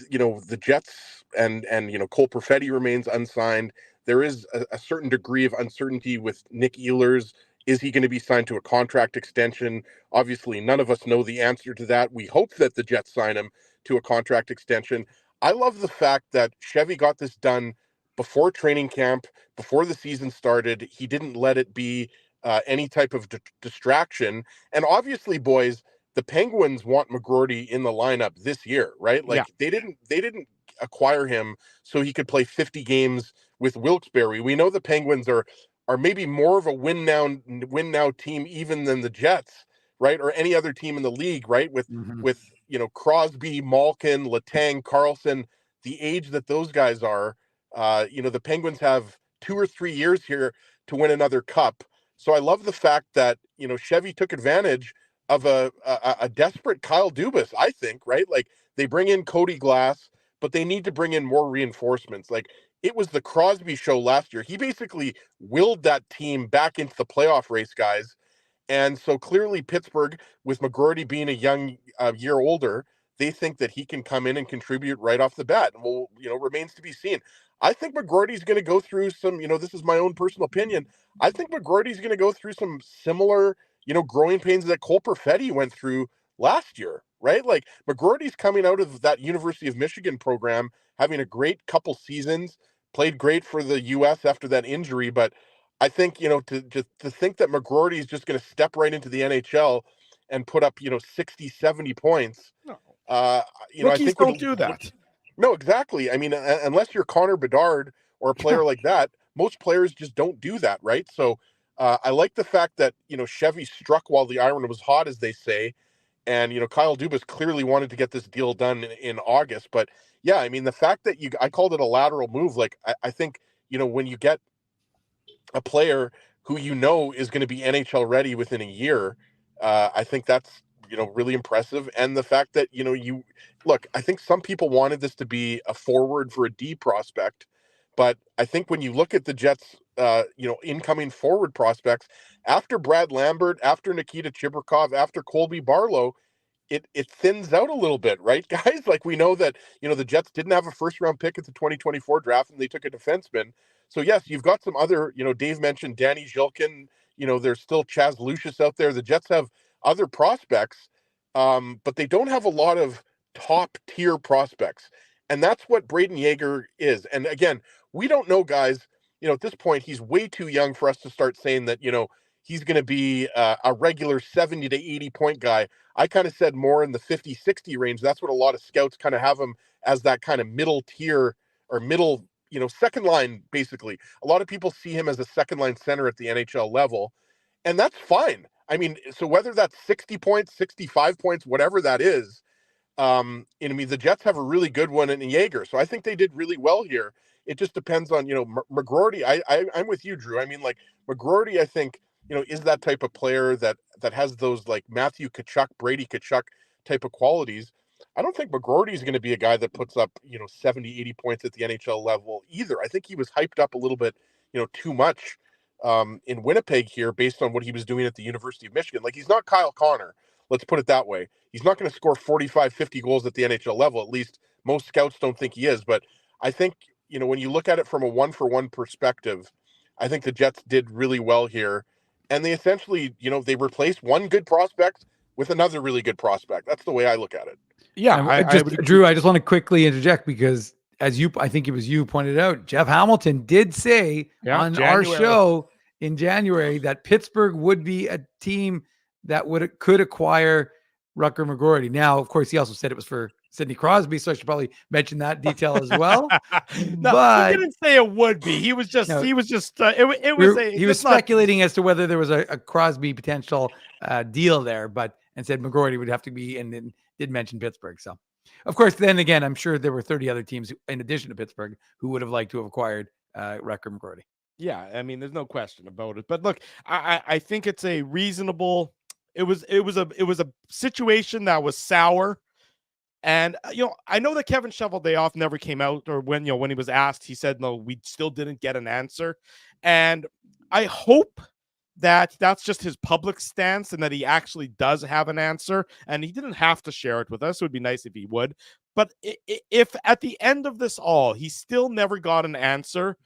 the Jets and Cole Perfetti remains unsigned. There is a certain degree of uncertainty with Nick Ehlers. Is he going to be signed to a contract extension? Obviously, none of us know the answer to that. We hope that the Jets sign him to a contract extension. I love the fact that Chevy got this done before training camp, before the season started. He didn't let it be any type of distraction. And obviously, boys, the Penguins want McGroarty in the lineup this year, right? Like they didn't acquire him so he could play 50 games with Wilkes-Barre. We know the Penguins are maybe more of a win now team even than the Jets, right? Or any other team in the league, right? With Crosby, Malkin, Letang, Carlson, the age that those guys are, the Penguins have 2 or 3 years here to win another cup. So I love the fact that, Chevy took advantage of a desperate Kyle Dubas, I think, right? Like they bring in Cody Glass, but they need to bring in more reinforcements. Like it was the Crosby show last year. He basically willed that team back into the playoff race, guys. And so clearly Pittsburgh, with McGroarty being a young year older, they think that he can come in and contribute right off the bat. And remains to be seen. I think McGroarty's going to go through some, this is my own personal opinion. I think McGroarty's going to go through some similar, growing pains that Cole Perfetti went through last year, right? Like McGroarty's coming out of that University of Michigan program, having a great couple seasons, played great for the U.S. after that injury. But I think, to think that McGroarty is just going to step right into the NHL and put up, 60, 70 points. No. Rookies I think don't do that. No, exactly. I mean, unless you're Connor Bedard or a player like that, most players just don't do that, right? So I like the fact that, Chevy struck while the iron was hot, as they say. And, Kyle Dubas clearly wanted to get this deal done in August. But yeah, I mean, the fact that I called it a lateral move, like, I think, when you get a player who is going to be NHL ready within a year, I think that's, really impressive. And the fact that, look, I think some people wanted this to be a forward for a D prospect. But I think when you look at the Jets, incoming forward prospects, after Brad Lambert, after Nikita Chibrikov, after Colby Barlow, it thins out a little bit, right, guys? Like, we know that, the Jets didn't have a first-round pick at the 2024 draft, and they took a defenseman. So, yes, you've got some other, Dave mentioned Danny Zhilkin. There's still Chaz Lucius out there. The Jets have other prospects, but they don't have a lot of top-tier prospects. And that's what Braden Yeager is. And, again, we don't know, guys. At this point, he's way too young for us to start saying that, he's going to be a regular 70 to 80 point guy. I kind of said more in the 50, 60 range. That's what a lot of scouts kind of have him as, that kind of middle tier or middle, second line, basically. A lot of people see him as a second line center at the NHL level, and that's fine. I mean, so whether that's 60 points, 65 points, whatever that is, the Jets have a really good one in Yeager. So I think they did really well here. It just depends on, McGroarty. I'm with you, Drew. I mean, like, McGroarty, I think, is that type of player that has those, like, Matthew Tkachuk, Brady Tkachuk type of qualities. I don't think McGroarty is going to be a guy that puts up, 70, 80 points at the NHL level either. I think he was hyped up a little bit, too much in Winnipeg here based on what he was doing at the University of Michigan. Like, he's not Kyle Connor. Let's put it that way. He's not going to score 45, 50 goals at the NHL level. At least most scouts don't think he is. But I think, when you look at it from a one-for-one perspective, I think the Jets did really well here. And they essentially, they replaced one good prospect with another really good prospect. That's the way I look at it. Yeah, Drew, I just want to quickly interject because, as I think it was you pointed out, Jeff Hamilton did say on our show in January that Pittsburgh would be a team that could acquire Rutger McGroarty. Now, of course, he also said it was for Sidney Crosby, so I should probably mention that detail as well. No, but he didn't say it would be. He was just he was speculating as to whether there was a Crosby potential deal there, and said McGroarty would have to be, and then did mention Pittsburgh. So, of course, then again, I'm sure there were 30 other teams in addition to Pittsburgh who would have liked to have acquired Rutger McGroarty. Yeah, I mean, there's no question about it. But look, I think it's a reasonable. It was a situation that was sour. And, I know that Kevin Cheveldayoff never came out, or when he was asked, he said, no, we still didn't get an answer. And I hope that that's just his public stance and that he actually does have an answer, and he didn't have to share it with us. It would be nice if he would. But if at the end of this all, he still never got an answer,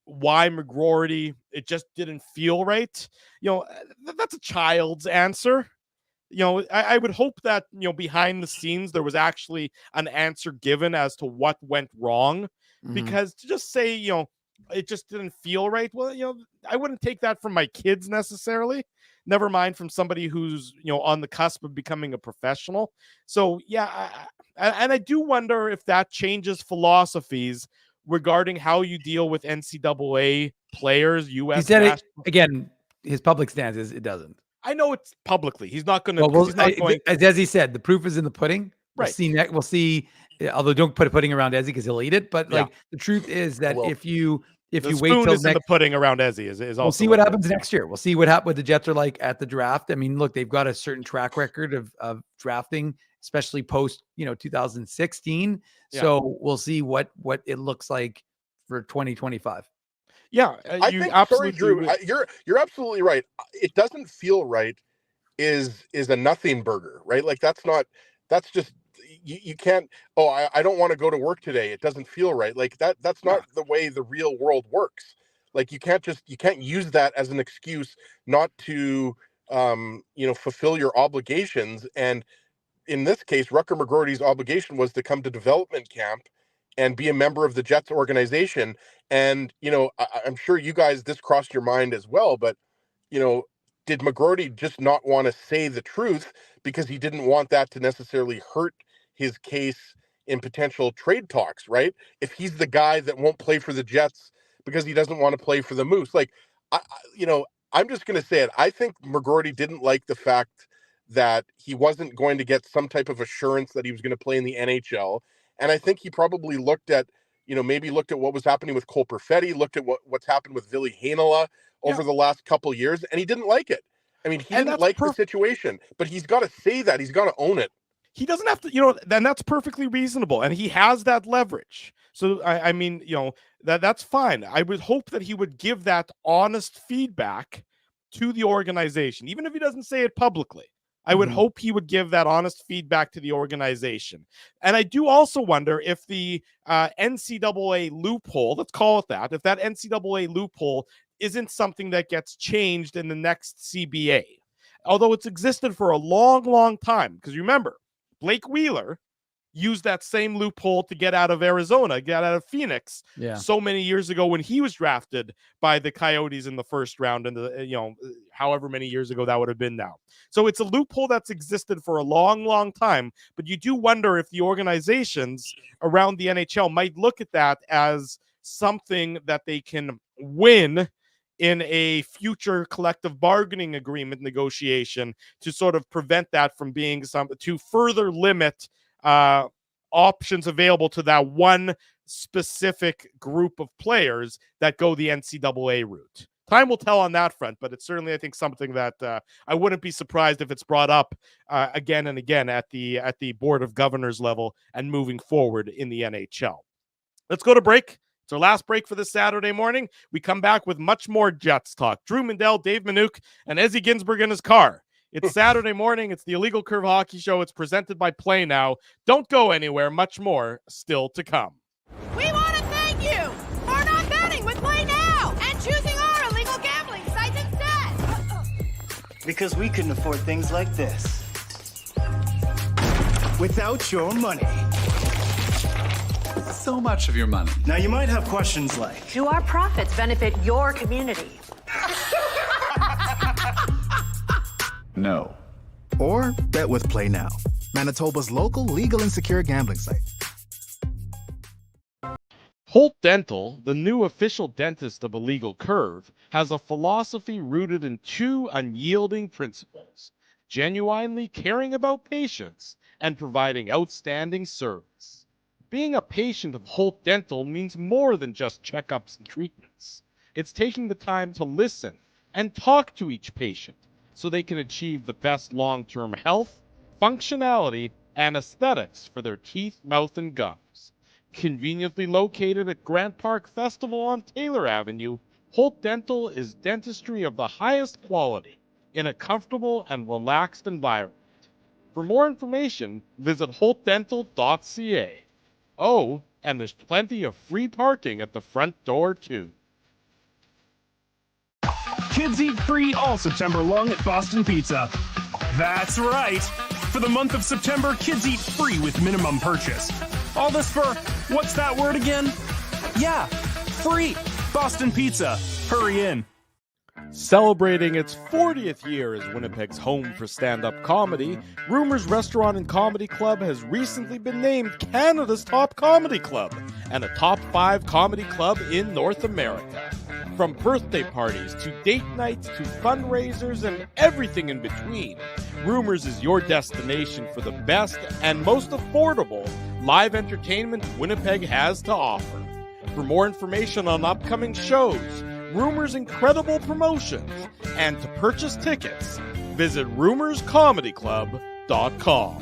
why McGroarty, it just didn't feel right, that's a child's answer. I would hope that, behind the scenes, there was actually an answer given as to what went wrong, because to just say, it just didn't feel right. Well, I wouldn't take that from my kids necessarily, never mind from somebody who's, on the cusp of becoming a professional. So, yeah. I do wonder if that changes philosophies regarding how you deal with NCAA players, U.S. He said it, again, his public stance is it doesn't. I know it's publicly. He's not going to. As he said, the proof is in the pudding. Right. We'll see. Although don't put a pudding around Ezzy because he'll eat it. But the truth is that if you wait till next, the pudding around Ezzy is also. We'll see what happens next year. We'll see what the Jets are like at the draft. I mean, look, they've got a certain track record of drafting, especially post 2016. Yeah. So we'll see what it looks like for 2025. Yeah, I think, sorry, Drew, you're absolutely right. It doesn't feel right is a nothing burger, right? Like that's just, you can't, I don't want to go to work today. It doesn't feel right. Like that's not the way the real world works. Like you can't use that as an excuse not to, fulfill your obligations. And in this case, Rutger McGroarty's obligation was to come to development camp and be a member of the Jets organization. And, I'm sure you guys, this crossed your mind as well, but, did McGroarty just not want to say the truth because he didn't want that to necessarily hurt his case in potential trade talks, right? If he's the guy that won't play for the Jets because he doesn't want to play for the Moose, like, I'm just going to say it. I think McGroarty didn't like the fact that he wasn't going to get some type of assurance that he was going to play in the NHL. And I think he probably looked at, maybe looked at what was happening with Cole Perfetti, looked at what's happened with Ville Heinola over the last couple of years, and he didn't like it. I mean, he didn't like the situation, but he's got to say that. He's got to own it. He doesn't have to, then that's perfectly reasonable. And he has that leverage. So, I mean, that's fine. I would hope that he would give that honest feedback to the organization, even if he doesn't say it publicly. I would hope he would give that honest feedback to the organization. And I do also wonder if the NCAA loophole, let's call it that, if that NCAA loophole isn't something that gets changed in the next CBA. Although it's existed for a long, long time. Because remember, Blake Wheeler used that same loophole to get out of Arizona, get out of Phoenix so many years ago when he was drafted by the Coyotes in the first round, and however many years ago that would have been now. So it's a loophole that's existed for a long, long time, but you do wonder if the organizations around the NHL might look at that as something that they can win in a future collective bargaining agreement negotiation to sort of prevent that from being to further limit options available to that one specific group of players that go the NCAA route. Time will tell on that front, but it's certainly, I think, something that I wouldn't be surprised if it's brought up again and again at the Board of Governors level and moving forward in the NHL. Let's go to break. It's our last break for this Saturday morning. We come back with much more Jets talk. Drew Mindell, Dave Minuk, and Ezra Ginsburg in his car. It's Saturday morning. It's the Illegal Curve Hockey Show. It's presented by Play Now. Don't go anywhere. Much more still to come. We want to thank you for not betting with Play Now and choosing our illegal gambling site instead. Because we couldn't afford things like this without your money. So much of your money. Now you might have questions like, Do our profits benefit your community? No. Or bet with Play Now, Manitoba's local legal and secure gambling site. Holt Dental, the new official dentist of Illegal Curve, has a philosophy rooted in two unyielding principles: genuinely caring about patients and providing outstanding service. Being a patient of Holt Dental means more than just checkups and treatments. It's taking the time to listen and talk to each patient so they can achieve the best long-term health, functionality, and aesthetics for their teeth, mouth, and gums. Conveniently located at Grant Park Festival on Taylor Avenue, Holt Dental is dentistry of the highest quality in a comfortable and relaxed environment. For more information, visit holtdental.ca. Oh, and there's plenty of free parking at the front door, too. Kids eat free all September long at Boston Pizza. That's right. For the month of September, kids eat free with minimum purchase. All this for, what's that word again? Yeah, free. Boston Pizza. Hurry in. Celebrating its 40th year as Winnipeg's home for stand-up comedy, Rumors Restaurant and Comedy Club has recently been named Canada's top comedy club and a top 5 comedy club in North America. From birthday parties to date nights to fundraisers and everything in between, Rumors is your destination for the best and most affordable live entertainment Winnipeg has to offer. For more information on upcoming shows, Rumors' incredible promotions, and to purchase tickets, visit rumorscomedyclub.com.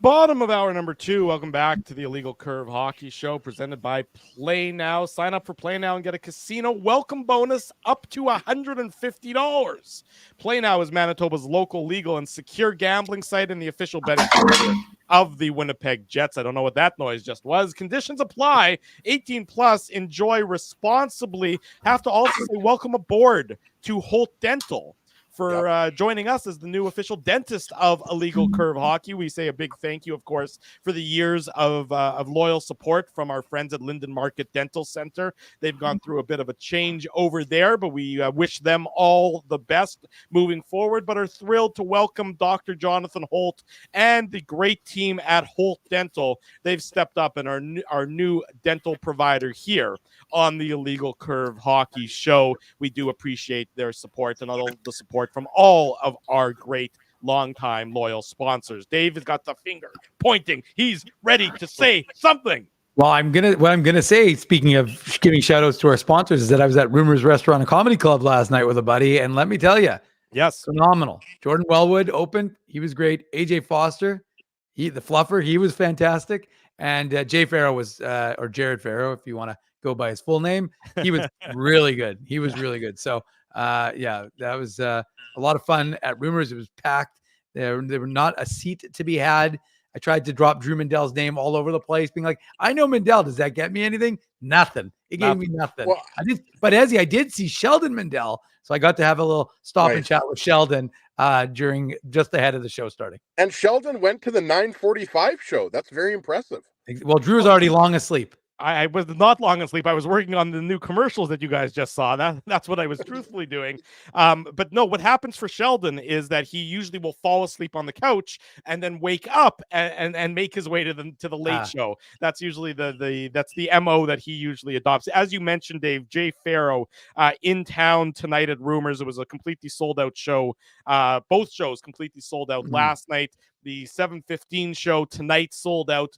Bottom of hour number 2. Welcome back to the Illegal Curve Hockey Show presented by Play Now. Sign up for Play Now and get a casino welcome bonus up to $150. Play Now is Manitoba's local legal and secure gambling site and the official betting partner of the Winnipeg Jets. I don't know what that noise just was. Conditions apply. 18 plus. Enjoy responsibly. Have to also say welcome aboard to Holt Dental for joining us as the new official dentist of Illegal Curve Hockey. We say a big thank you, of course, for the years of loyal support from our friends at Linden Market Dental Center. They've gone through a bit of a change over there, but we wish them all the best moving forward, but are thrilled to welcome Dr. Jonathan Holt and the great team at Holt Dental. They've stepped up and are our new dental provider here on the Illegal Curve Hockey Show. We do appreciate their support and all the support from all of our great longtime loyal sponsors. Dave has got the finger pointing. He's ready to say something. Well, what I'm gonna say, speaking of giving shout outs to our sponsors, is that I was at Rumors Restaurant and Comedy Club last night with a buddy, and let me tell you, yes, phenomenal. Jordan Wellwood opened, he was great. AJ Foster, the fluffer, he was fantastic. And Jay Farrow was, or Jared Farrow, if you want to go by his full name, he was really good. He was really good. So yeah, that was a lot of fun at Rumors. It was packed. There were not a seat to be had. I tried to drop Drew Mindell's name all over the place, being like, I know Mindell. Does that get me anything? Nothing. It gave me nothing. Well, But Ezzy, I did see Sheldon Mindell. So I got to have a little stop and chat with Sheldon during just ahead of the show starting. And Sheldon went to the 9:45 show. That's very impressive. Well, Drew's already long asleep. I was not long asleep. I was working on the new commercials that you guys just saw. That's what I was truthfully doing. But no, what happens for Sheldon is that he usually will fall asleep on the couch and then wake up and make his way to the late show. That's usually that's the MO that he usually adopts. As you mentioned, Dave, Jay Farrow in town tonight at Rumors. It was a completely sold out show. Both shows completely sold out last night. The 7:15 show tonight sold out.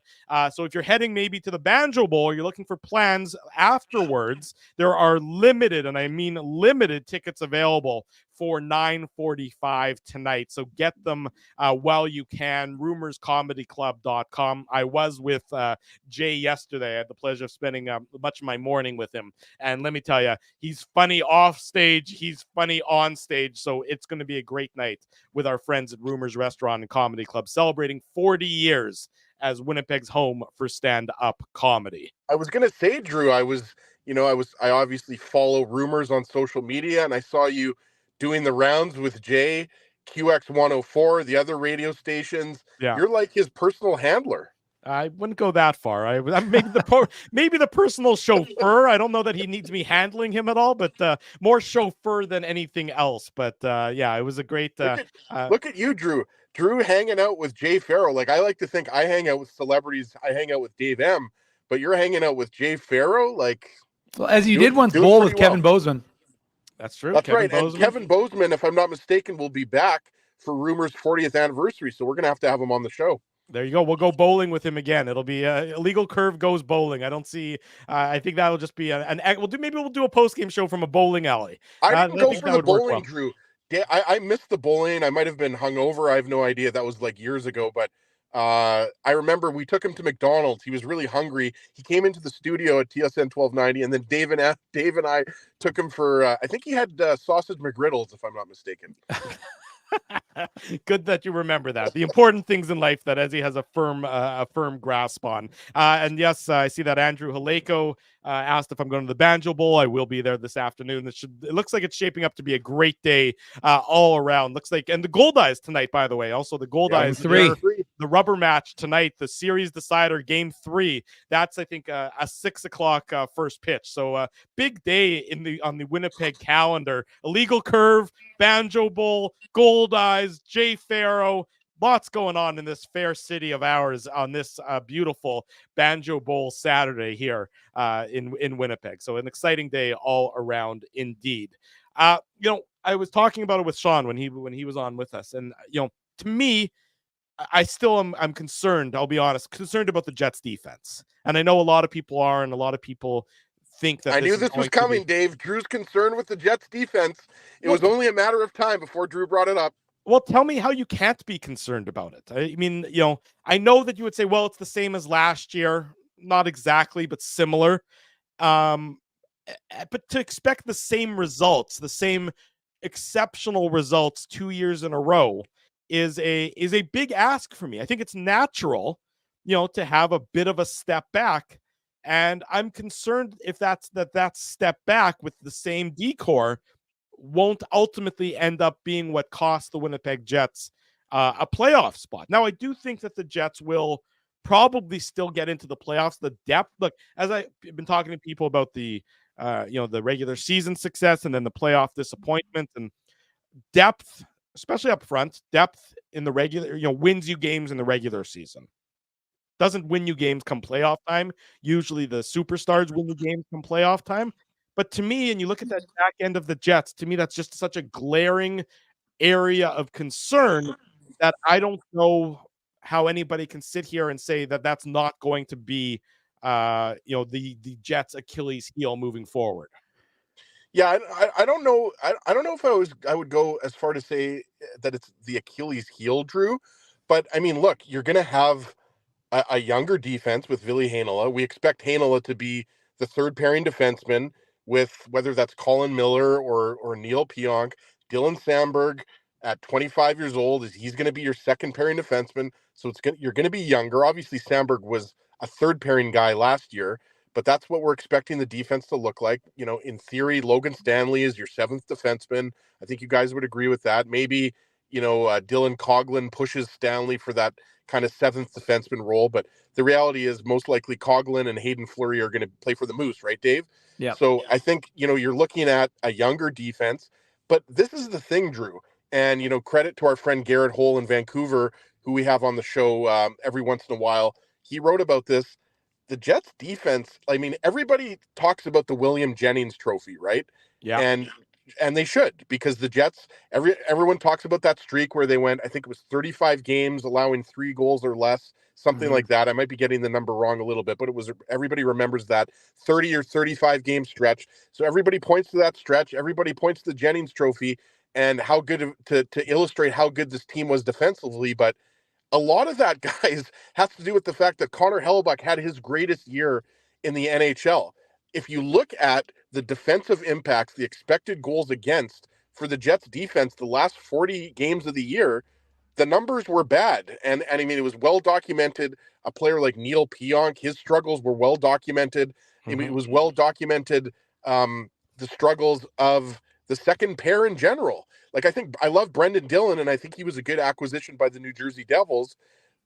So if you're heading maybe to the Banjo Bowl, you're looking for plans afterwards, there are limited, and I mean limited, tickets available for 9:45 tonight. So get them while you can. Rumorscomedyclub.com. I was with Jay yesterday. I had the pleasure of spending much of my morning with him. And let me tell you, he's funny off stage. He's funny on stage. So it's going to be a great night with our friends at Rumors Restaurant and Comedy Club, celebrating 40 years as Winnipeg's home for stand-up comedy. I was going to say, Drew, I obviously follow Rumors on social media, and I saw you doing the rounds with Jay, QX 104, the other radio stations. Yeah. You're like his personal handler. I wouldn't go that far. I'm maybe the personal chauffeur. I don't know that he needs me handling him at all, but more chauffeur than anything else. But yeah, it was a great. Look at you, Drew. Drew hanging out with Jay Farrow. Like, I like to think I hang out with celebrities. I hang out with Dave M. But you're hanging out with Jay Farrow. Like, well, as you did once bowl with Kevin Bozeman. That's true. That's right. And Kevin Bozeman, if I'm not mistaken, will be back for Rumors' 40th anniversary. So we're going to have him on the show. There you go. We'll go bowling with him again. It'll be Illegal Curve goes bowling. I don't see. I think that'll just be maybe we'll do a post game show from a bowling alley. I didn't go for the bowling, Drew. I missed the bowling. I might have been hungover. I have no idea. That was like years ago. But I remember we took him to McDonald's. He was really hungry. He came into the studio at TSN 1290, and then Dave and I took him for. I think he had sausage McGriddles, if I'm not mistaken. Good that you remember that. The important things in life that Ezzy has a firm grasp on. And yes, I see that Andrew Haleko asked if I'm going to the Banjo Bowl. I will be there this afternoon. It looks like it's shaping up to be a great day all around. Looks like, and the Gold Eyes tonight, by the way. Also, the Gold Eyes, the rubber match tonight, the series decider, game 3. That's, I think, a 6 o'clock first pitch. So big day on the Winnipeg calendar. Illegal Curve, Banjo Bowl, Gold Eyes, Jay Farrow. Lots going on in this fair city of ours on this beautiful Banjo Bowl Saturday here in Winnipeg. So an exciting day all around indeed. I was talking about it with Sean when he was on with us, and to me, I still I'm concerned. I'll be honest, concerned about the Jets defense, and I know a lot of people are, and a lot of people think that I knew this was coming, Dave. Drew's concerned with the Jets defense. It was only a matter of time before Drew brought it up. Well, tell me how you can't be concerned about it. I mean, I know that you would say, well, it's the same as last year. Not exactly, but similar. But to expect the same results, the same exceptional results 2 years in a row is a big ask for me. I think it's natural, to have a bit of a step back. And I'm concerned if that step back with the same decor won't ultimately end up being what cost the Winnipeg Jets a playoff spot. Now, I do think that the Jets will probably still get into the playoffs. The depth, look, as I've been talking to people about the the regular season success and then the playoff disappointment, and depth, especially up front, depth in the regular, wins you games in the regular season. Doesn't win you games come playoff time. Usually the superstars win the games come playoff time. But to me, and you look at that back end of the Jets, to me, that's just such a glaring area of concern that I don't know how anybody can sit here and say that that's not going to be, the Jets' Achilles heel moving forward. Yeah, I don't know. I don't know if I would go as far to say that it's the Achilles heel, Drew. But I mean, look, you're going to have a younger defense with Ville Heinola. We expect Heinola to be the third pairing defenseman with whether that's Colin Miller or Neil Pionk. Dylan Sandberg at 25 years old he's going to be your second pairing defenseman. So you're going to be younger. Obviously, Sandberg was a third pairing guy last year, but that's what we're expecting the defense to look like. In theory, Logan Stanley is your seventh defenseman. I think you guys would agree with that. Maybe, Dylan Coughlin pushes Stanley for that kind of seventh defenseman role, but the reality is most likely Coughlin and Hayden Fleury are going to play for the Moose, right, Dave? Yeah. So I think, you're looking at a younger defense, but this is the thing, Drew, and, credit to our friend Garrett Hole in Vancouver, who we have on the show every once in a while. He wrote about this. The Jets defense, I mean, everybody talks about the William Jennings trophy, right? Yeah. And they should, because the Jets, everyone talks about that streak where they went, I think it was 35 games, allowing 3 goals or less, something like that. I might be getting the number wrong a little bit, but everybody remembers that 30 or 35 game stretch. So everybody points to that stretch. Everybody points to the Jennings trophy and how good to illustrate how good this team was defensively. But a lot of that, guys, has to do with the fact that Connor Hellebuyck had his greatest year in the NHL. If you look at the defensive impacts, the expected goals against for the Jets defense, the last 40 games of the year, the numbers were bad. And I mean, it was well documented. A player like Neil Pionk, his struggles were well documented. I mean, it was well documented, the struggles of the second pair in general. Like, I love Brendan Dillon, and I think he was a good acquisition by the New Jersey Devils.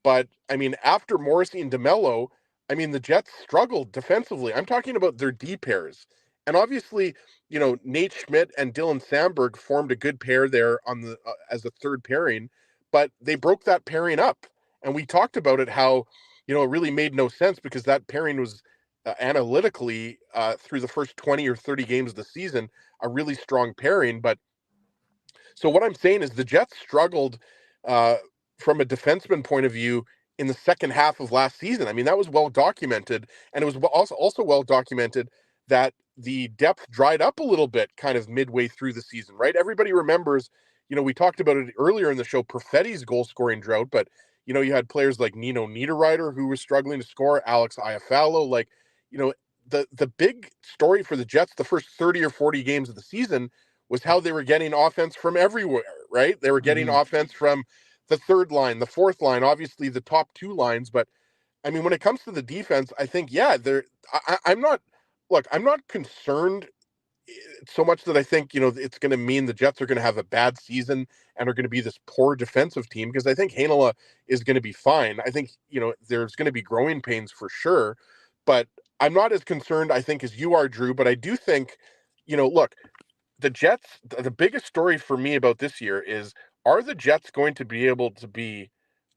But, I mean, after Morrissey and DeMello, I mean, the Jets struggled defensively. I'm talking about their D pairs. And obviously, Nate Schmidt and Dylan Sandberg formed a good pair there on the as a third pairing, but they broke that pairing up. And we talked about it, how, it really made no sense because that pairing was analytically through the first 20 or 30 games of the season, a really strong pairing. But so what I'm saying is the Jets struggled from a defenseman point of view in the second half of last season. I mean, that was well documented. And it was also well documented that the depth dried up a little bit kind of midway through the season, right? Everybody remembers, we talked about it earlier in the show, Perfetti's goal scoring drought, but, you had players like Nino Niederreiter who was struggling to score, Alex Iafallo, like, the big story for the Jets the first 30 or 40 games of the season was how they were getting offense from everywhere, right? They were getting offense from the third line, the fourth line, obviously the top 2 lines. But I mean, when it comes to the defense, I think, I'm not concerned so much that I think, it's going to mean the Jets are going to have a bad season and are going to be this poor defensive team, because I think Heinola is going to be fine. I think, there's going to be growing pains for sure, but I'm not as concerned, I think, as you are, Drew. But I do think, look, the Jets, the biggest story for me about this year is, are the Jets going to be able to be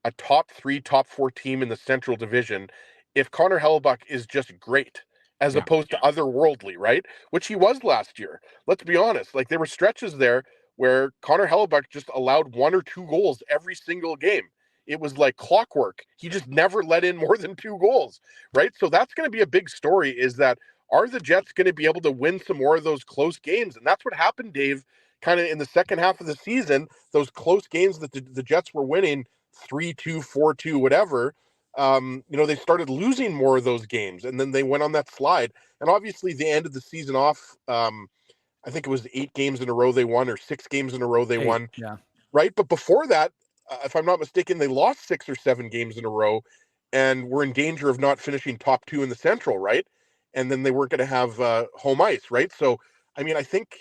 a top 3, top 4 team in the Central Division if Connor Hellebuyck is just great, as opposed to otherworldly, right? Which he was last year. Let's be honest. Like, there were stretches there where Connor Hellebuyck just allowed 1 or 2 goals every single game. It was like clockwork. He just never let in more than 2 goals, right? So that's going to be a big story, is that, are the Jets going to be able to win some more of those close games? And that's what happened, Dave, kind of in the second half of the season, those close games that the Jets were winning 3-2, 4-2, whatever. They started losing more of those games, and then they went on that slide. And obviously they ended the season off, I think it was 8 games in a row they won, or 6 games in a row they won. Yeah. Right. But before that, if I'm not mistaken, they lost 6 or 7 games in a row and were in danger of not finishing top 2 in the Central. Right. And then they weren't going to have home ice. Right. So, I mean, I think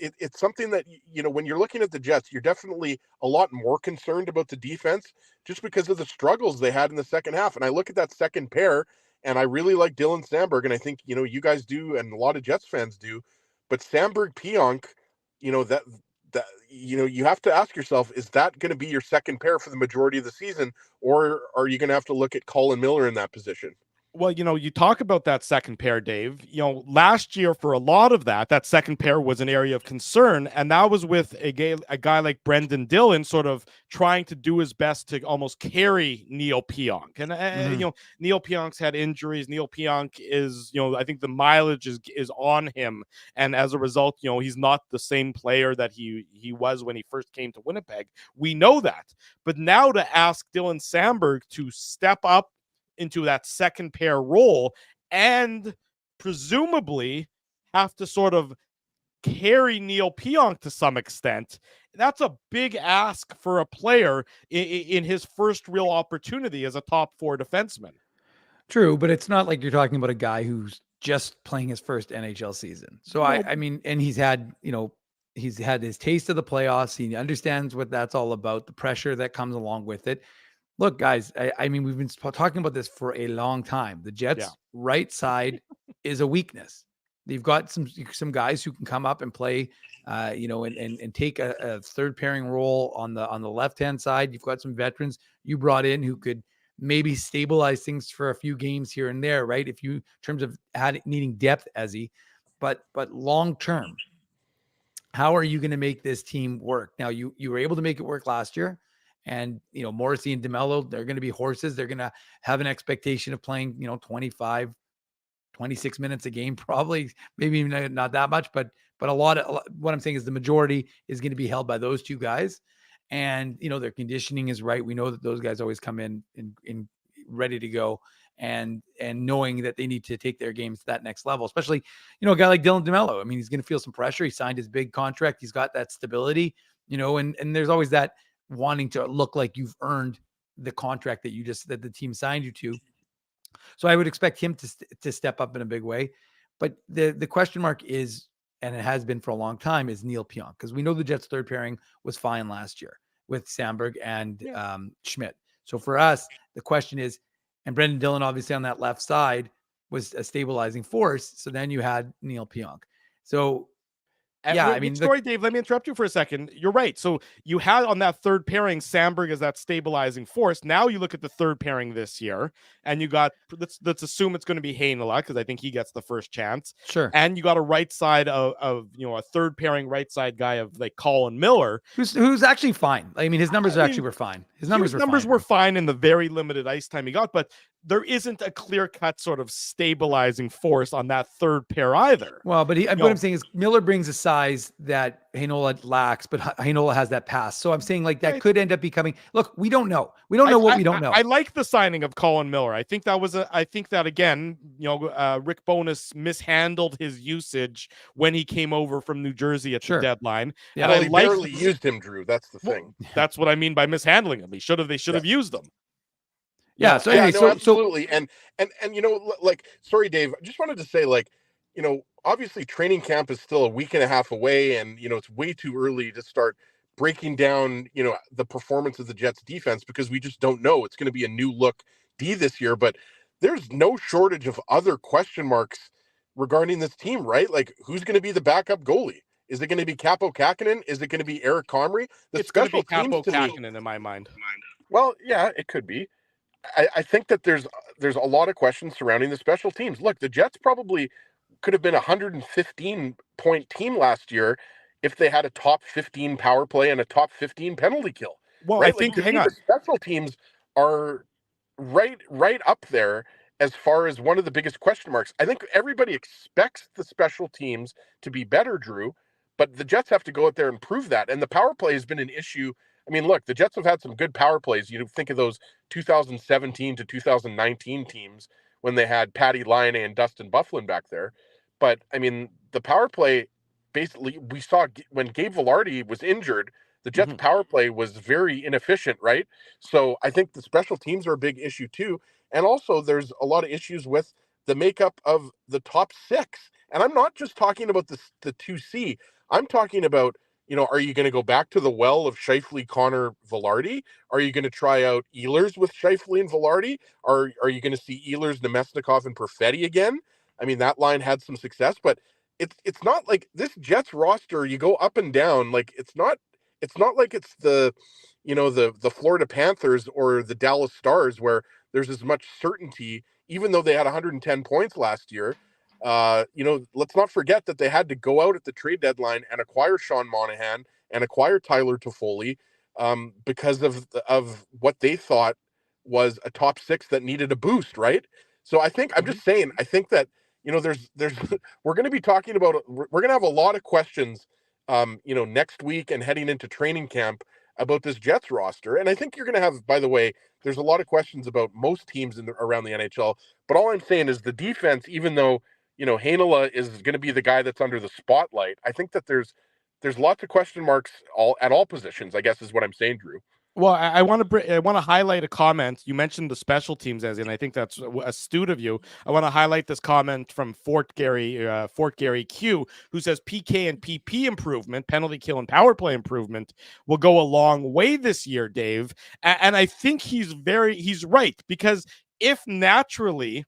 it's something that, when you're looking at the Jets, you're definitely a lot more concerned about the defense just because of the struggles they had in the second half. And I look at that second pair, and I really like Dylan Samberg, and I think, you guys do, and a lot of Jets fans do. But Samberg Pionk, that you have to ask yourself, is that going to be your second pair for the majority of the season, or are you going to have to look at Colin Miller in that position? Well, you talk about that second pair, Dave. Last year for a lot of that second pair was an area of concern, and that was with a guy like Brendan Dillon sort of trying to do his best to almost carry Neil Pionk. And Neil Pionk's had injuries. Neil Pionk is, I think the mileage is on him, and as a result, he's not the same player that he was when he first came to Winnipeg. We know that, but now to ask Dylan Samberg to step up into that second pair role and presumably have to sort of carry Neil Pionk to some extent, that's a big ask for a player in his first real opportunity as a top 4 defenseman. True, but it's not like you're talking about a guy who's just playing his first NHL season. So I mean, and he's had his taste of the playoffs. He understands what that's all about, the pressure that comes along with it. Look, guys, I mean, we've been talking about this for a long time. The Jets' right side is a weakness. They've got some guys who can come up and play, and take a third pairing role on the left-hand side. You've got some veterans you brought in who could maybe stabilize things for a few games here and there, right? In terms of needing depth, Ezzy, but long term, how are you going to make this team work? Now, you were able to make it work last year. And, Morrissey and DeMello, they're going to be horses. They're going to have an expectation of playing, 25, 26 minutes a game, probably, maybe even not that much, but what I'm saying is the majority is going to be held by those two guys. And, their conditioning is right. We know that those guys always come in ready to go and knowing that they need to take their games to that next level, especially, a guy like Dylan DeMello. I mean, he's going to feel some pressure. He signed his big contract. He's got that stability, and there's always that wanting to look like you've earned the contract that the team signed you to. So I would expect him to step up in a big way. But the question mark is, and it has been for a long time, is Neil Pionk, because we know the Jets' third pairing was fine last year with Samberg and Schmidt. So for us, the question is, and Brendan Dillon obviously on that left side was a stabilizing force. So then you had Neil Pionk. So sorry, Dave, let me interrupt you for a second. You're right. So you had on that third pairing, Samberg as that stabilizing force. Now you look at the third pairing this year, and you got, let's assume it's going to be Heinola, because I think he gets the first chance. Sure. And you got a right side of a third pairing right side guy of like Colin Miller, who's actually fine. I mean, his numbers were fine. His numbers were fine in the very limited ice time he got, but there isn't a clear-cut sort of stabilizing force on that third pair either. Well, but what I'm saying is Miller brings a size that Heinola lacks, but Heinola has that pass. So I'm saying that could end up becoming. Look, we don't know. We don't know what we don't know. I like the signing of Colin Miller. I think that again, Rick Bowness mishandled his usage when he came over from New Jersey at the deadline. Yeah, and they barely used him, Drew. That's the thing. That's what I mean by mishandling him. They should have used him. Yeah. So anyway, absolutely. And sorry, Dave, I just wanted to say, obviously training camp is still a week and a half away, and it's way too early to start breaking down, the performance of the Jets defense, because we just don't know. It's going to be a new look D this year, but there's no shortage of other question marks regarding this team, right? Like, who's going to be the backup goalie? Is it going to be Capo Kakkonen? Is it going to be Eric Comrie? It's going to be Capo Kakkonen in my mind. Well, yeah, it could be. I think that there's a lot of questions surrounding the special teams. Look, the Jets probably could have been a 115-point team last year if they had a top 15 power play and a top 15 penalty kill. Well, right? I think the special teams are right up there as far as one of the biggest question marks. I think everybody expects the special teams to be better, Drew, but the Jets have to go out there and prove that. And the power play has been an issue. I mean, look, the Jets have had some good power plays. You think of those 2017 to 2019 teams when they had Patty Laine and Dustin Byfuglien back there. But, I mean, the power play, basically, we saw when Gabe Vilardi was injured, the Jets' power play was very inefficient, right? So I think the special teams are a big issue, too. And also, there's a lot of issues with the makeup of the top six. And I'm not just talking about the 2C. I'm talking about, are you going to go back to the well of Scheifele, Connor, Velarde? Are you going to try out Ehlers with Scheifele and Velarde? Are you going to see Ehlers, Nemesnikov, and Perfetti again? I mean, that line had some success, but it's not like this Jets roster. You go up and down. Like it's not like it's the the Florida Panthers or the Dallas Stars where there's as much certainty, even though they had 110 points last year. Let's not forget that they had to go out at the trade deadline and acquire Sean Monahan and acquire Tyler Toffoli because of what they thought was a top six that needed a boost, right? So I'm just saying, I think that, there's we're going to be talking about, we're going to have a lot of questions, next week and heading into training camp about this Jets roster. And I think you're going to have, by the way, there's a lot of questions about most teams around the NHL. But all I'm saying is the defense, even though, Heinola is going to be the guy that's under the spotlight, I think that there's lots of question marks at all positions, I guess is what I'm saying, Drew. Well, I want to highlight a comment. You mentioned the special teams, and I think that's astute of you. I want to highlight this comment from Fort Gary Q, who says PK and PP improvement, penalty kill and power play improvement will go a long way this year, Dave. And I think he's right, because if naturally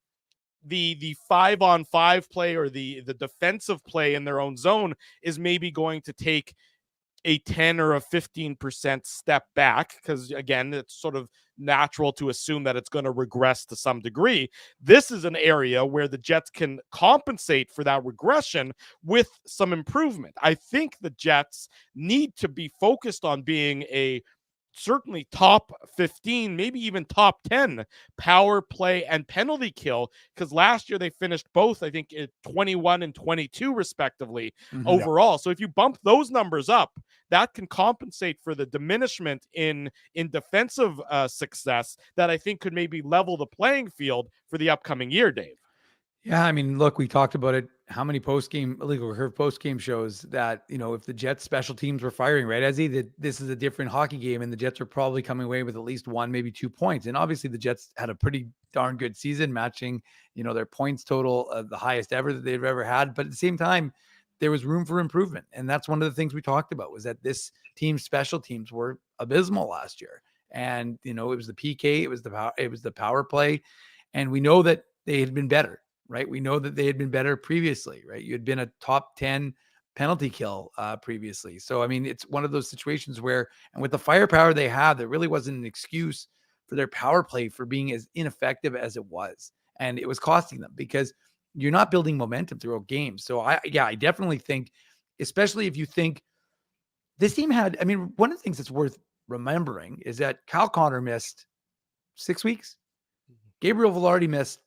the 5-on-5 play or the defensive play in their own zone is maybe going to take a 10 or a 15% step back, because again, it's sort of natural to assume that it's going to regress to some degree. This is an area where the Jets can compensate for that regression with some improvement. I think the Jets need to be focused on being a certainly top 15, maybe even top 10 power play and penalty kill, because last year they finished both, I think, at 21 and 22 respectively overall. So if you bump those numbers up, that can compensate for the diminishment in defensive success that I think could maybe level the playing field for the upcoming year, Dave. Yeah, I mean, look, we talked about it. How many illegal curve post-game shows that, if the Jets special teams were firing, right, Ezzy, that this is a different hockey game and the Jets are probably coming away with at least 1, maybe 2 points. And obviously the Jets had a pretty darn good season, matching, their points total of the highest ever that they've ever had. But at the same time, there was room for improvement. And that's one of the things we talked about, was that this team's special teams were abysmal last year. And, it was the PK, it was the power play. And we know that they had been better. Right. We know that they had been better previously, right? You had been a top 10 penalty kill previously. So, I mean, it's one of those situations where, and with the firepower they have, there really wasn't an excuse for their power play for being as ineffective as it was. And it was costing them, because you're not building momentum throughout games. So I definitely think, especially if you think this team had, I mean, one of the things that's worth remembering is that Kyle Connor missed 6 weeks. Gabriel Velarde missed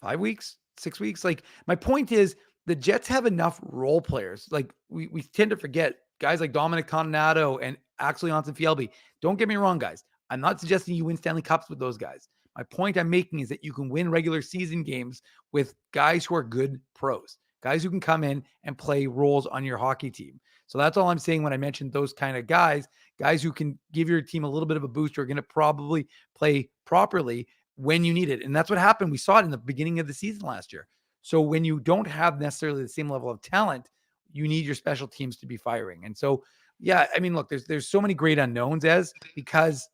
5 weeks, 6 weeks. Like, my point is, the Jets have enough role players. Like, we tend to forget guys like Dominic Contanato and Axel Jonsson-Fjällby. Don't get me wrong, guys. I'm not suggesting you win Stanley Cups with those guys. My point I'm making is that you can win regular season games with guys who are good pros, guys who can come in and play roles on your hockey team. So that's all I'm saying when I mentioned those kind of guys who can give your team a little bit of a boost, who are going to probably play properly when you need it. And that's what happened. We saw it in the beginning of the season last year. So when you don't have necessarily the same level of talent, you need your special teams to be firing. And so, yeah, I mean, look, there's so many great unknowns, because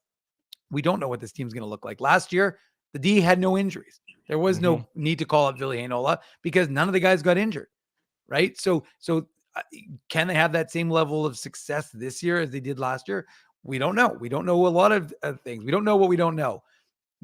we don't know what this team's going to look like. Last year, the D had no injuries. There was no need to call up Ville Heinola because none of the guys got injured, right? So can they have that same level of success this year as they did last year? We don't know. We don't know a lot of things. We don't know what we don't know.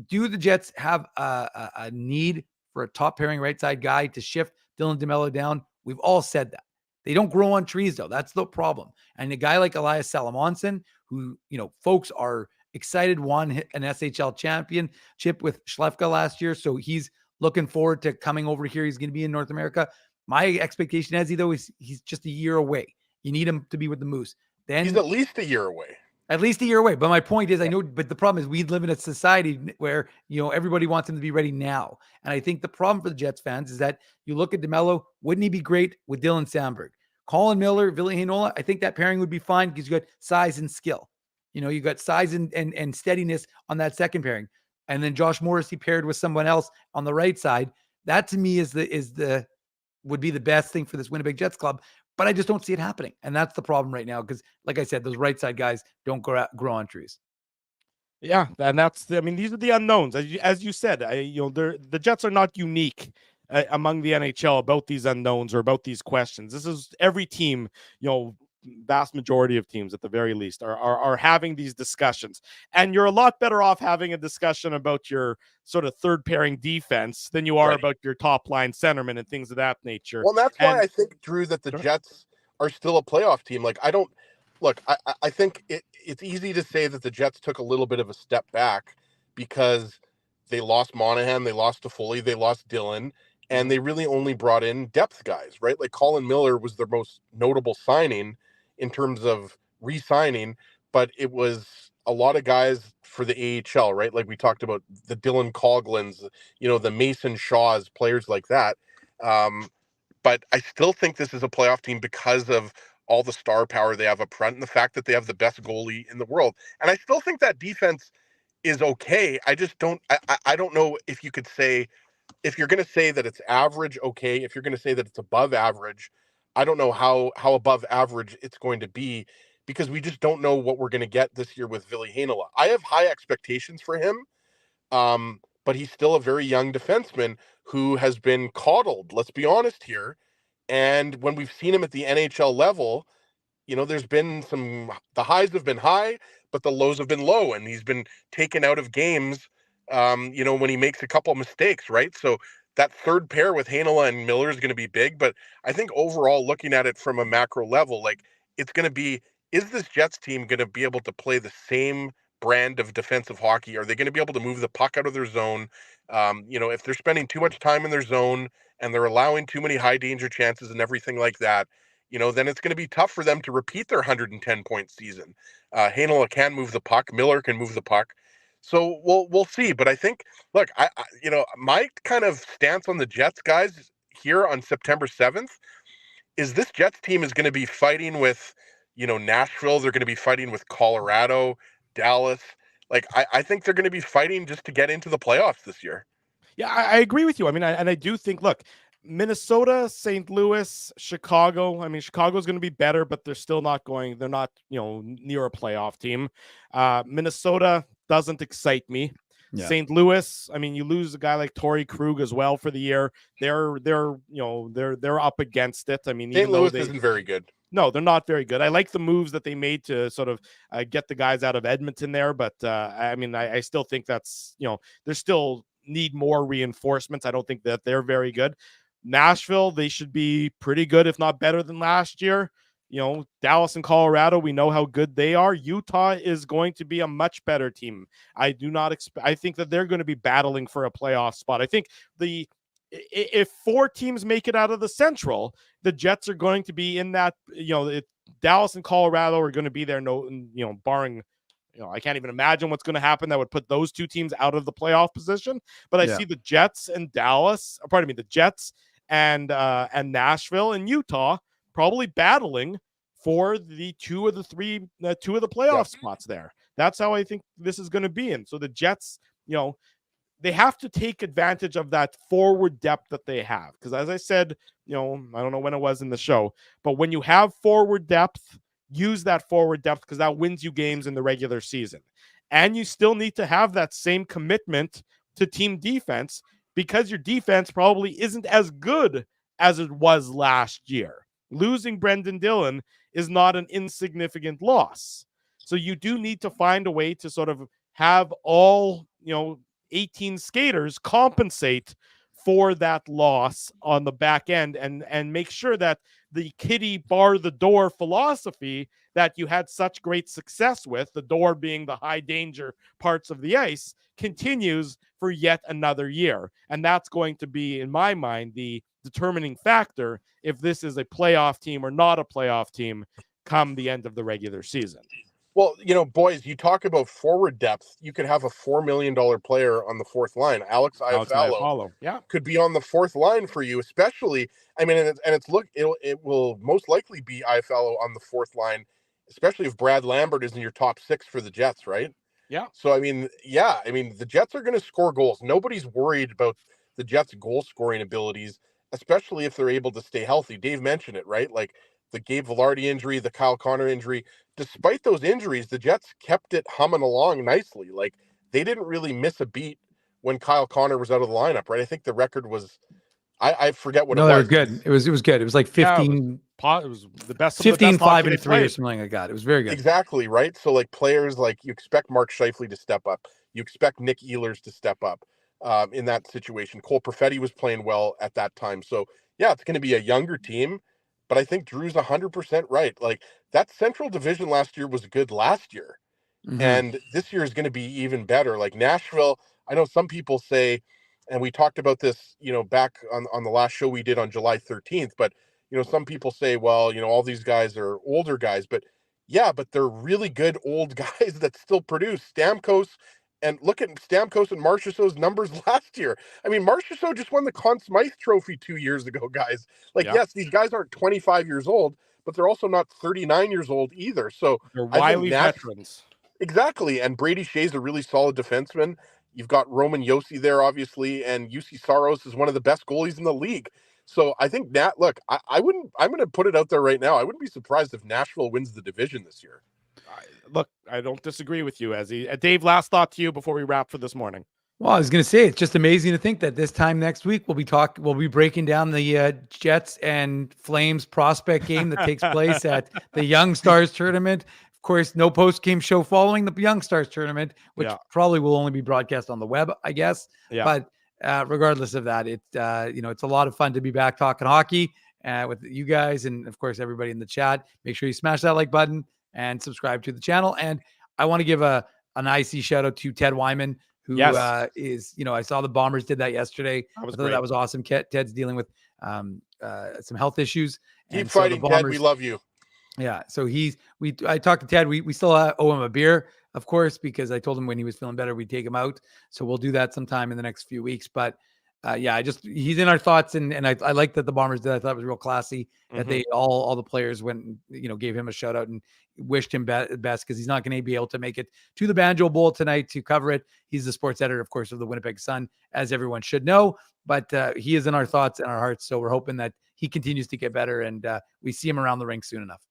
Do the Jets have a need for a top pairing right side guy to shift Dylan DeMello down? We've all said that. They don't grow on trees, though. That's the problem. And a guy like Elias Salamonson, who, folks are excited, won an SHL championship with Schlefka last year. So he's looking forward to coming over here. He's going to be in North America. My expectation, Ezzy, though, is he's just a year away. You need him to be with the Moose. Then he's at least a year away. At least a year away. But my point is, I know, but the problem is we live in a society where, everybody wants him to be ready now. And I think the problem for the Jets fans is that you look at DeMello, wouldn't he be great with Dylan Sandberg? Colin Miller, Ville Heinola, I think that pairing would be fine because you got size and skill. You got size and steadiness on that second pairing. And then Josh Morrissey paired with someone else on the right side. That to me is the would be the best thing for this Winnipeg Jets club, but I just don't see it happening. And that's the problem right now. Because like I said, those right side guys don't grow on trees. Yeah, and I mean, these are the unknowns, as you said. The Jets are not unique among the NHL about these unknowns or about these questions. This is every team, vast majority of teams at the very least are having these discussions. And you're a lot better off having a discussion about your sort of third pairing defense than you are about your top line centerman and things of that nature. Well, that's why I think, Drew, that the Jets are still a playoff team. Like, I think it's easy to say that the Jets took a little bit of a step back because they lost Monahan, they lost Toffoli, they lost Dillon, and they really only brought in depth guys, right? Like Colin Miller was their most notable signing in terms of re-signing, but it was a lot of guys for the AHL, right? Like we talked about the Dylan Couglins, the Mason Shaws, players like that. But I still think this is a playoff team because of all the star power they have up front and the fact that they have the best goalie in the world. And I still think that defense is okay. I just don't, I don't know if you could say, if you're going to say that it's average, okay. If you're going to say that it's above average, I don't know how above average it's going to be because we just don't know what we're going to get this year with Ville Heinola. I have high expectations for him, but he's still a very young defenseman who has been coddled. Let's be honest here. And when we've seen him at the NHL level, there's been the highs have been high, but the lows have been low, and he's been taken out of games, when he makes a couple of mistakes, right? So that third pair with Heinola and Miller is going to be big, but I think overall, looking at it from a macro level, like it's going to be, is this Jets team going to be able to play the same brand of defensive hockey? Are they going to be able to move the puck out of their zone? If they're spending too much time in their zone and they're allowing too many high danger chances and everything like that, then it's going to be tough for them to repeat their 110-point season. Heinola can move the puck. Miller can move the puck. So we'll see. But I think, look, I my kind of stance on the Jets, guys, here on September 7th is this Jets team is going to be fighting with, Nashville. They're going to be fighting with Colorado, Dallas. Like, I think they're going to be fighting just to get into the playoffs this year. Yeah, I agree with you. I mean, I do think, look, Minnesota, St. Louis, Chicago. I mean, Chicago's going to be better, but they're not, near a playoff team. Minnesota doesn't excite me. Yeah. St. Louis, I mean, you lose a guy like Torrey Krug as well for the year. They're up against it. I mean, St. Louis isn't very good. No, they're not very good. I like the moves that they made to sort of get the guys out of Edmonton there, but I mean, I still think that's, they still need more reinforcements. I don't think that they're very good. Nashville, they should be pretty good, if not better than last year. Dallas and Colorado, we know how good they are. Utah is going to be a much better team. I think that they're going to be battling for a playoff spot. I think if 4 teams make it out of the Central, the Jets are going to be in that, Dallas and Colorado are going to be there, barring, I can't even imagine what's going to happen that would put those 2 teams out of the playoff position. But I see the Jets and the Jets and Nashville and Utah probably battling for the 2 of the playoff spots there. That's how I think this is going to be. And so the Jets, they have to take advantage of that forward depth that they have. Because as I said, I don't know when it was in the show, but when you have forward depth, use that forward depth because that wins you games in the regular season. And you still need to have that same commitment to team defense because your defense probably isn't as good as it was last year. Losing Brendan Dillon is not an insignificant loss. So you do need to find a way to sort of have all, 18 skaters compensate for that loss on the back end and make sure that the kitty bar the door philosophy that you had such great success with, the door being the high danger parts of the ice, continues for yet another year. And that's going to be, in my mind, the determining factor if this is a playoff team or not a playoff team come the end of the regular season. Well, boys, you talk about forward depth. You could have a $4 million player on the 4th line. Alex Iafallo could be on the 4th line for you, especially. I mean, it will most likely be Iafallo on the 4th line, especially if Brad Lambert is in your top 6 for the Jets, right? Yeah. So, I mean, the Jets are going to score goals. Nobody's worried about the Jets' goal scoring abilities. especially if they're able to stay healthy. Dave mentioned it, right? Like the Gabe Velarde injury, the Kyle Connor injury. Despite those injuries, the Jets kept it humming along nicely. Like they didn't really miss a beat when Kyle Connor was out of the lineup, right? I think the record was, I forget what it was. No, they were good. It was good. It was like 15. It was the best. 15, 5, and 3 played. or something like that. It was very good. Exactly, right? So like players, like you expect Mark Scheifele to step up. You expect Nick Ehlers to step up in that situation. Cole Perfetti was playing well at that time. So yeah, it's going to be a younger team, but I think Drew's 100% right. Like that Central Division last year was good last year. Mm-hmm. And this year is going to be even better. Like Nashville, I know some people say, and we talked about this, back on the last show we did on July 13th, but some people say, well, all these guys are older guys, but yeah, but they're really good old guys that still produce. Stamkos, and look at Stamkos and Marchessault's numbers last year. I mean, Marchessault just won the Conn Smythe Trophy 2 years ago, guys. Like, yes, these guys aren't 25 years old, but they're also not 39 years old either. So they're wily veterans. Exactly. And Brady Shea's a really solid defenseman. You've got Roman Josi there, obviously, and UC Saros is one of the best goalies in the league. So I think I'm going to put it out there right now. I wouldn't be surprised if Nashville wins the division this year. Look, I don't disagree with you, Ezzy. Dave, last thought to you before we wrap for this morning. Well, I was going to say, it's just amazing to think that this time next week we'll be breaking down the Jets and Flames prospect game that takes place at the Young Stars tournament. Of course, no post-game show following the Young Stars tournament, which probably will only be broadcast on the web, I guess. Yeah. But regardless of that, it's a lot of fun to be back talking hockey with you guys and, of course, everybody in the chat. Make sure you smash that like button and subscribe to the channel. And I want to give an icy shout out to Ted Wyman, who is, I saw the Bombers did that yesterday. I thought that was awesome. Ted's dealing with some health issues. Keep fighting, Ted. We love you. Yeah. So I talked to Ted. We still owe him a beer, of course, because I told him when he was feeling better, we'd take him out. So we'll do that sometime in the next few weeks. But he's in our thoughts. And I like that the Bombers did. I thought it was real classy that they, all the players went and, gave him a shout out and wished him best, because he's not going to be able to make it to the Banjo Bowl tonight to cover it. He's the sports editor, of course, of the Winnipeg Sun, as everyone should know, but he is in our thoughts and our hearts. So we're hoping that he continues to get better and we see him around the rink soon enough.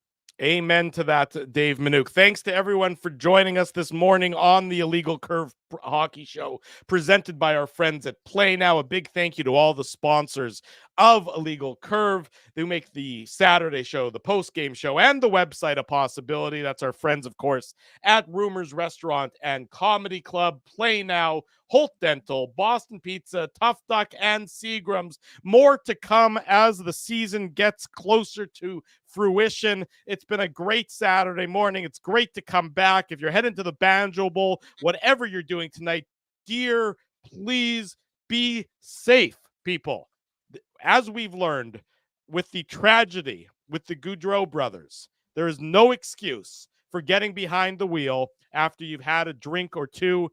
Amen to that, Dave Minuk. Thanks to everyone for joining us this morning on the Illegal Curve Hockey Show, presented by our friends at Play Now. A big thank you to all the sponsors of Illegal Curve. They make the Saturday show, the post-game show, and the website a possibility. That's our friends, of course, at Rumors Restaurant and Comedy Club, Play Now, Holt Dental, Boston Pizza, Tough Duck, and Seagram's. More to come as the season gets closer to fruition. It's been a great Saturday morning. It's great to come back. If you're heading to the Banjo Bowl, whatever you're doing tonight, please be safe, people. As we've learned with the tragedy with the Goudreau brothers, there is no excuse for getting behind the wheel after you've had a drink or two.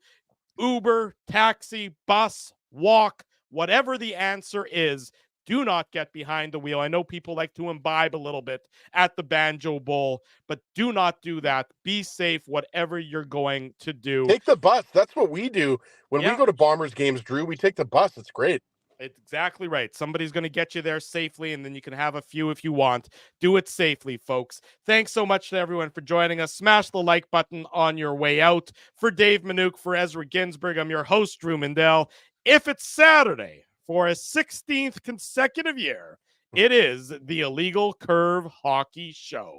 Uber, taxi, bus, walk, whatever the answer is, do not get behind the wheel. I know people like to imbibe a little bit at the Banjo Bowl, but do not do that. Be safe, whatever you're going to do. Take the bus. That's what we do. When we go to Bombers games, Drew, we take the bus. It's great. It's exactly right. Somebody's going to get you there safely, and then you can have a few if you want. Do it safely, folks. Thanks so much to everyone for joining us. Smash the like button on your way out. For Dave Minuk, for Ezra Ginsburg, I'm your host, Drew Mindell. If it's Saturday for a 16th consecutive year, it is the Illegal Curve Hockey Show.